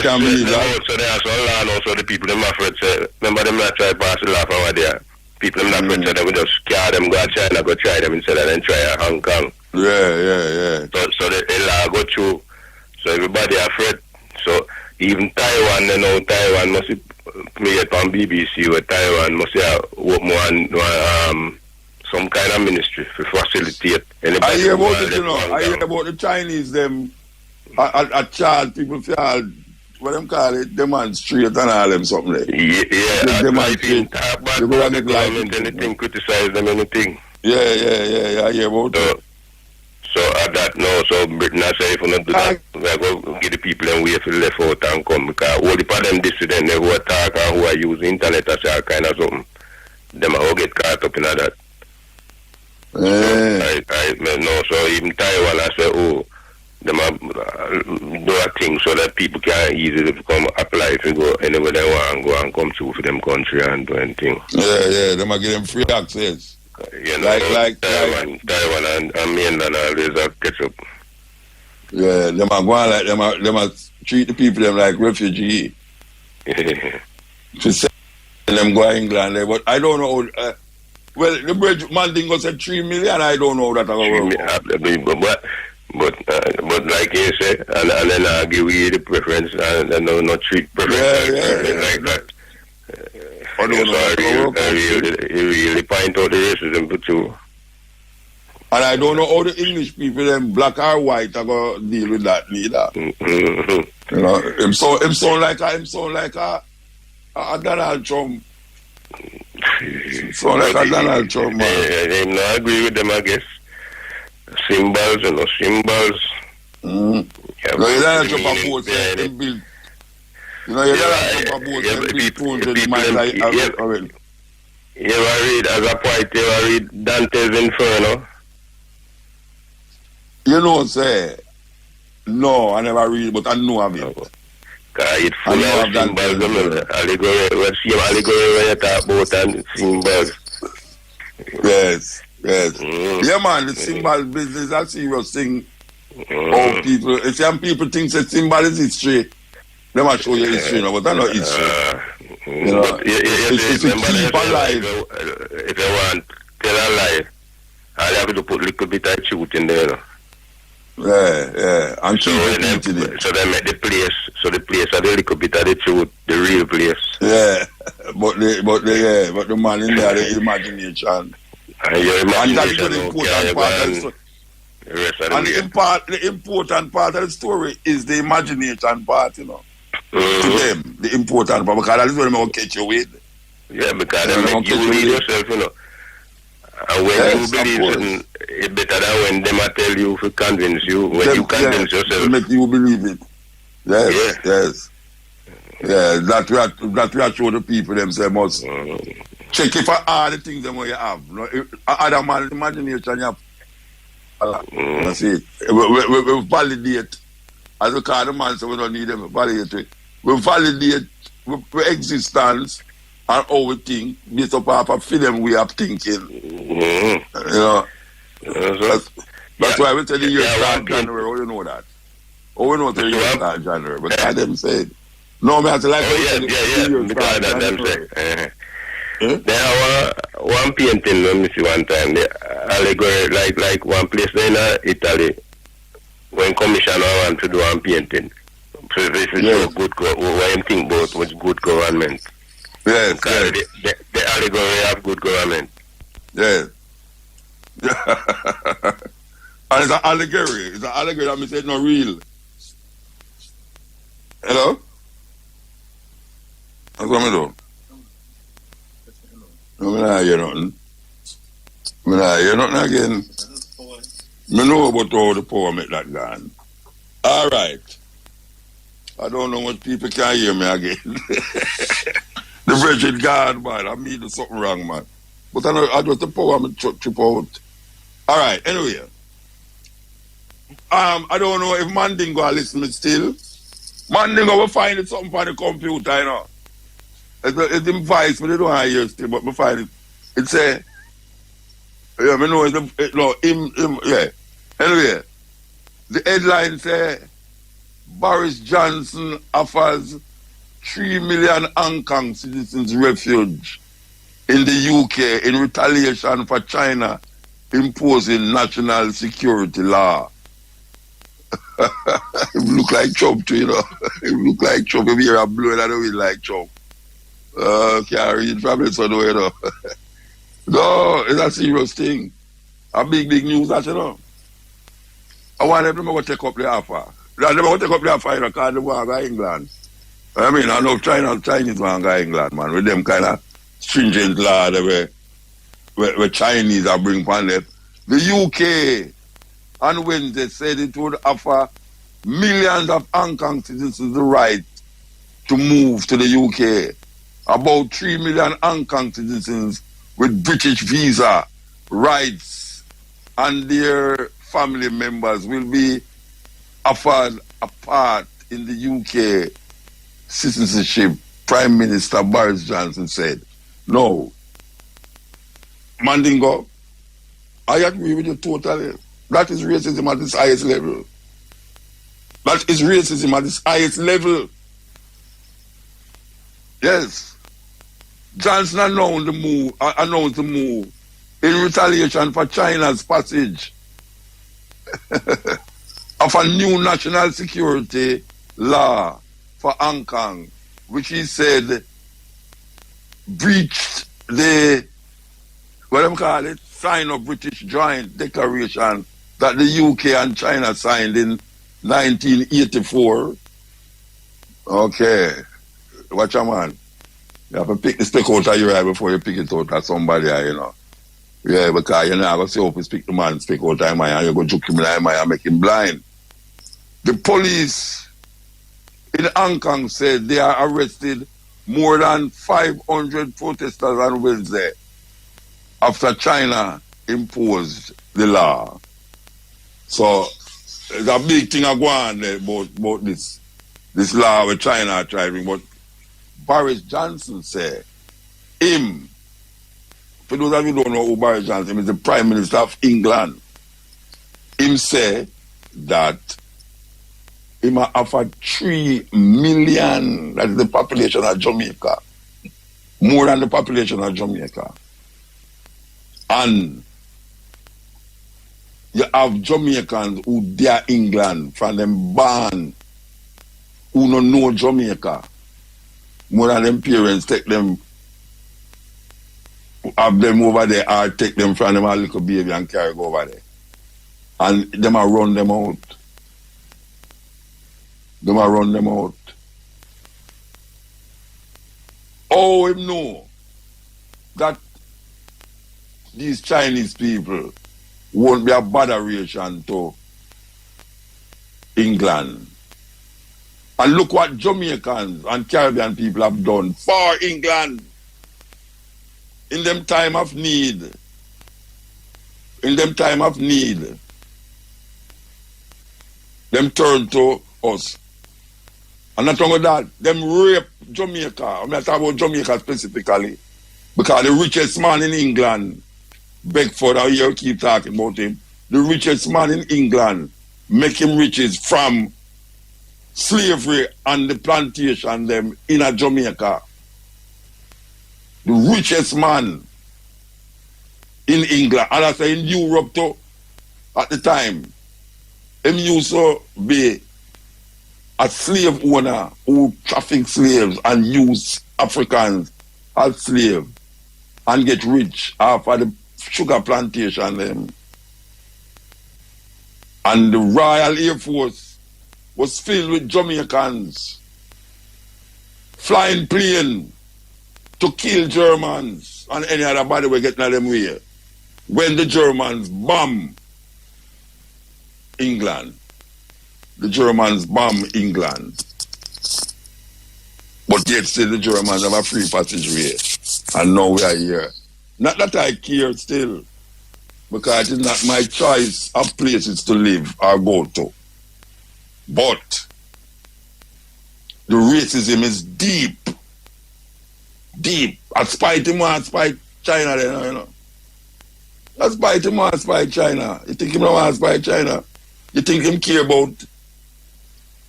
Can't believe that. So there are some law also the people, them afraid, say, remember them not try to pass the law from over there. People, them not afraid, so they will just carry them, go to China, go try them instead of them try Hong Kong. Yeah. So the law go through. So everybody afraid. So even Taiwan, you know, Taiwan must play it on BBC where Taiwan must have one some kind of ministry to facilitate. I hear about it, you know. I hear about the Chinese, them a child people feel what them call it, demonstrate and all them something like. Yeah, demonstrate. They go and government anything, criticize them anything. Yeah, I hear about it. So at that no, so Britain I say if we not do that, we go give the people and wait for the left out and come because all the part of them dissidents who attack and who are using internet as a kind of something, them all get caught up in that. So even Taiwan I say, oh, them do a thing so that people can easily come apply if you go anywhere they want and go and come through for them country and do anything. Yeah, them give them free access. You know, like Taiwan and mainland always have catch up. Yeah, them are going like them are treat the people them like refugee. To send them go to England, but I don't know. Well, the bridge man thing was at 3 million. I don't know that. But like you say, and then I give you the preference and not treat preference like that. I don't know. You really point out the racism too. And I don't know how the English people, them black or white, are going to deal with that neither. Mm-hmm. You know, him sound like a Donald Trump. Sound like a Donald Trump, man. I not agree with them, I guess. Symbols, you know, symbols. Mm-hmm. Yeah, no, you don't jump a boat, them build. You know, you don't jump a boat, them build phones with the mind like already. You ever read, as a poet, you ever read Dante's Inferno? You know, say, no, I never read, but I know of it. Because it's full of symbols, allegory, when you talk about and symbols. Yes. Yeah, man, the symbol business is a serious thing. Oh, people, if some people think that symbol is history, they might show you history, but that's not history. You know, it's a keep alive. If you want to tell a lie, all you have to put a little bit of truth in there. Yeah, and so they make the place, so the place are the little bit of the truth, the real place. Yeah, but the man in there, the imagination. And your imagination, and that's the important part of the story. And the important part of the story is the imagination part, you know. To them, the important part, because that is what they're going to catch you with. Yeah, because they make you believe yourself, you know. And when you believe something, it's better than when them tell you to convince you. When you convince yourself, make you believe it. Yes. Yeah, that we are show the people themselves must check if all the things them you have. You know, other man imagination you have. That's it. We validate. As we call the man, so we don't need them to validate it. We validate we existence and how we think based upon a film way of thinking. You know. That's why we tell the year start January. How you know that? How we know the year start January? Because them said, no, man, I like because them say. There are one painting, let me see one time, the allegory, like one place in Italy, when commissioner want to do one painting. So if you show good, what you think about was good government. Yes. The allegory have good government. Yes. And And it's an allegory. It's an allegory that means it's not real. Hello? That's what I do. No, I don't hear nothing. I don't hear nothing again. I know about how the power make that gone. All right. I don't know what people can hear me again. The Virgin God, man. I mean, there's something wrong, man. But I know I just the power I'm trip out. All right. Anyway. I don't know if Mandingo are listening still. Mandingo will find it something on the computer, you know. It's in voice, but they don't hear still, but I find it. It say, yeah, I know yeah. Anyway, the headline say, Boris Johnson offers 3 million Hong Kong citizens refuge in the UK in retaliation for China imposing national security law. It look like Trump too, you know. It look like Trump. If you hear a blowing, I don't really like Trump. Can't read from it, so no, you know. No, it's a serious thing. A big news that, you know. I want them to go take up the offer. They never go take up the offer, you know, because they want to go to England. I mean, I know Chinese want to go to England, man, with them kind of stringent law where Chinese are bring upon it. The UK on Wednesday said it would offer millions of Hong Kong citizens the right to move to the UK. About 3 million Hong Kong citizens with British visa rights and their family members will be offered a part in the UK citizenship, Prime Minister Boris Johnson said. No. Mandingo, I agree with you totally. That is racism at its highest level. That is racism at its highest level. Yes. Johnson announced the move in retaliation for China's passage of a new national security law for Hong Kong, which he said breached the, what do you call it, sign of British Joint Declaration that the UK and China signed in 1984. Okay. Watch your man. You have to pick the stick out of your eye before you pick it out of somebody, you know. Yeah, because you're not going to say, if you speak the man, stick out of him, and you're going to juke him in the eye and make him blind. The police in Hong Kong said they are arrested more than 500 protesters on Wednesday after China imposed the law. So, there's a big thing going on there about this law with China are trying, but Boris Johnson said, for those of you who don't know who Boris Johnson is, the Prime Minister of England, him said that him offered 3 million, that is the population of Jamaica, more than the population of Jamaica. And you have Jamaicans who they are England from them born, who don't know Jamaica. More than them parents take them, have them over there, or take them from them a little baby and carry go over there. And them a run them out. Them a run them out. Oh, him know that these Chinese people won't be a botheration to England. And look what Jamaicans and Caribbean people have done for England in them time of need. In them time of need. Them turn to us. And not only that, them rape Jamaica. I'm not talking about Jamaica specifically. Because the richest man in England, Beckford, I hear you keep talking about him, the richest man in England, make him riches from slavery and the plantation them in a Jamaica. The richest man in England, and I say in Europe too, at the time, him used to be a slave owner who trafficked slaves and used Africans as slaves and get rich off of the sugar plantation them. And the Royal Air Force was filled with Jamaicans flying plane to kill Germans and any other body we getting at them way. When the Germans bomb England. The Germans bomb England. But yet still the Germans have a free passageway. And now we are here. Not that I care still, because it is not my choice of places to live or go to. But the racism is deep. Deep. I spite him and spite China then, you know. I spite him and spite China. You think him don't want to spite China? You think him care about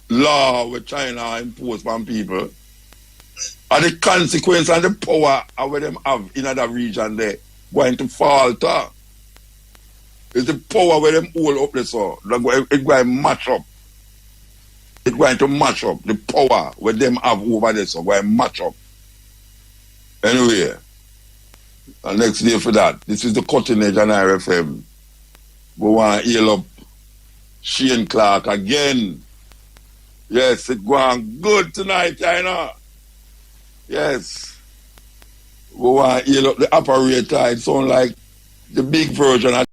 law with China impose on people? And the consequence and the power of what them have in other region there going to falter. It's the power where them hold up there, so it's going to match up. It's going to match up. The power where them have over there, so going to match up. Anyway, the next day for that, this is the Cutting Edge on RFM. We want to heal up Shane Clark again. Yes, it's going good tonight, China. Yes. We want to heal up the operator. It sounds like the big version of